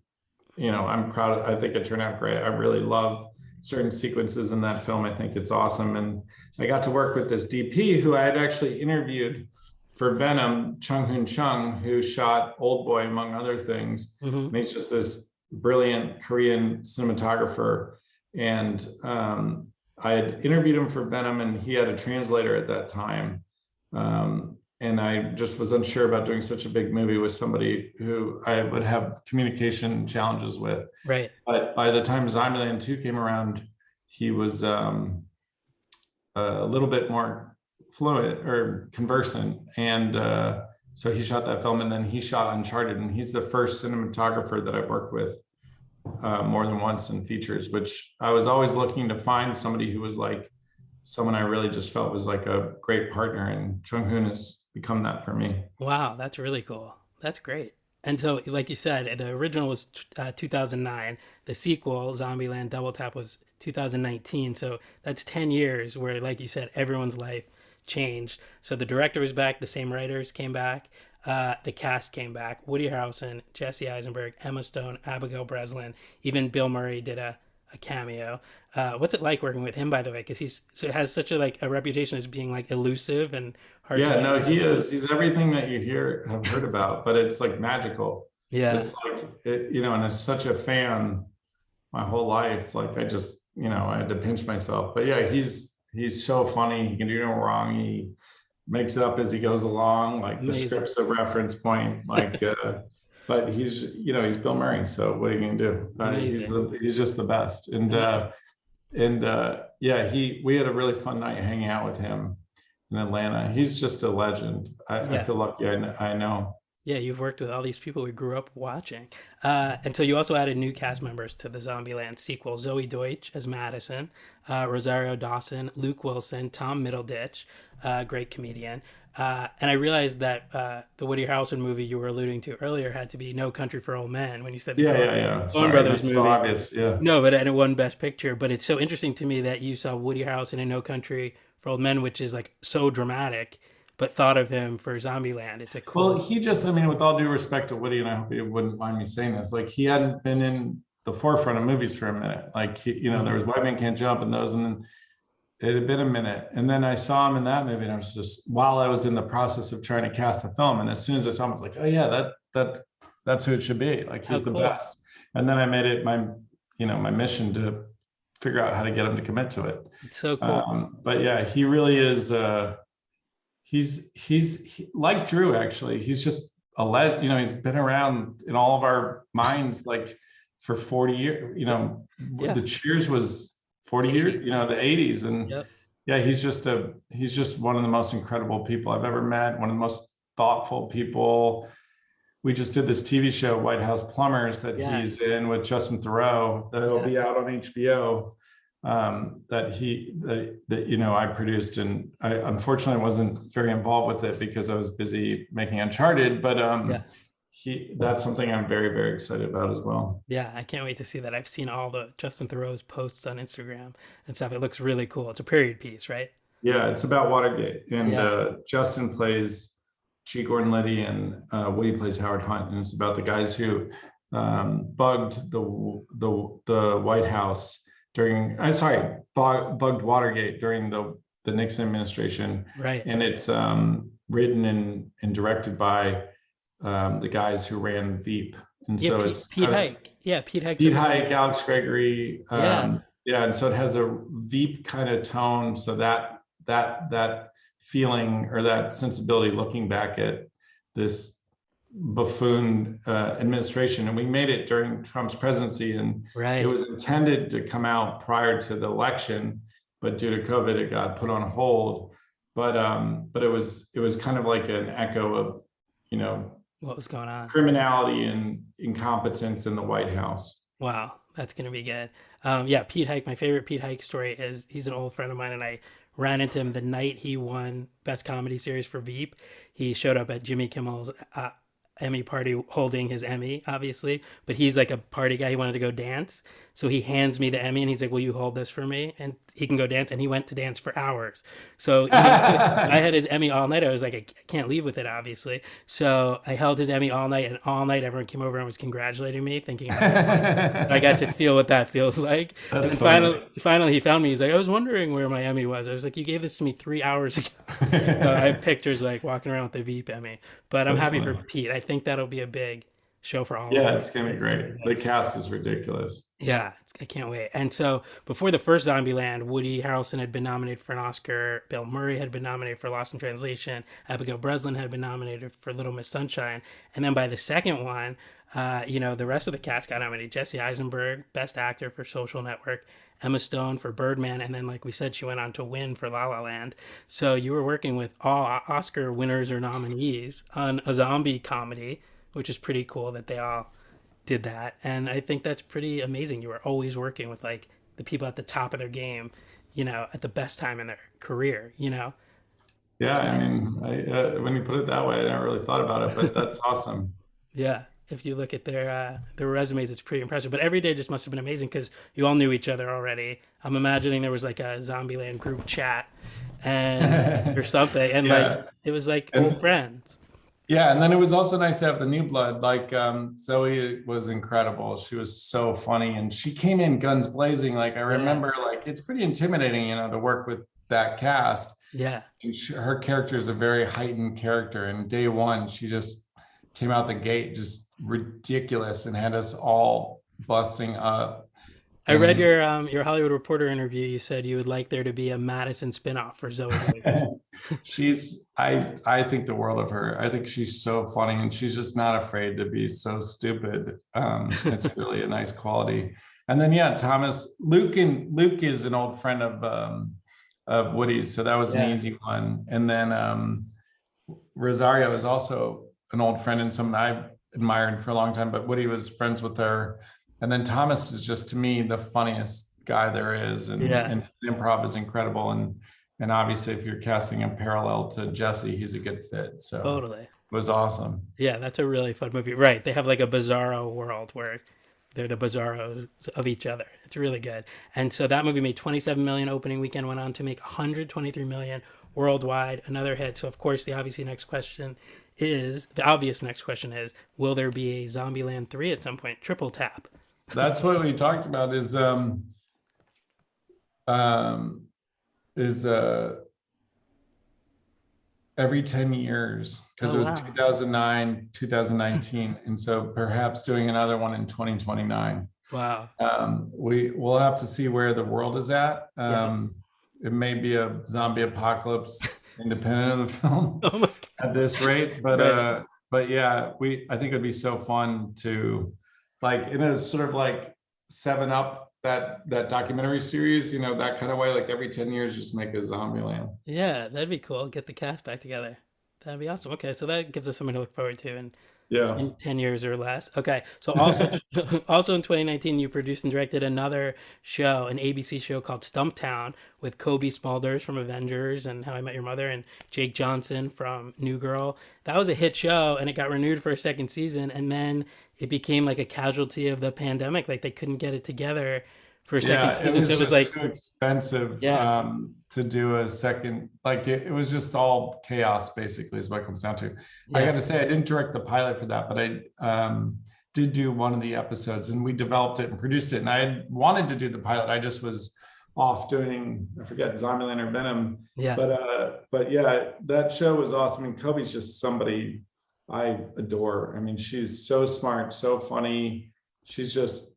S2: you know, I'm proud. I think it turned out great. I really love certain sequences in that film. I think it's awesome. And I got to work with this DP who I had actually interviewed for Venom, Chung-Hoon Chung, who shot Old Boy, among other things. And he's just this brilliant Korean cinematographer. And I had interviewed him for Venom, and he had a translator at that time. And I just was unsure about doing such a big movie with somebody who I would have communication challenges with.
S1: Right.
S2: But by the time Zombieland 2 came around, he was a little bit more fluent or conversant. And so he shot that film, and then he shot Uncharted. And he's the first cinematographer that I've worked with more than once in features, which I was always looking to find somebody who was like someone I really just felt was like a great partner. And Chung-Hoon has become that for me.
S1: Wow, that's really cool. That's great. And so, like you said, the original was 2009. The sequel, Zombieland Double Tap, was 2019. So that's 10 years where, like you said, everyone's life changed. So the director was back, the same writers came back, the cast came back: Woody Harrelson, Jesse Eisenberg, Emma Stone, Abigail Breslin, even Bill Murray did a cameo. What's it like working with him, by the way? Because has such a reputation as being like elusive and hard.
S2: Yeah, no, he is. He's everything that you have heard about, but it's like magical.
S1: Yeah,
S2: it's like you know, and as such a fan, my whole life, like I just, you know, I had to pinch myself. But yeah, he's so funny. He can do no wrong. He makes it up as he goes along. Like the script's a reference point. Like, but he's, you know, he's Bill Murray. So what are you gonna do? He's just the best. And yeah, we had a really fun night hanging out with him in Atlanta. He's just a legend. I feel lucky. I know.
S1: Yeah, you've worked with all these people we grew up watching. And so you also added new cast members to the Zombieland sequel. Zoe Deutch as Madison, Rosario Dawson, Luke Wilson, Tom Middleditch, great comedian. And I realized that the Woody Harrelson movie you were alluding to earlier had to be No Country for Old Men when you said the
S2: Yeah, yeah, yeah.
S1: Coen
S2: Sorry,
S1: Brothers
S2: that's so
S1: movie.
S2: obvious. Yeah.
S1: No, but and it won Best Picture. But it's so interesting to me that you saw Woody Harrelson in No Country for Old Men, which is like so dramatic, but thought of him for Zombieland. It's a
S2: Well,
S1: cool.
S2: he just, I mean, with all due respect to Woody, and I hope he wouldn't mind me saying this, like he hadn't been in the forefront of movies for a minute. Like he, there was White Man Can't Jump and those, and then it had been a minute. And then I saw him in that movie, and I was just, while I was in the process of trying to cast the film, and as soon as I saw him, I was like, oh yeah, that's who it should be. Like
S1: How
S2: he's the
S1: cool.
S2: best. And then I made it my, my mission to figure out how to get him to commit to it.
S1: It's so cool.
S2: But yeah, he really is. Like Drew, actually. He's just a he's been around in all of our minds like for 40 years.
S1: Yeah.
S2: The Cheers was 40 years,
S1: 80s.
S2: the 80s. And
S1: Yep.
S2: yeah, he's just one of the most incredible people I've ever met, one of the most thoughtful people. We just did this TV show, White House Plumbers, that he's
S1: Yes.
S2: in with Justin Theroux, that'll be out on HBO. That I produced, and I unfortunately wasn't very involved with it because I was busy making Uncharted. But
S1: Yeah.
S2: that's something I'm very, very excited about as well.
S1: Yeah. I can't wait to see that. I've seen all the Justin Theroux's posts on Instagram and stuff. It looks really cool. It's a period piece, right?
S2: Yeah, it's about Watergate, and
S1: Yeah.
S2: Justin plays G. Gordon Liddy, and Woody plays Howard Hunt, and it's about the guys who bugged the White House during. I'm sorry, bugged Watergate during the Nixon administration,
S1: Right.
S2: and it's written and directed by the guys who ran Veep, and
S1: Yeah.
S2: so
S1: Pete,
S2: it's
S1: Pete
S2: kind of
S1: Hike. Yeah. Pete Hike's
S2: Pete
S1: in it.
S2: Hike, Alex Gregory,
S1: Yeah.
S2: yeah, and so it has a Veep kind of tone, so that feeling or that sensibility, looking back at this buffoon administration, and we made it during Trump's presidency, and it
S1: Right.
S2: was intended to come out prior to the election, but due to COVID, it got put on hold. But it was kind of like an echo of
S1: What was going on?
S2: criminality and incompetence in the White House.
S1: Wow, that's gonna be good. Yeah, Pete Hike. My favorite Pete Hike story is he's an old friend of mine, and I ran into him the night he won Best Comedy Series for Veep. He showed up at Jimmy Kimmel's Emmy party holding his Emmy, obviously, but he's like a party guy. He wanted to go dance, so he hands me the Emmy, and he's like, "Will you hold this for me?" And he can go dance, and he went to dance for hours. So I had his Emmy all night. I was like, I can't leave with it, obviously. So I held his Emmy all night, and all night everyone came over and was congratulating me, thinking I got to feel what that feels like. And
S2: That's
S1: then
S2: funny.
S1: finally he found me. He's like, I was wondering where my Emmy was. I was like, you gave this to me 3 hours ago. So I have pictures like walking around with the Veep Emmy. But I'm
S2: That's
S1: happy for
S2: funny.
S1: Pete. I think that'll be a big show for all of
S2: Yeah,
S1: us.
S2: it's gonna be
S1: It's gonna be
S2: great. The
S1: big.
S2: cast is ridiculous.
S1: Yeah, I can't wait. And so before the first Zombieland, Woody Harrelson had been nominated for an Oscar. Bill Murray had been nominated for Lost in Translation. Abigail Breslin had been nominated for Little Miss Sunshine. And then by the second one, the rest of the cast got nominated. Jesse Eisenberg, Best Actor for Social Network. Emma Stone for Birdman. And then, like we said, she went on to win for La La Land. So you were working with all Oscar winners or nominees on a zombie comedy, which is pretty cool that they all did that. And I think that's pretty amazing. You were always working with like the people at the top of their game, at the best time in their career.
S2: Yeah,
S1: It's
S2: I
S1: nice.
S2: mean, when you put it that way, I never really thought about it, but that's awesome.
S1: Yeah. If you look at their resumes, it's pretty impressive. But every day just must have been amazing because you all knew each other already. I'm imagining there was like a Zombieland group chat and or something, and like
S2: Yeah,
S1: it was like old
S2: and
S1: friends.
S2: yeah, and then it was also nice to have the new blood. Like Zoe was incredible. She was so funny, and she came in guns blazing. Like I
S1: Yeah,
S2: remember, like it's pretty intimidating, to work with that cast.
S1: yeah.
S2: And her character is a very heightened character, and day one, she just came out the gate just ridiculous and had us all busting up.
S1: I read
S2: And
S1: your Hollywood Reporter interview. You said you would like there to be a Madison spinoff for Zoe Deutch.
S2: I think the world of her. I think she's so funny, and she's just not afraid to be so stupid. It's really a nice quality. And then yeah, Luke is an old friend of Woody's, so that was an
S1: Yeah,
S2: easy one. And then Rosario is also an old friend and someone I've admired for a long time, but Woody was friends with her. And then Thomas is just, to me, the funniest guy there is.
S1: Yeah,
S2: And improv is incredible. And obviously, if you're casting him parallel to Jesse, he's a good fit. So
S1: totally.
S2: it was awesome.
S1: Yeah, that's a really fun movie. Right. They have like a bizarro world where they're the bizarros of each other. It's really good. And so that movie made 27 million opening weekend, went on to make 123 million worldwide, another hit. So of course the obvious next question is, will there be a Zombieland 3 at some point? Triple tap.
S2: That's what we talked about um is every 10 years, because
S1: Oh
S2: it was
S1: wow.
S2: 2009, 2019. And so perhaps doing another one in 2029.
S1: Wow.
S2: We'll have to see where the world is at.
S1: Yeah.
S2: It may be a zombie apocalypse independent of the film
S1: Oh my,
S2: at this rate,
S1: right.
S2: but yeah, I think it'd be so fun to, like, in a sort of like 7 Up, that documentary series, that kind of way, like every 10 years, just make a zombie land.
S1: Yeah, that'd be cool. Get the cast back together. That'd be awesome. Okay, so that gives us something to look forward to
S2: Yeah.
S1: in 10 years or less. Okay, so also also in 2019, you produced and directed another show, an ABC show called Stumptown with Kobe Smulders from Avengers and How I Met Your Mother and Jake Johnson from New Girl. That was a hit show, and it got renewed for a second season, and then it became like a casualty of the pandemic. Like they couldn't get it together for a second
S2: Yeah, it
S1: season. So
S2: was
S1: it was
S2: just
S1: like,
S2: too expensive
S1: yeah,
S2: to do a second. Like it was just all chaos, basically, is what it comes down to. I got
S1: yeah,
S2: to say, I didn't direct the pilot for that, but I did do one of the episodes, and we developed it and produced it. And I had wanted to do the pilot. I just was off doing, I forget, Zombieland or Venom.
S1: yeah,
S2: But yeah, that show was awesome. And Kobe's just somebody I adore. I mean, she's so smart, so funny. She's just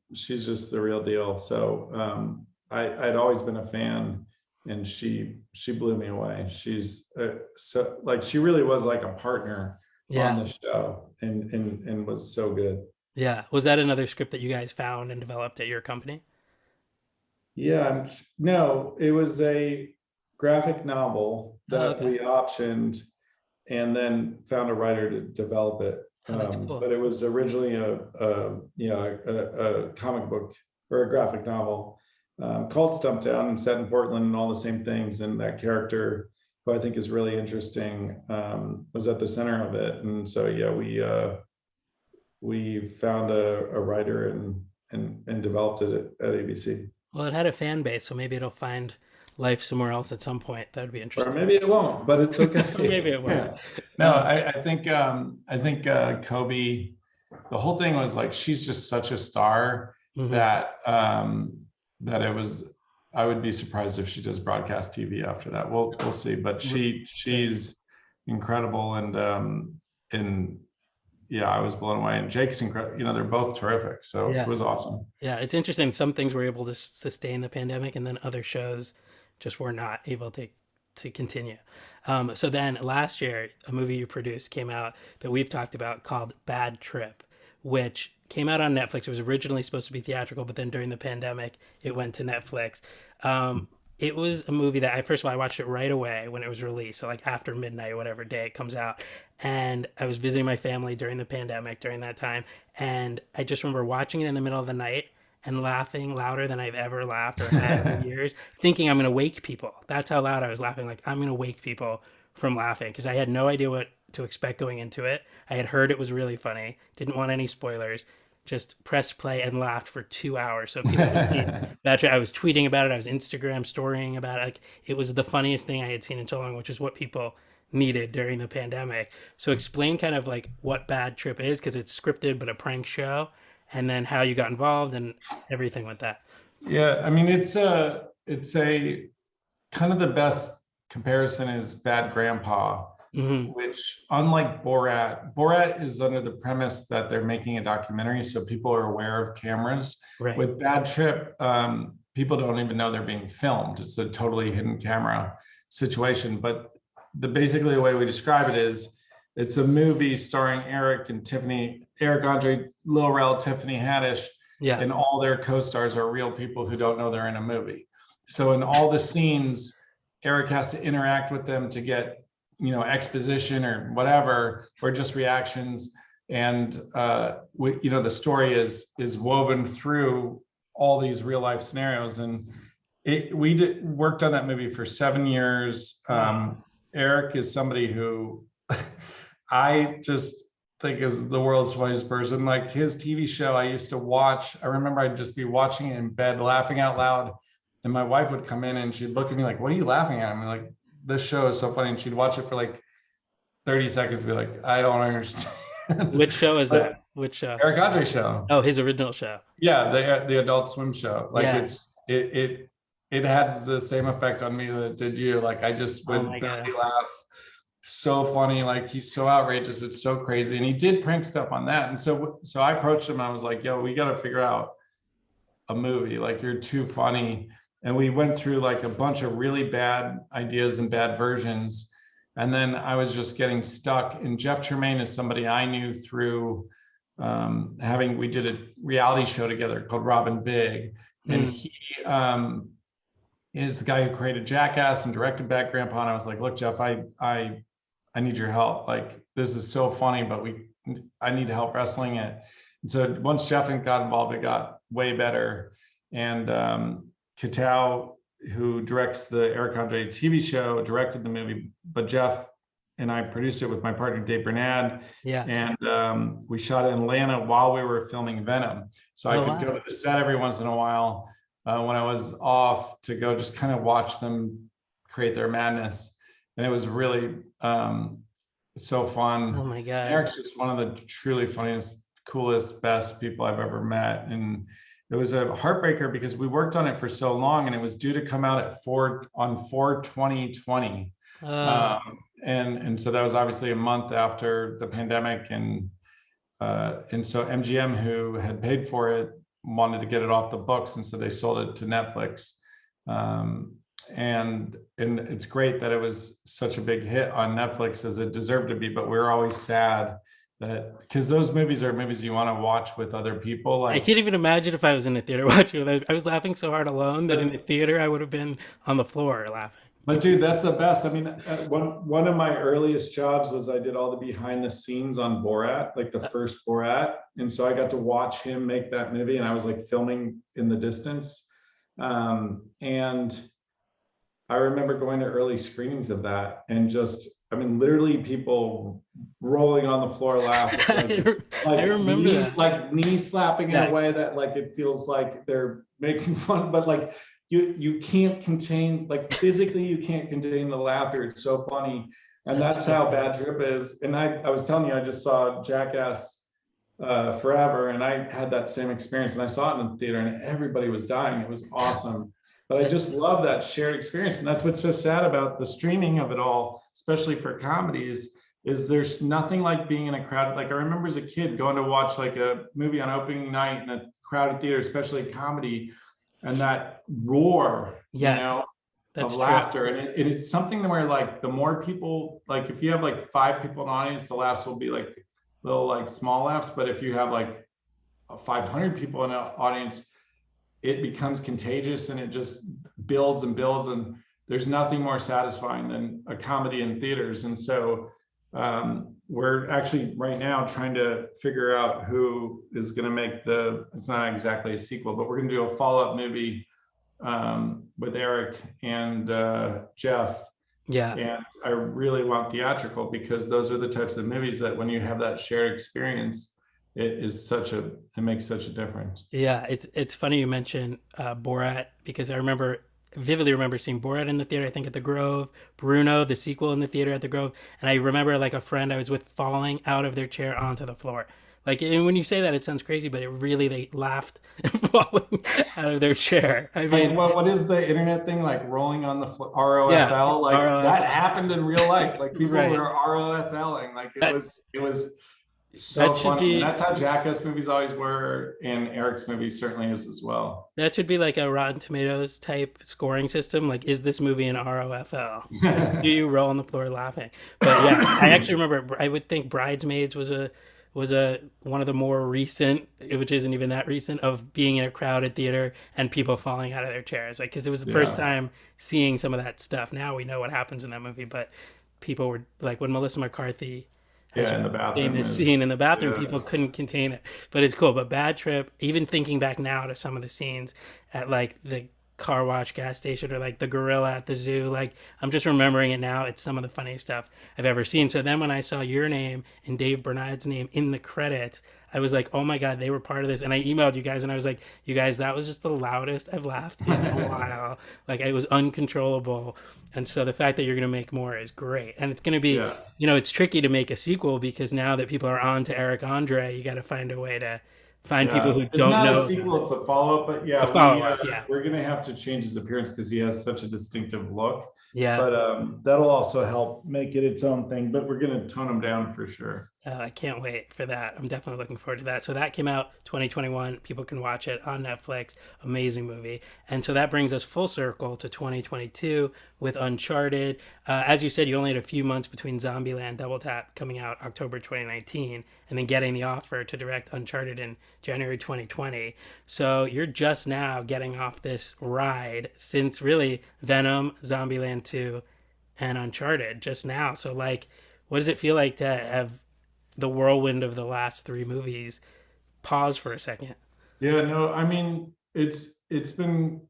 S2: the real deal. So I'd always been a fan, and she blew me away. She's so, like, she really was like a partner on
S1: yeah,
S2: the show, and was so good.
S1: yeah. Was that another script that you guys found and developed at your company?
S2: Yeah, no, it was a graphic novel
S1: Oh,
S2: that
S1: okay.
S2: we optioned and then found a writer to develop it.
S1: Oh, that's cool.
S2: But it was originally a comic book or a graphic novel called Stumptown, and set in Portland, and all the same things. And that character, who I think is really interesting, was at the center of it. And so yeah, we found a writer and developed it at ABC.
S1: Well, it had a fan base, so maybe it'll find life somewhere else at some point. That would be
S2: Or
S1: interesting.
S2: maybe it won't, but it's
S1: Maybe
S2: okay.
S1: it won't.
S2: Yeah. No,
S1: Um,
S2: I think Kobe, the whole thing was like, she's just such a star
S1: mhm.
S2: that it was, I would be surprised if she does broadcast TV after that. We'll see. But
S1: Right.
S2: she's incredible, and yeah, I was blown away. And Jake's incredible. They're both terrific. So it
S1: Yeah.
S2: was awesome.
S1: Yeah. It's interesting. Some things were able to sustain the pandemic, and then other shows just were not able to continue. So then last year, a movie you produced came out that we've talked about called Bad Trip, which came out on Netflix. It was originally supposed to be theatrical, but then during the pandemic, it went to Netflix. Um, it was a movie that first of all, I watched it right away when it was released. So like after midnight, whatever day it comes out. And I was visiting my family during the pandemic during that time. And I just remember watching it in the middle of the night and laughing louder than I've ever laughed or had in years, thinking I'm going to wake people. That's how loud I was laughing. Like, I'm going to wake people from laughing because I had no idea what to expect going into it. I had heard it was really funny, didn't want any spoilers, just pressed play and laughed for 2 hours. So if people haven't seen that, I was tweeting about it, I was Instagram storying about it. Like, it was the funniest thing I had seen in so long, which is what people needed during the pandemic. So explain kind of like what Bad Trip is because it's scripted but a prank show, and then how you got involved and everything with that.
S2: Yeah, I mean, it's a kind of, the best comparison is Bad Grandpa,
S1: Hmm.
S2: which, unlike Borat is under the premise that they're making a documentary, so people are aware of cameras.
S1: Right.
S2: With Bad Trip, people don't even know they're being filmed. It's a totally hidden camera situation. But basically the way we describe it is, it's a movie starring Eric Andre, Lil Rel, Tiffany Haddish,
S1: Yeah.
S2: and all their co-stars are real people who don't know they're in a movie. So in all the scenes, Eric has to interact with them to get exposition or whatever, or just reactions. And the story is woven through all these real life scenarios. And we worked on that movie for 7 years.
S1: Wow.
S2: Eric is somebody who I just think is the world's funniest person. Like his TV show, I used to watch. I remember I'd just be watching it in bed, laughing out loud, and my wife would come in and she'd look at me like, "What are you laughing at?" I'm like, "This show is so funny." And she'd watch it for like 30 seconds, and be like, "I don't understand."
S1: Which show is
S2: But
S1: that? Which show?
S2: Eric Andre show.
S1: Oh, his original show.
S2: Yeah, the Adult Swim show. Like
S1: Yeah.
S2: it had the same effect on me that it did you. Like I just
S1: Oh
S2: would
S1: my
S2: belly
S1: God.
S2: laugh. So funny, like he's so outrageous, it's so crazy. And he did prank stuff on that. And so I approached him and I was like, "Yo, we got to figure out a movie. Like you're too funny." And we went through like a bunch of really bad ideas and bad versions. And then I was just getting stuck. And Jeff Tremaine is somebody I knew through we did a reality show together called Robin Big. And
S1: Mm.
S2: he is the guy who created Jackass and directed Bad Grandpa. And I was like, "Look, Jeff, I need your help. Like this is so funny, but I need help wrestling it." And so once Jeff got involved, it got way better. And Katao, who directs the Eric Andre TV show, directed the movie, but Jeff and I produced it with my partner Dave Bernad.
S1: Yeah.
S2: And we shot it in Atlanta while we were filming Venom. So I
S1: Oh,
S2: could go
S1: wow.
S2: to the set every once in a while when I was off to go just kind of watch them create their madness. And it was really so
S1: Oh
S2: fun.
S1: my God.
S2: Eric's just one of the truly funniest, coolest, best people I've ever met. And it was a heartbreaker because we worked on it for so long and it was due to come out at 4/2020.
S1: Oh,
S2: And so that was obviously a month after the pandemic. And so MGM, who had paid for it, wanted to get it off the books. And so they sold it to Netflix. And it's great that it was such a big hit on Netflix as it deserved to be, but we were always sad that because those movies are movies you want to watch with other people.
S1: I
S2: Like,
S1: can't even imagine if I was in a theater watching it. I was laughing so hard alone that in the theater I would have been on the floor laughing.
S2: but dude, that's the best. I mean, one of my earliest jobs was I did all the behind the scenes on Borat, like the first Borat, and so I got to watch him make that movie, and I was like filming in the distance, and I remember going to early screenings of that and just, I mean, literally people rolling on the floor laughing,
S1: I remember that.
S2: like knee slapping in
S1: Yeah.
S2: a way that like it feels like they're making fun, but like you can't contain, like physically you can't contain the laughter. It's so funny. And that's how bad Drip is. And I was telling you, I just saw Jackass Forever, and I had that same experience, and I saw it in the theater and everybody was dying. It was awesome. But I just love that shared experience. And that's what's so sad about the streaming of it all, especially for comedies, is there's nothing like being in a crowd. Like I remember as a kid going to watch like a movie on opening night in a crowded theater, especially a comedy, and that roar,
S1: Yeah,
S2: of
S1: that's true.
S2: laughter. And it's something where like the more people, like if you have like 5 people in the audience, the laughs will be like little like small laughs. But if you have like 500 people in an audience, it becomes contagious and it just builds and builds. And there's nothing more satisfying than a comedy in theaters. And so we're actually right now trying to figure out who is going to make it's not exactly a sequel, but we're going to do a follow-up movie with Eric and Jeff.
S1: Yeah.
S2: And I really want theatrical because those are the types of movies that when you have that shared experience, it makes such a difference.
S1: Yeah, it's funny you mentioned Borat because vividly remember seeing Borat in the theater, I think at the Grove, Bruno, the sequel in the theater at the Grove, and I remember like a friend I was with falling out of their chair onto the floor. Like, and when you say that, it sounds crazy, but they laughed falling out of their chair. I
S2: Like,
S1: mean,
S2: what is the internet thing, like rolling on the
S1: yeah,
S2: ROFL? Like that
S1: ROF,
S2: happened in real life. Like people
S1: right.
S2: were ROFLing. Like
S1: That
S2: it was
S1: that
S2: so
S1: should
S2: funny. And
S1: be
S2: that's how Jackass movies always were, and Eric's movies certainly is as well.
S1: that should be like a Rotten Tomatoes type scoring system. Like, is this movie an ROFL? Like, do you roll on the floor laughing? But yeah, I actually remember. I would think Bridesmaids was a one of the more recent, which isn't even that recent, of being in a crowded theater and people falling out of their chairs. Like, because it was the first
S2: Yeah.
S1: time seeing some of that stuff. Now we know what happens in that movie, but people were like when Melissa McCarthy has
S2: Yeah,
S1: her
S2: in the bathroom
S1: famous scene in the
S2: is,
S1: bathroom,
S2: yeah.
S1: people couldn't contain it. But it's cool. But Bad Trip, even thinking back now to some of the scenes at like the car wash gas station or like the gorilla at the zoo, like I'm just remembering it now. It's some of the funniest stuff I've ever seen. So then when I saw your name and Dave Bernard's name in the credits, I was like, oh my God, they were part of this. And I emailed you guys and I was like, you guys, that was just the loudest I've laughed in a while. Like it was uncontrollable. And so the fact that you're going to make more is great. And it's going to be,
S2: Yeah.
S1: it's tricky to make a sequel because now that people are on to Eric Andre, you got to find a way to find people
S2: Yeah,
S1: who
S2: it's
S1: don't
S2: not a
S1: know about
S2: sequel,
S1: it.
S2: it's a follow-up, but
S1: A
S2: yeah,
S1: follow up. Yeah.
S2: we're gonna have to change his appearance because he has such a distinctive look.
S1: Yeah.
S2: But that'll also help make it its own thing, but we're gonna tone him down for sure.
S1: I can't wait for that. I'm definitely looking forward to that. So that came out 2021. People can watch it on Netflix. Amazing movie. And so that brings us full circle to 2022 with Uncharted. As you said, you only had a few months between Zombieland Double Tap coming out October 2019 and then getting the offer to direct Uncharted in January 2020. So you're just now getting off this ride since really Venom, Zombieland 2, and Uncharted just now. So like, what does it feel like to have the whirlwind of the last three movies pause for a second?
S2: Yeah, no, I mean, it's been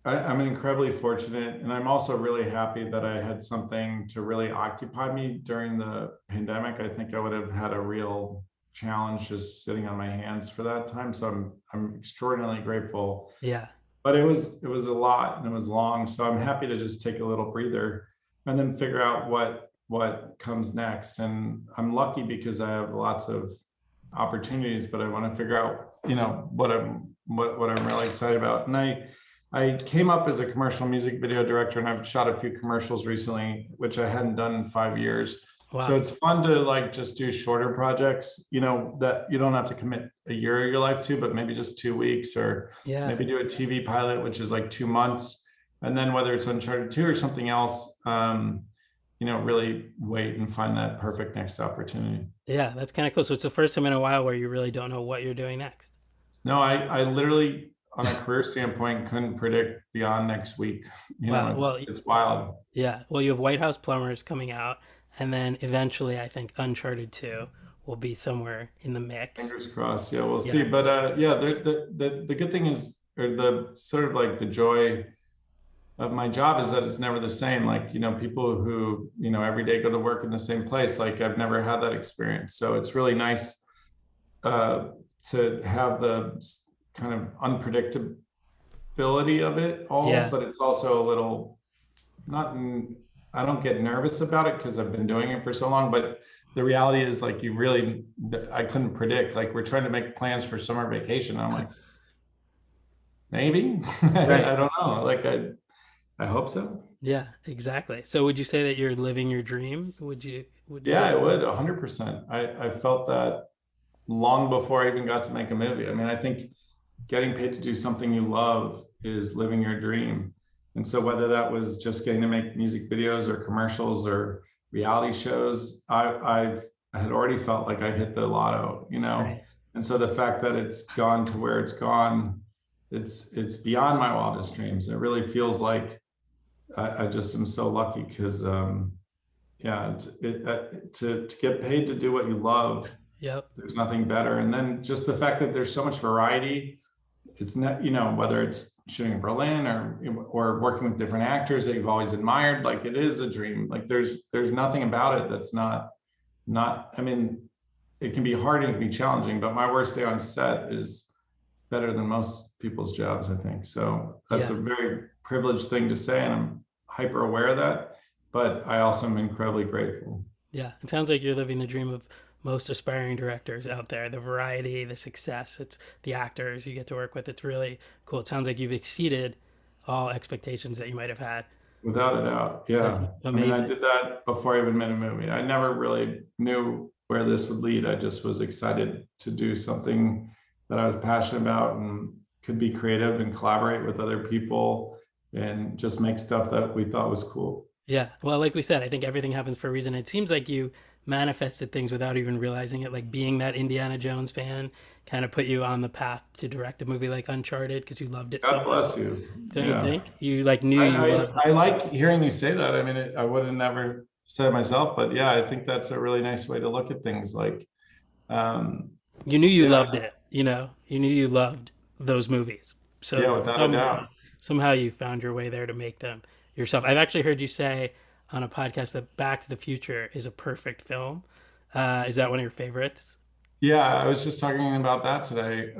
S2: I'm incredibly fortunate, and I'm also really happy that I had something to really occupy me during the pandemic. I think I would have had a real challenge just sitting on my hands for that time. So I'm extraordinarily grateful.
S1: Yeah.
S2: But it was a lot and it was long. So I'm happy to just take a little breather and then figure out what comes next. And I'm lucky because I have lots of opportunities, but I want to figure out, what I'm really excited about. And I came up as a commercial music video director, and I've shot a few commercials recently, which I hadn't done in 5 years. So
S1: Wow.
S2: it's fun to like just do shorter projects, that you don't have to commit a year of your life to, but maybe just 2 weeks, or
S1: Yeah.
S2: maybe do a TV pilot, which is like 2 months. And then whether it's Uncharted 2 or something else, really wait and find that perfect next opportunity.
S1: Yeah. That's kind of cool. So it's the first time in a while where you really don't know what you're doing next.
S2: No, I literally, on a career standpoint, couldn't predict beyond next week.
S1: Wow.
S2: It's
S1: Well,
S2: it's wild.
S1: yeah. Well, you have White House Plumbers coming out, and then eventually, I think Uncharted 2 will be somewhere in the mix.
S2: Fingers crossed. Yeah, we'll see.
S1: Yeah.
S2: But yeah, the good thing is, or the sort of like the joy of my job is that it's never the same. Like, people who, every day go to work in the same place, like I've never had that experience. So it's really nice uh, to have the kind of unpredictability of it all,
S1: Yeah.
S2: but it's also a little not I don't get nervous about it because I've been doing it for so long, but the reality is like I couldn't predict. Like we're trying to make plans for summer vacation. I'm like, maybe.
S1: Right.
S2: I don't know. Like I hope so.
S1: Yeah. Exactly. So would you say that you're living your dream? Would you
S2: Yeah,
S1: say?
S2: I would 100%. I felt that long before I even got to make a movie. I mean, I think getting paid to do something you love is living your dream. And so whether that was just getting to make music videos or commercials or reality shows, I had already felt like I hit the lotto.
S1: Right.
S2: And so the fact that it's gone to where it's gone, it's beyond my wildest dreams. It really feels like I just am so lucky because yeah, to get paid to do what you love,
S1: Yep.
S2: there's nothing better. And then just the fact that there's so much variety. It's not, whether it's shooting in Berlin or working with different actors that you've always admired, like it is a dream. Like there's nothing about it that's not. I mean, it can be hard and it can be challenging, but my worst day on set is better than most people's jobs, I think. So that's
S1: Yeah.
S2: a very privileged thing to say, and I'm hyper aware of that. But I also am incredibly grateful.
S1: Yeah. It sounds like you're living the dream of most aspiring directors out there. The variety, the success, it's the actors you get to work with. It's really cool. It sounds like you've exceeded all expectations that you might have had.
S2: Without a doubt.
S1: That's
S2: Yeah. I mean, I
S1: amazing.
S2: did that before I even made a movie. I never really knew where this would lead. I just was excited to do something that I was passionate about and could be creative and collaborate with other people and just make stuff that we thought was cool.
S1: Yeah. Well, like we said, I think everything happens for a reason. It seems like you manifested things without even realizing it. Like being that Indiana Jones fan kind of put you on the path to direct a movie like Uncharted because you loved it so
S2: God
S1: much.
S2: bless you.
S1: Don't you
S2: Yeah.
S1: think? You like knew
S2: I,
S1: you
S2: I,
S1: loved it.
S2: I like hearing you say that. I mean, I would have never said it myself, but yeah, I think that's a really nice way to look at things. Like, um,
S1: You knew you
S2: yeah,
S1: loved it, you know. You knew you loved those movies.
S2: yeah,
S1: So
S2: without a
S1: somehow,
S2: doubt.
S1: somehow you found your way there to make them yourself. I've actually heard you say on a podcast that Back to the Future is a perfect film. Is that one of your favorites?
S2: Yeah, I was just talking about that today.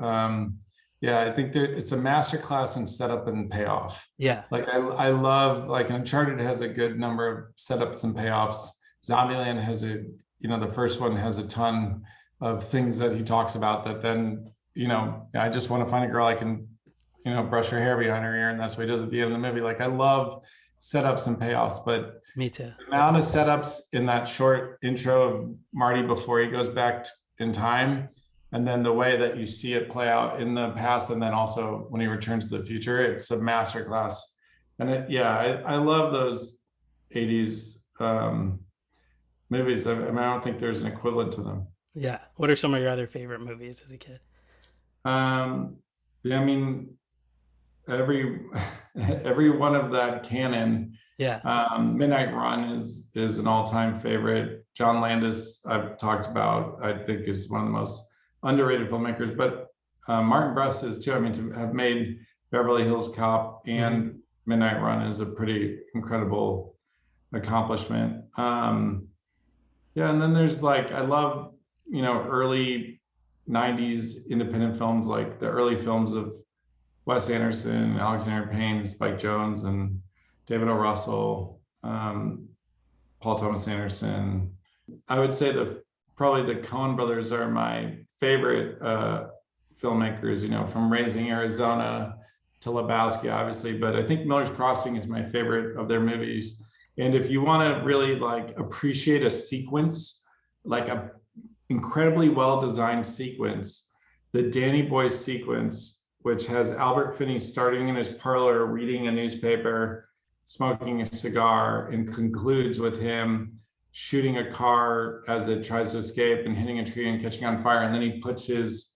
S2: Yeah, I think that it's a masterclass in setup and payoff.
S1: Yeah,
S2: Like I love like Uncharted has a good number of setups and payoffs. Zombieland has the first one has a ton of things that he talks about that then, I just want to find a girl I can, brush her hair behind her ear, and that's what he does at the end of the movie. Like I love setups and payoffs, but
S1: me too.
S2: the amount of setups in that short intro of Marty before he goes back in time, and then the way that you see it play out in the past, and then also when he returns to the future, it's a masterclass. And I love those 80s movies. I don't think there's an equivalent to them.
S1: Yeah. What are some of your other favorite movies as a kid?
S2: um yeah, I mean, every every one of that canon.
S1: Yeah.
S2: Midnight Run is an all-time favorite. John Landis, I've talked about, I think is one of the most underrated filmmakers, but Martin Brest is too. I mean, to have made Beverly Hills Cop
S1: Hmm.
S2: and Midnight Run is a pretty incredible accomplishment. Yeah, and then there's like, I love, early 90s independent films, like the early films of Wes Anderson, Alexander Payne, Spike Jonze, and David O. Russell, Paul Thomas Anderson. I would say that probably the Coen brothers are my favorite filmmakers, from Raising Arizona to Lebowski, obviously, but I think Miller's Crossing is my favorite of their movies. And if you want to really like appreciate a sequence, like a incredibly well-designed sequence, the Danny Boy sequence, which has Albert Finney starting in his parlor, reading a newspaper, smoking a cigar, and concludes with him shooting a car as it tries to escape and hitting a tree and catching on fire. And then he puts his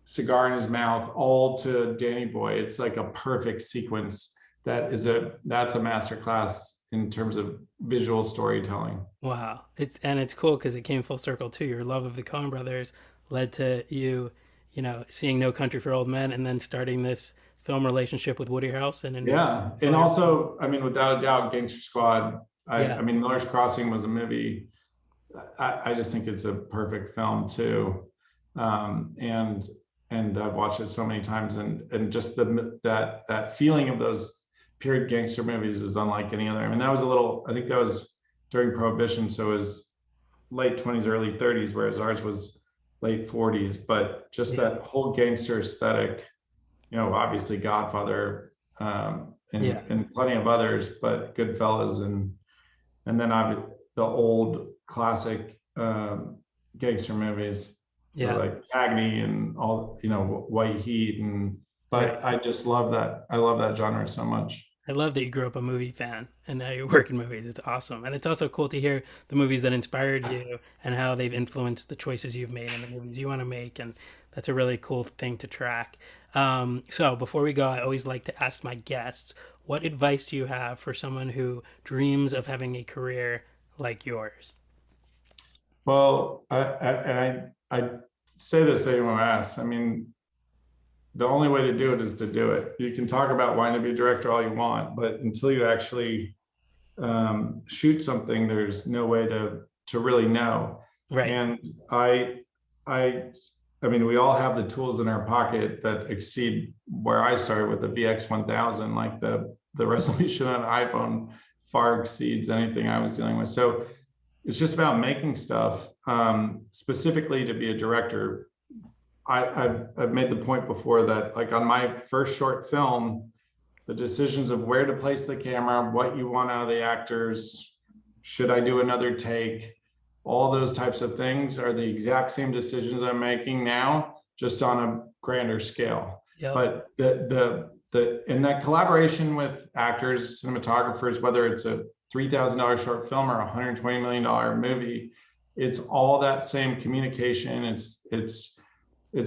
S2: cigar in his mouth, all to Danny Boy. It's like a perfect sequence. That's a masterclass in terms of visual storytelling.
S1: Wow. It's cool because it came full circle too. Your love of the Coen brothers led to you, seeing No Country for Old Men and then starting this film relationship with Woody Harrelson and
S2: Yeah, and also, I mean, without a doubt, Gangster Squad. I
S1: yeah.
S2: mean, Miller's Crossing was a movie. I just think it's a perfect film too, and I've watched it so many times, and just that feeling of those period gangster movies is unlike any other. I mean, I think that was during Prohibition, so it was late 20s, early 30s, whereas ours was late 40s. But just
S1: Yeah.
S2: that whole gangster aesthetic, obviously Godfather,
S1: Yeah.
S2: and plenty of others, but Goodfellas, and then the old classic gangster movies, so
S1: Yeah.
S2: like Cagney and all, White Heat,
S1: Right.
S2: but I just love that. I love that genre so much.
S1: I love that you grew up a movie fan and now you work in movies. It's awesome. And it's also cool to hear the movies that inspired you and how they've influenced the choices you've made and the movies you want to make. And that's a really cool thing to track. So before we go, I always like to ask my guests, what advice do you have for someone who dreams of having a career like yours?
S2: Well, I say this to anyone who asks. I mean, the only way to do it is to do it. You can talk about wanting to be a director all you want, but until you actually shoot something, there's no way to really know.
S1: Right.
S2: And I I mean, we all have the tools in our pocket that exceed where I started with the VX1000. Like the resolution on an iPhone far exceeds anything I was dealing with. So it's just about making stuff. Specifically to be a director, I've made the point before that, like on my first short film, the decisions of where to place the camera, what you want out of the actors, should I do another take, all those types of things are the exact same decisions I'm making now, just on a grander scale.
S1: Yep.
S2: But in that collaboration with actors, cinematographers, whether it's a $3,000 short film or a $120 million movie, it's all that same communication. It's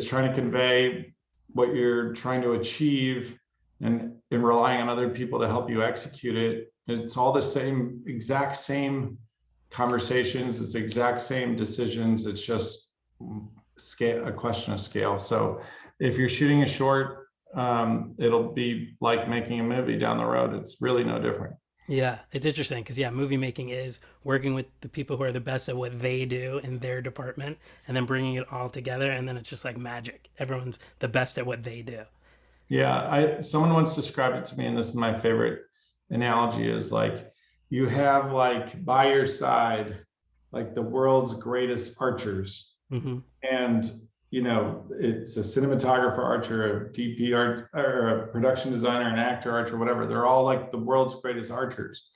S2: trying to convey what you're trying to achieve, and relying on other people to help you execute it. It's all the same, exact same conversations. It's the exact same decisions. It's just a question of scale. So if you're shooting a short, it'll be like making a movie down the road. It's really no different.
S1: Yeah, it's interesting because yeah, movie making is working with the people who are the best at what they do in their department, and then bringing it all together, and then it's just like magic. Everyone's the best at what they do.
S2: Yeah, someone once described it to me, and this is my favorite analogy, is like you have like by your side like the world's greatest archers.
S1: Mm-hmm.
S2: And it's a cinematographer archer, a DP art, or a production designer, an actor archer, whatever. They're all like the world's greatest archers.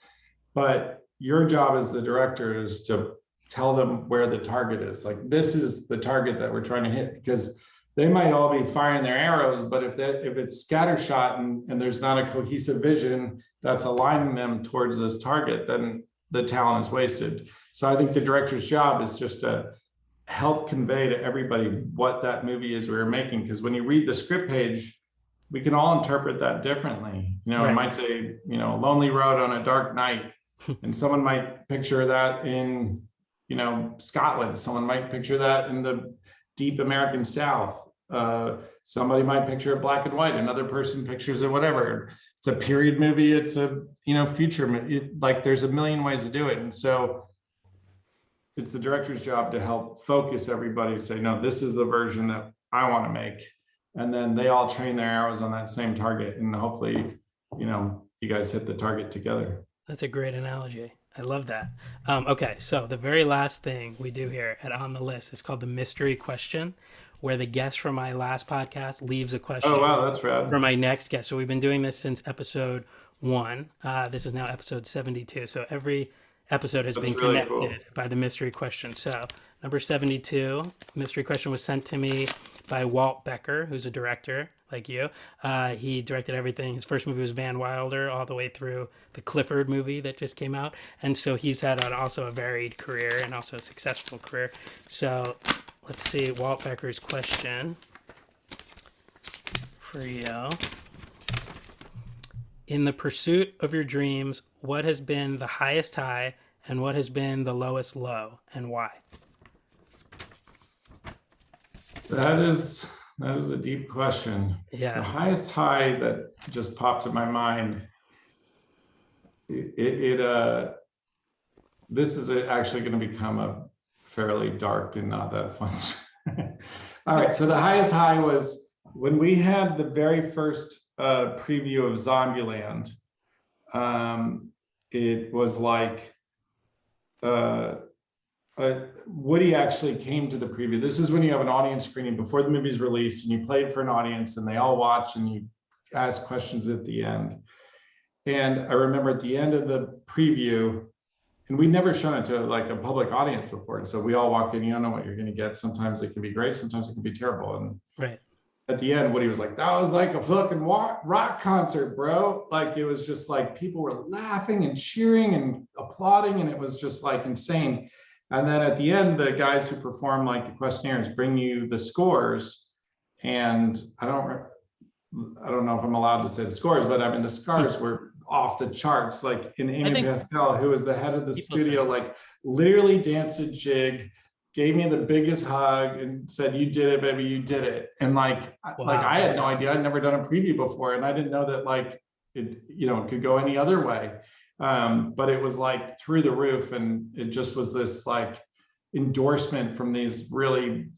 S2: But your job as the director is to tell them where the target is. Like, this is the target that we're trying to hit, because they might all be firing their arrows, but if it's scattershot and there's not a cohesive vision that's aligning them towards this target, then the talent is wasted. So I think the director's job is just to help convey to everybody what that movie is we were making. Because when you read the script page, we can all interpret that differently. Right. It might say, lonely road on a dark night, and someone might picture that in, Scotland. Someone might picture that in the deep American South. Somebody might picture it black and white. Another person pictures it whatever. It's a period movie. It's a future. Like, there's a million ways to do it, and so it's the director's job to help focus everybody to say, no, this is the version that I want to make, and then they all train their arrows on that same target, and hopefully, you guys hit the target together.
S1: That's a great analogy. I love that. Okay, so the very last thing we do here at On the List is called the mystery question, where the guest from my last podcast leaves a question.
S2: Oh, wow, that's rad.
S1: For my next guest. So we've been doing this since episode 1. This is now episode 72. So every episode has been really connected by the mystery question. So number 72, mystery question was sent to me by Walt Becker, who's a director like you. He directed everything. His first movie was Van Wilder, all the way through the Clifford movie that just came out. And so he's had also a varied career and also a successful career. So let's see Walt Becker's question for you. In the pursuit of your dreams, what has been the highest high and what has been the lowest low, and why?
S2: That is a deep question.
S1: Yeah.
S2: The highest high that just popped in my mind, this is actually going to become a fairly dark and not that fun. All right, so the highest high was when we had the very first preview of Zombieland. It was like Woody actually came to the preview. This is when you have an audience screening before the movie's released, and you play it for an audience, and they all watch, and you ask questions at the end. And I remember at the end of the preview, and we'd never shown it to like a public audience before, and so we all walk in. You don't know what you're going to get. Sometimes it can be great, sometimes it can be terrible. And
S1: right
S2: at the end, Woody was like, "That was like a fucking rock concert, bro!" Like, it was just like people were laughing and cheering and applauding, and it was just like insane. And then at the end, the guys who perform like the questionnaires bring you the scores, and I don't know if I'm allowed to say the scores, but I mean the scores were off the charts. Like, in Amy Pascal, who was the head of the studio, like literally danced a jig, gave me the biggest hug, and said, "You did it, baby, you did it." And like, wow. Like, I had no idea. I'd never done a preview before, and I didn't know that like it, it could go any other way. But it was like through the roof, and it just was this like endorsement from these really,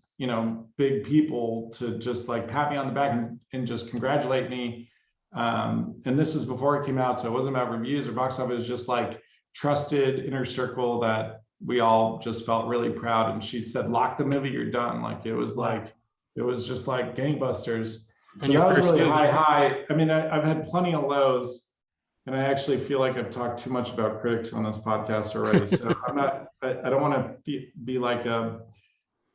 S2: big people to just like pat me on the back and just congratulate me. And this was before it came out, so it wasn't about reviews or box office. It was just like trusted inner circle that we all just felt really proud. And she said, "Lock the movie, you're done." Like, it was just like gangbusters. So that was really high. I mean, I've had plenty of lows. And I actually feel like I've talked too much about critics on this podcast already. So I don't want to be like a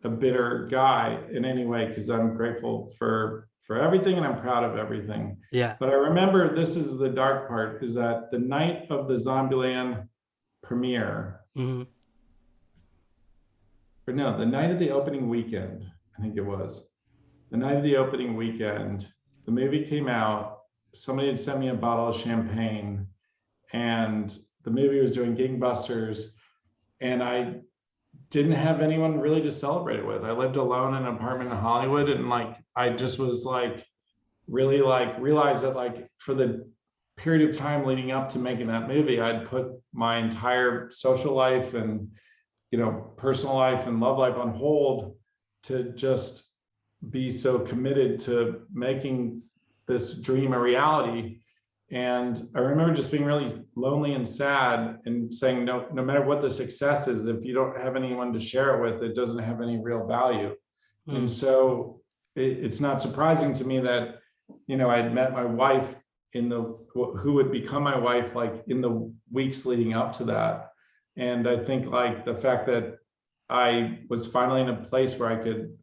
S2: bitter guy in any way, because I'm grateful for everything and I'm proud of everything.
S1: Yeah.
S2: But I remember, this is the dark part, is that the night of the Zombieland premiere,
S1: mm-hmm.
S2: or no, the night of the opening weekend, I think it was. The night of the opening weekend, the movie came out. Somebody had sent me a bottle of champagne, and the movie was doing gangbusters. and I didn't have anyone really to celebrate it with. I lived alone in an apartment in Hollywood, and like I just was like really like realized that like for the period of time leading up to making that movie, I'd put my entire social life and personal life and love life on hold to just be so committed to making this dream a reality. And I remember just being really lonely and sad and saying, no matter what the success is, if you don't have anyone to share it with, it doesn't have any real value. And so it's not surprising to me that, I had met my wife who would become my wife, like in the weeks leading up to that. And I think like the fact that I was finally in a place where I could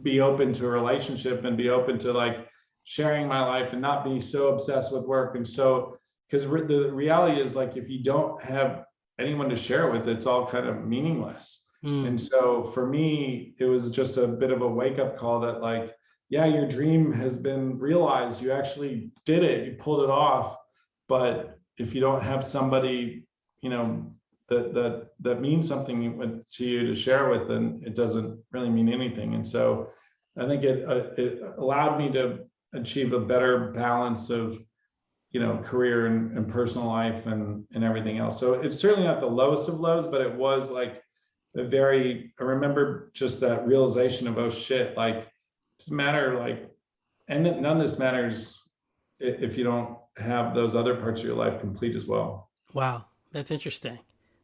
S2: be open to a relationship and be open to like sharing my life and not be so obsessed with work. And so, because the reality is like, if you don't have anyone to share with, it's all kind of meaningless. And so for me, it was just a bit of a wake up call that like, yeah, your dream has been realized. You actually did it. You pulled it off. But if you don't have somebody, that means something to you to share with, then it doesn't really mean anything. And so I think it allowed me to achieve a better balance of, career and personal life and everything else. So it's certainly not the lowest of lows, but it was like I remember just that realization of, oh shit, like it doesn't matter, like, and none of this matters if you don't have those other parts of your life complete as well.
S1: Wow, that's interesting.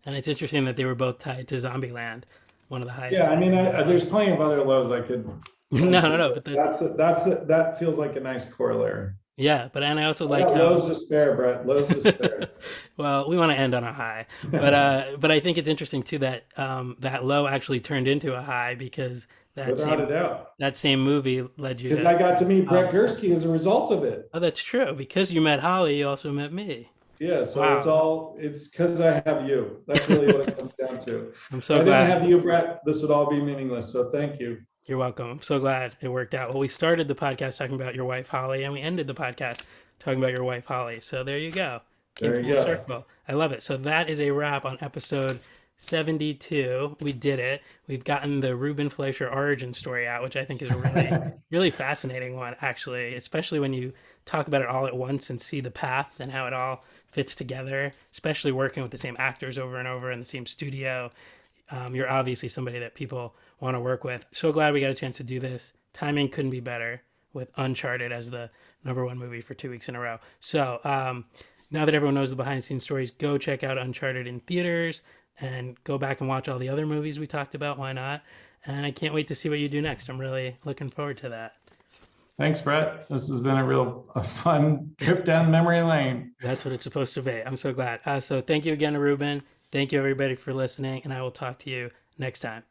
S1: And it's interesting that they were both tied to Zombieland, one of the highest.
S2: Yeah, I mean, there's plenty of other lows I could.
S1: No, but
S2: that feels like a nice corollary.
S1: Yeah, and I also like
S2: lows to spare, Brett. Lows to spare.
S1: Well, we want to end on a high, but I think it's interesting too that that low actually turned into a high because
S2: without a doubt,
S1: that same movie led you.
S2: Because I got to meet Brett Gursky as a result of it.
S1: Oh, that's true. Because you met Holly, you also met me.
S2: Yeah, so it's because I have you. That's really what it comes down to.
S1: I'm so
S2: glad. If I didn't have you, Brett, this would all be meaningless. So thank you.
S1: You're welcome. I'm so glad it worked out. Well, we started the podcast talking about your wife, Holly, and we ended the podcast talking about your wife, Holly. So there you go. Came full circle. I love it. So that is a wrap on episode 72. We did it. We've gotten the Ruben Fleischer origin story out, which I think is a really, really fascinating one, actually, especially when you talk about it all at once and see the path and how it all fits together, especially working with the same actors over and over in the same studio. You're obviously somebody that people want to work with. So glad we got a chance to do this. Timing couldn't be better with Uncharted as the #1 movie for 2 weeks in a row. So now that everyone knows the behind the scenes stories, go check out Uncharted in theaters and go back and watch all the other movies we talked about. Why not? And I can't wait to see what you do next. I'm really looking forward to that.
S2: Thanks, Brett. This has been a fun trip down memory lane.
S1: That's what it's supposed to be. I'm so glad. So thank you again to Ruben. Thank you, everybody, for listening, and I will talk to you next time.